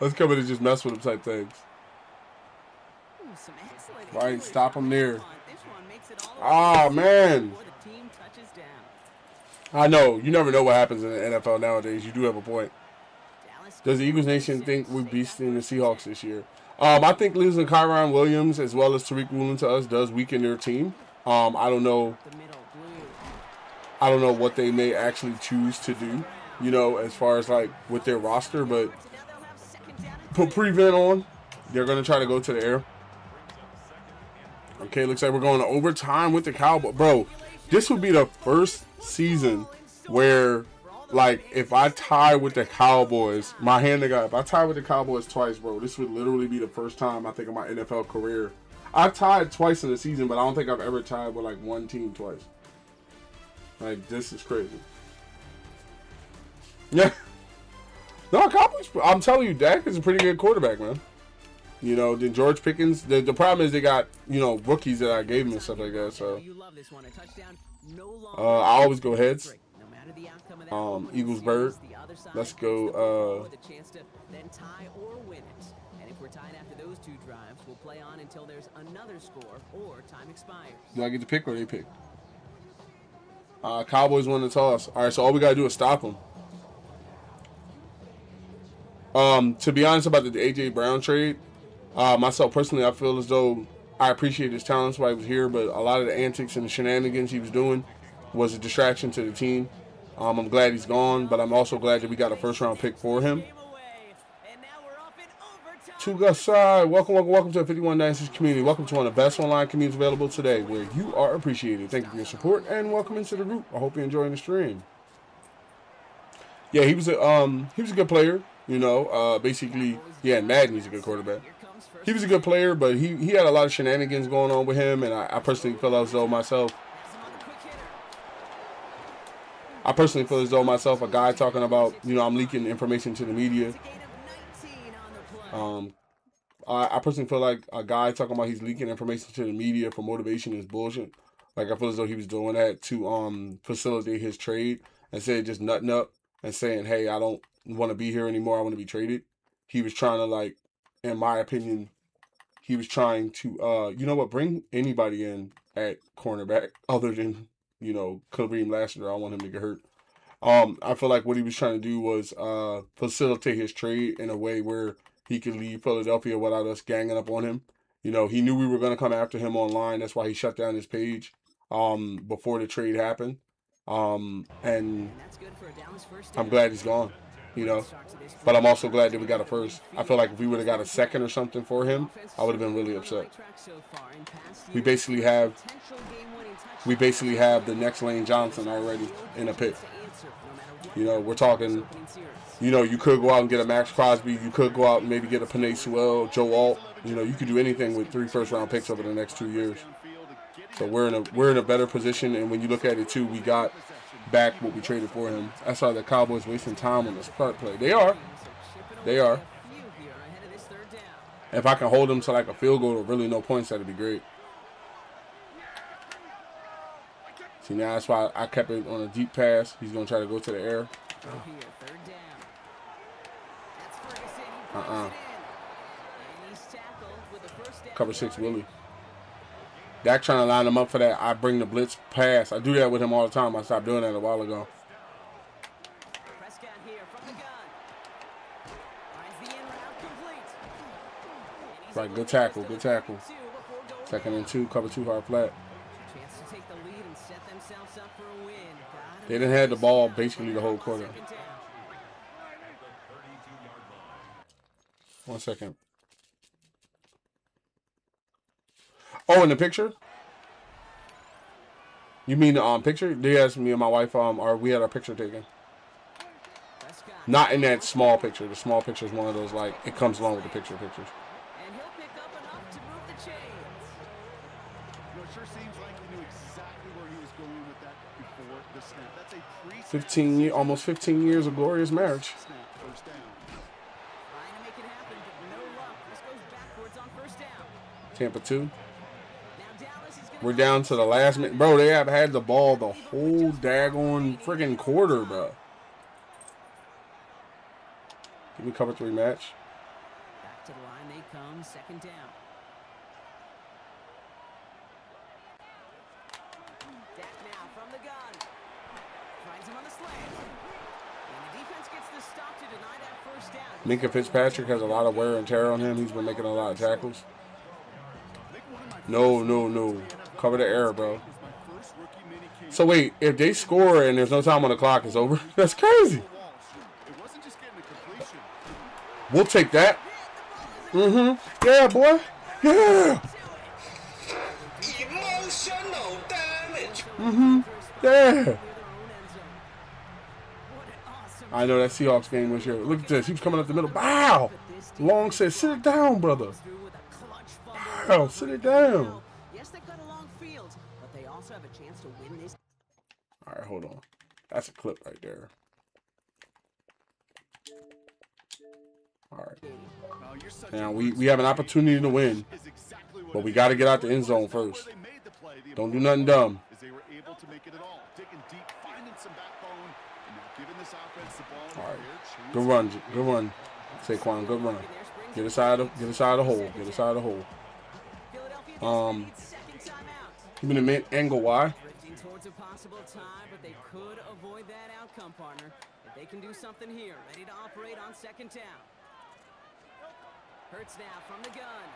in and just mess with him type things. Ooh, some excellent Right, English stop him on there. this one. This one makes it all the way Ah, to man. before the team touches down. I know. You never know what happens in the NFL nowadays. You do have a point. Dallas Does the Eagles Nation think we're beasting the Seahawks this year? I think losing Kyron Williams as well as Tariq Woolen to us does weaken their team. I don't know. the middle blue. I don't know what they may actually choose to do, you know, as far as like with their roster, but So now they'll have 2nd down and put prevent on. They're going to try to go to the air. Okay, looks like we're going to overtime with the Cowboys. Bro, this would be the first season where, like, if I tie with the Cowboys, my hand to God, if I tie with the Cowboys twice, bro, this would literally be the first time I think of my NFL career. I've tied twice in the season, but I don't think I've ever tied with, like, one team twice. Like, this is crazy. Yeah. No, Cowboys, I'm telling you, Dak is a pretty good quarterback, man. You know, then George Pickens, the problem is they got, you know, rookies that I gave them and stuff like that, so. you love this one. A touchdown no longer I always go heads. no matter the outcome of that one, when Eagles it's bird. serious, the other side Let's has go, the football with a chance to then tie or win it. And if we're tied after those 2 drives, we'll play on until there's another score or time expires. Do I get to pick or they pick? Cowboys won the toss. All right, so all we got to do is stop them. To be honest about the A.J. Brown trade, myself personally, I feel as though I appreciate his talents while he was here, but a lot of the antics and the shenanigans he was doing was a distraction to the team. I'm glad he's gone, but I'm also glad that we got a first-round pick for him. Game away, and now we're up in overtime. To Gus side, welcome to the 5196 community. Welcome to one of the best online communities available today, where you are appreciated. Thank you for your support and welcome into the group. I hope you're enjoying the stream. Yeah, he was a good player. You know, basically, yeah, Madden, he's a good quarterback. Here comes first. He was a good player, but he had a lot of shenanigans going on with him, and I personally feel as though myself, Has him on the quick hitter. I personally feel as though myself, a guy talking about, you know, I'm leaking information to the media. It's a gain of 19 on the play. I personally feel like a guy talking about he's leaking information to the media for motivation is bullshit. Like, I feel as though he was doing that to facilitate his trade instead of just nutting up and saying, hey, I don't want to be here anymore. I want to be traded. He was trying to, like, in my opinion, he was trying to, you know what, bring anybody in at cornerback other than, you know, Kareem Lassiter. I want him to get hurt. I feel like what he was trying to do was facilitate his trade in a way where he could leave Philadelphia without us ganging up on him. You know, he knew we were going to come after him online. That's why he shut down his page before the trade happened. And I'm glad he's gone, you know. But I'm also glad that we got a first. I feel like if we would have got a second or something for him, I would have been really upset. We basically have the next Lane Johnson already in a pick. You know, we're talking, you know, you could go out and get a Max Crosby. You could go out and maybe get a Penei Sewell, Joe Alt. You know, you could do anything with 3 first-round picks over the next 2 years. So we're in a better position. And when you look at it, too, we got back what we traded for him. I saw the Cowboys wasting time on this part play. They are. If I can hold them to like a field goal or really no points, that'd be great. See, now that's why I kept it on a deep pass. He's going to try to go to the air. Cover 6, Willie. Dak trying to line him up for that. I bring the blitz pass. I do that with him all the time. I stopped doing that a while ago. Right, good tackle, good tackle. 2nd and 2, cover 2 hard flat. They didn't have the ball basically the whole quarter. 1 second. Oh, in the picture? You mean the picture? They asked me and my wife, or we had our picture taken. Not in that small picture. The small picture is one of those, like, it comes along with the pictures. It sure seems like he knew exactly where he was going with that before the snap. That's a almost 15 years of glorious marriage. Tampa 2. We're down to the last minute. Bro, they have had the ball the whole daggone friggin' quarter, bro. Give me cover 3 match. Back to the line they come, 2nd down. Dak now from the gun. Finds him on the slant. And the defense gets the stop to deny that 1st down. Minka Fitzpatrick has a lot of wear and tear on him. He's been making a lot of tackles. No. Cover the error, bro. So wait, if they score and there's no time on the clock, it's over? That's crazy. We'll take that. Yeah, boy. Yeah. Emotional damage. Yeah. I know that Seahawks game was here. Look at this. He was coming up the middle. Wow. Long said, sit it down, brother. Wow, sit it down. Yes, they cut a long field, but they also have a chance to win this. All right, hold on. That's a clip right there. All right. Now, we have an opportunity to win, but we got to get out the end zone first. Don't do nothing dumb. All right. Good run. Saquon, good run. Get us out of the hole. Give me the mid angle. Why? Towards a possible tie, but they could avoid that outcome, partner. If they can do something here, ready to operate on 2nd down. Hurts now from the gun.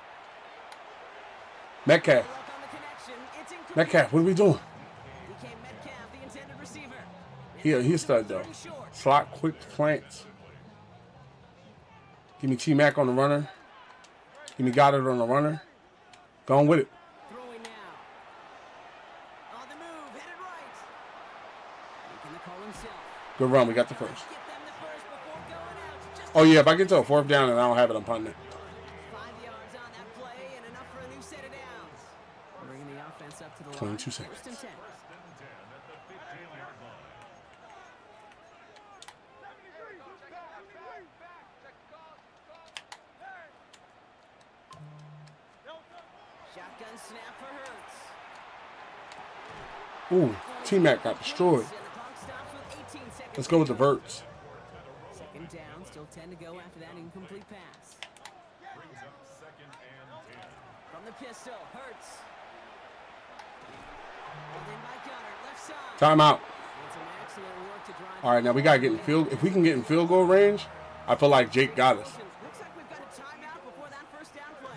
Metcalf, what are we doing? Became Metcalf, the intended receiver. He's a stud though. Slot quick plants. Give me T-Mac on the runner. Give me Goddard on the runner. Go on with it. Throwing now. On the move, headed right. Making the call himself. Good run. We got the first. Get them the first before going out. Just Oh, yeah. If I get to a 4th down and I don't have it, I'm punting it. 5 yards on that play and enough for a new set of downs. Bringing the offense up to the 22 line. seconds. 1st and 10. Shotgun snap for Hurts. Ooh, T-Mac got destroyed. And the clock stops with 18 seconds. Let's go with the verts. 2nd down, still 10 to go after that incomplete pass. From the pistol, Hurts. Pulled in by Gunner, left side. Timeout. And some excellent work to All right, now we got to get in field. If we can get in field goal range, I feel like Jake got us. Looks like we've got a timeout before that first down play.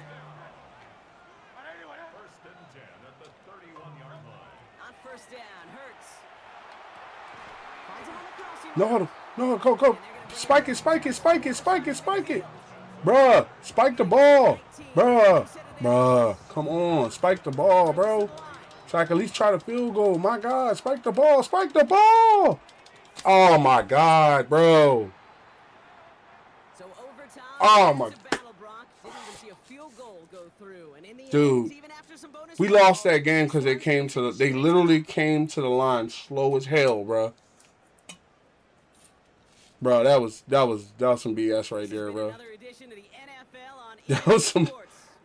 First and 10 at the 31-yard line. On first down, Hurts. Finds him on the crossing. No, hold on. No, go. Spike it. Bruh, spike the ball. Bruh. Come on, spike the ball, bro. So I can at least try the field goal. My God, spike the ball. Oh, my God, bro. So overtime, Oh, my. battle, Brock. Didn't even see a field goal go through. And in the Dude, end, even after some bonus we lost that game because they literally came to the line slow as hell, bro. Bro, that was some BS right there, bro. Another edition of the NFL on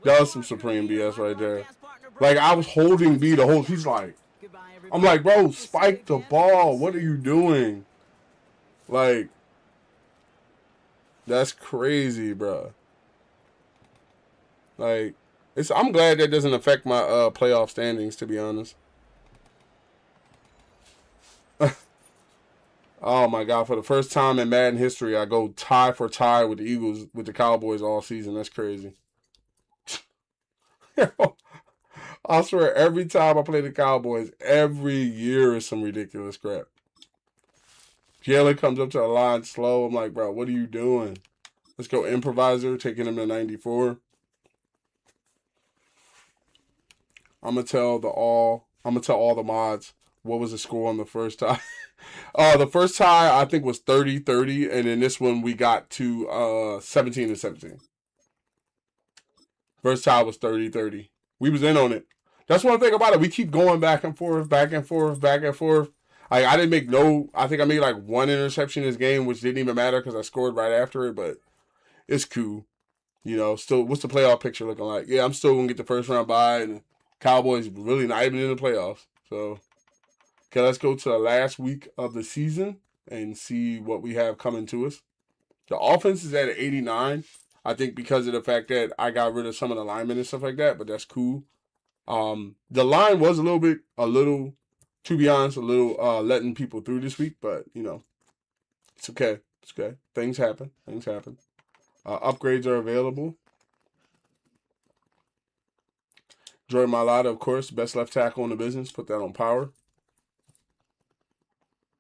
That was some supreme BS right there. Like, I was holding B the whole. He's like, I'm like, bro, spike the ball. What are you doing? Like, that's crazy, bro. Like, I'm glad that doesn't affect my playoff standings, to be honest. Oh my God! For the first time in Madden history, I go tie for tie with the Eagles with the Cowboys all season. That's crazy. I swear, every time I play the Cowboys, every year is some ridiculous crap. Jalen comes up to the line slow. I'm like, bro, what are you doing? Let's go improviser, taking him to 94. I'm gonna tell all the mods what was the score on the first tie. The first tie I think was 30-30, and in this one we got to 17-17. First tie was 30-30. We was in on it. That's one thing about it. We keep going back and forth. I think I made like one interception this game, which didn't even matter because I scored right after it, but it's cool. You know, still, what's the playoff picture looking like? Yeah, I'm still going to get the first round bye, and the Cowboys really not even in the playoffs. So, okay, let's go to the last week of the season and see what we have coming to us. The offense is at 89. I think because of the fact that I got rid of some of the linemen and stuff like that, but that's cool. The line was a little, to be honest, letting people through this week, but you know, it's okay. It's okay. Things happen. Upgrades are available. Jordan Mailata, of course, best left tackle in the business. Put that on power.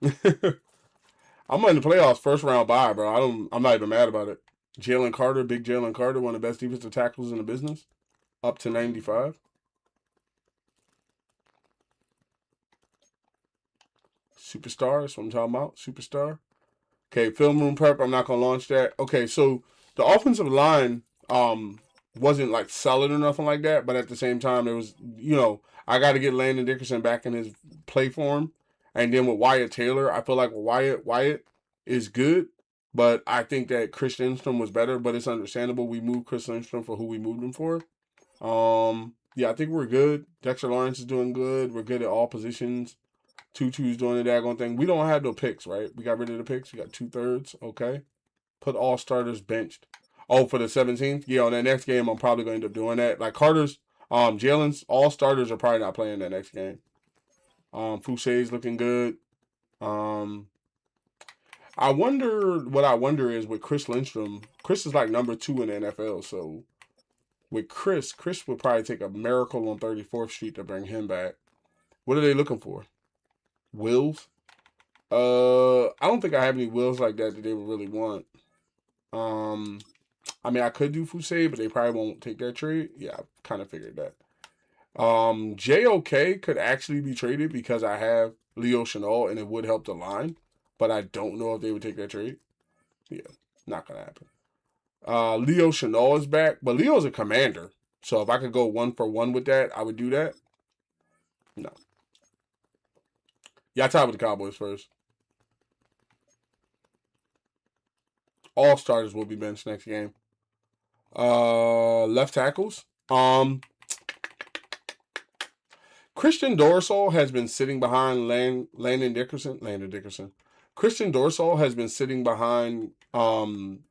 I'm in the playoffs, first round bye, bro. I'm not even mad about it. Jalen Carter, big Jalen Carter, one of the best defensive tackles in the business, up to 95. Superstar, that's what I'm talking about. Superstar. Okay, film room prep. I'm not gonna launch that. Okay, so the offensive line wasn't like solid or nothing like that, but at the same time, it was, you know, I got to get Landon Dickerson back in his play form, and then with Wyatt Taylor, I feel like Wyatt is good, but I think that Chris Lindstrom was better. But it's understandable we moved Chris Lindstrom for who we moved him for. Yeah, I think we're good. Dexter Lawrence is doing good. We're good at all positions. Tutu's doing the daggone thing. We don't have no picks, right? We got rid of the picks. We got 2/3. Okay. Put all starters benched. Oh, for the 17th? Yeah, on that next game, I'm probably going to end up doing that. Like Carter's, Jalen's, all starters are probably not playing that next game. Fouché's looking good. What I wonder is with Chris Lindstrom, Chris is like number 2 in the NFL, so with Chris would probably take a miracle on 34th Street to bring him back. What are they looking for? Wills? I don't think I have any wills like that they would really want. I mean, I could do Fouché, but they probably won't take that trade. Yeah, I kind of figured that. JOK could actually be traded because I have Leo Chenal, and it would help the line, but I don't know if they would take that trade. Yeah, not going to happen. Leo Chenal is back, but Leo's a commander, so if I could go 1-for-1 with that, I would do that. No. Yeah, I tied with the Cowboys first. All starters will be benched next game. Left tackles. Christian Dorsal has been sitting behind Landon Dickerson. Christian Dorsal has been sitting behind Jordan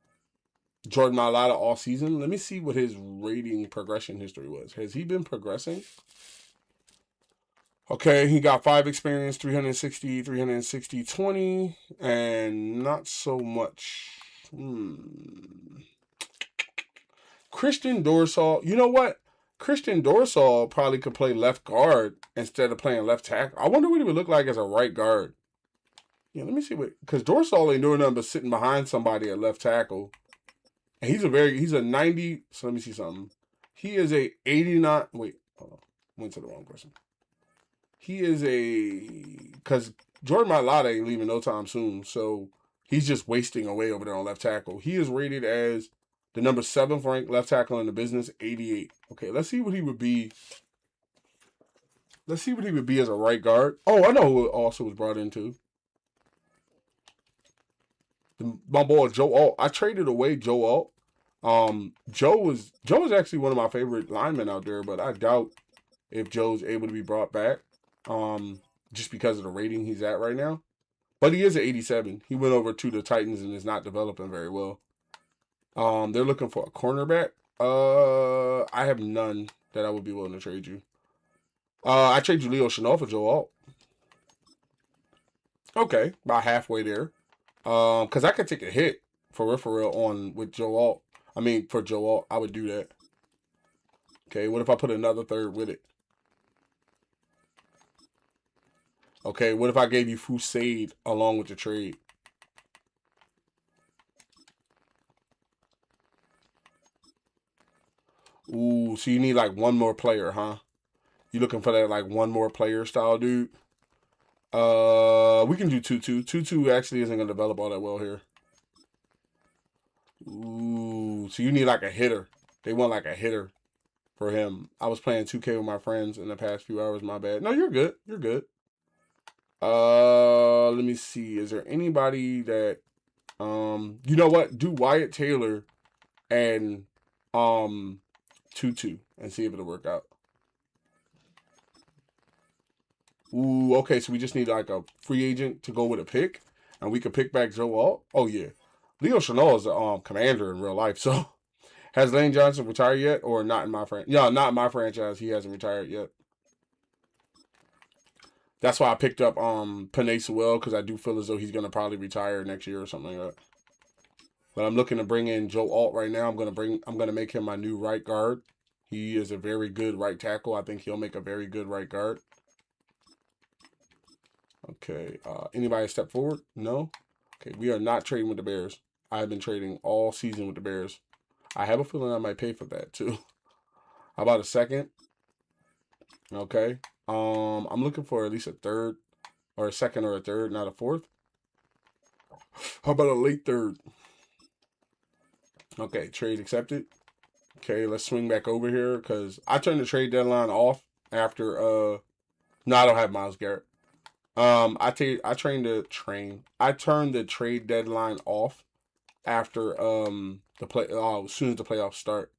Mailata all season. Let me see what his rating progression history was. Has he been progressing? Okay, he got 5 experience, 360, 360, 20, and not so much. Christian Dorsal. You know what? Christian Dorsal probably could play left guard instead of playing left tackle. I wonder what he would look like as a right guard. Yeah, let me see what, because Dorsal ain't doing nothing but sitting behind somebody at left tackle. And he's a 90. So let me see something. He is a 89. Wait, hold on. Went to the wrong person. He is because Jordan Mailata ain't leaving no time soon. So he's just wasting away over there on left tackle. He is rated as the number 7th ranked left tackle in the business, 88. Okay, let's see what he would be. Let's see what he would be as a right guard. Oh, I know who also was brought into. My boy Joe Alt. I traded away Joe Alt. Joe is actually one of my favorite linemen out there, but I doubt if Joe's able to be brought back. Just because of the rating he's at right now. But he is an 87. He went over to the Titans and is not developing very well. They're looking for a cornerback. I have none that I would be willing to trade you. I trade you Leo Chenal for Joe Alt. Okay, about halfway there. Because I could take a hit for real on with Joe Alt. I mean, for Joe Alt, I would do that. Okay, what if I put another third with it? Okay, what if I gave you Fusade along with the trade? Ooh, so you need like one more player, huh? You looking for that like one more player style dude? We can do Tutu. Tutu actually isn't gonna develop all that well here. Ooh, so you need like a hitter. They want like a hitter for him. I was playing 2K with my friends in the past few hours. My bad. No, you're good. You're good. Let me see. Is there anybody that, you know what? Do Wyatt Taylor and, Tutu and see if it'll work out. Ooh, okay. So we just need like a free agent to go with a pick, and we could pick back Joe Alt. Oh yeah, Leo Chenal is a commander in real life. So has Lane Johnson retired yet, or not in my franchise? Yeah, not in my franchise. He hasn't retired yet. That's why I picked up Penei Sewell, because I do feel as though he's gonna probably retire next year or something like that. But I'm looking to bring in Joe Alt right now. I'm gonna make him my new right guard. He is a very good right tackle. I think he'll make a very good right guard. Okay. Anybody step forward? No? Okay, we are not trading with the Bears. I have been trading all season with the Bears. I have a feeling I might pay for that too. How about a second? Okay. I'm looking for at least a third, or a second or a third, not a fourth. How about a late third? Okay, trade accepted. Okay, let's swing back over here because I turned the trade deadline off after no, I don't have Myles Garrett. I turned the trade deadline off after as soon as the playoffs start.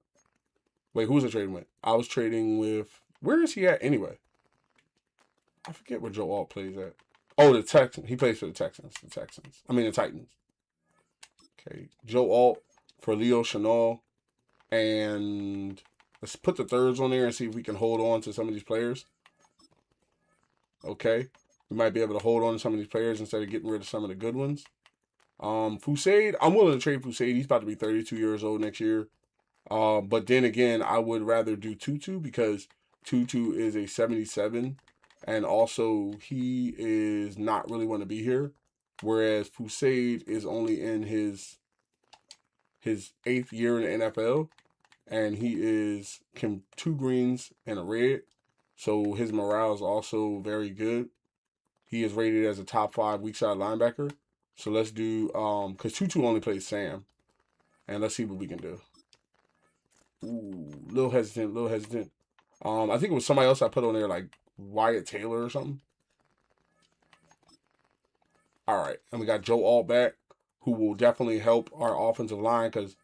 Wait, who was I trading with? I was trading with, where is he at anyway? I forget where Joe Alt plays at. Oh, the Texans. He plays for the Texans. The Titans. Okay, Joe Alt for Leo Chenal. And let's put the thirds on there and see if we can hold on to some of these players. Okay. We might be able to hold on to some of these players instead of getting rid of some of the good ones. Fusade, I'm willing to trade Fusade. He's about to be 32 years old next year. But then again, I would rather do Tutu because Tutu is a 77. And also, he is not really want to be here. Whereas Fusade is only in his 8th year in the NFL. And he is 2 greens and a red. So his morale is also very good. He is rated as a top 5 weak side linebacker. So let's do, because Tutu only plays Sam. And let's see what we can do. Ooh, little hesitant. I think it was somebody else I put on there, like Wyatt Taylor or something. All right. And we got Joe Alt back, who will definitely help our offensive line because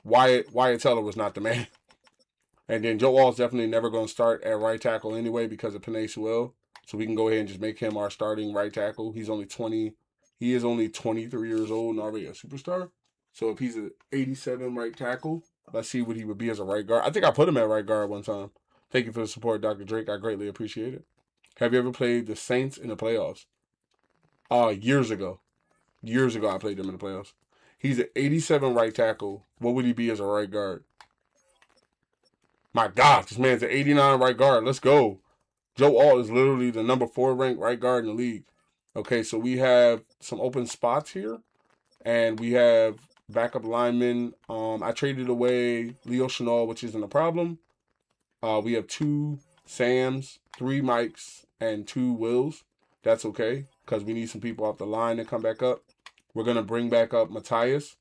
Wyatt Taylor was not the man. And then Joe Alt's definitely never going to start at right tackle anyway because of Penei Sewell. So we can go ahead and just make him our starting right tackle. He is only 23 years old and already a superstar. So if he's an 87 right tackle, let's see what he would be as a right guard. I think I put him at right guard one time. Thank you for the support, Dr. Drake. I greatly appreciate it. Have you ever played the Saints in the playoffs? Years ago. Years ago, I played them in the playoffs. He's an 87 right tackle. What would he be as a right guard? My God, this man's an 89 right guard. Let's go. Joe Alt is literally the number 4 ranked right guard in the league. Okay, so we have some open spots here. And we have backup linemen. I traded away Leo Chenal, which isn't a problem. We have 2 Sams, 3 Mikes, and 2 Wills. That's okay, because we need some people off the line to come back up. We're going to bring back up Matthias.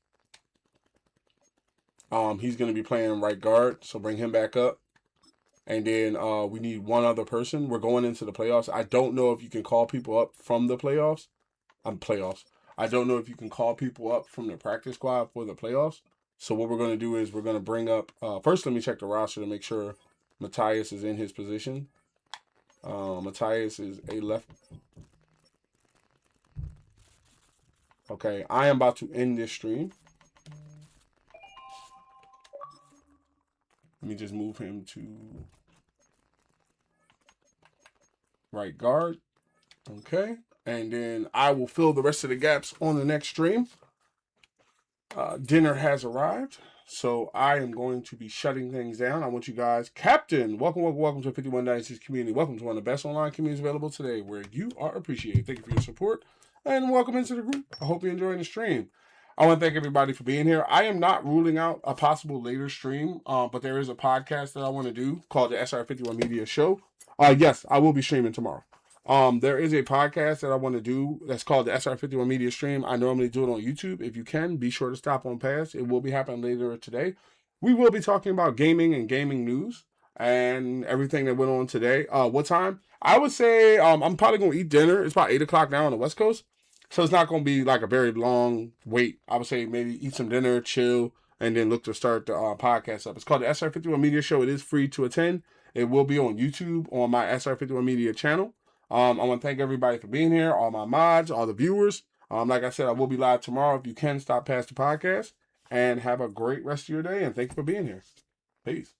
He's going to be playing right guard, so bring him back up. And then we need one other person. We're going into the playoffs. I don't know if you can call people up from the playoffs. I don't know if you can call people up from the practice squad for the playoffs. So what we're going to do is we're going to bring up... first, let me check the roster to make sure Matthias is in his position. Matthias is a left... Okay, I am about to end this stream. Let me just move him to right guard. Okay. And then I will fill the rest of the gaps on the next stream. Dinner has arrived. So I am going to be shutting things down. I want you guys... Captain, welcome to 5196 community. Welcome to one of the best online communities available today where you are appreciated. Thank you for your support. And welcome into the group. I hope you're enjoying the stream. I want to thank everybody for being here. I am not ruling out a possible later stream, but there is a podcast that I want to do called the SR51 Media Show. Yes, I will be streaming tomorrow. There is a podcast that I want to do that's called the SR51 Media Stream. I normally do it on YouTube. If you can, be sure to stop on past. It will be happening later today. We will be talking about gaming and gaming news and everything that went on today. What time? I would say I'm probably going to eat dinner. It's about 8 o'clock now on the West Coast. So it's not going to be like a very long wait. I would say maybe eat some dinner, chill, and then look to start the podcast up. It's called the SR51 Media Show. It is free to attend. It will be on YouTube on my SR51 Media channel. I want to thank everybody for being here, all my mods, all the viewers. Like I said, I will be live tomorrow. If you can, stop past the podcast. And have a great rest of your day. And thank you for being here. Peace.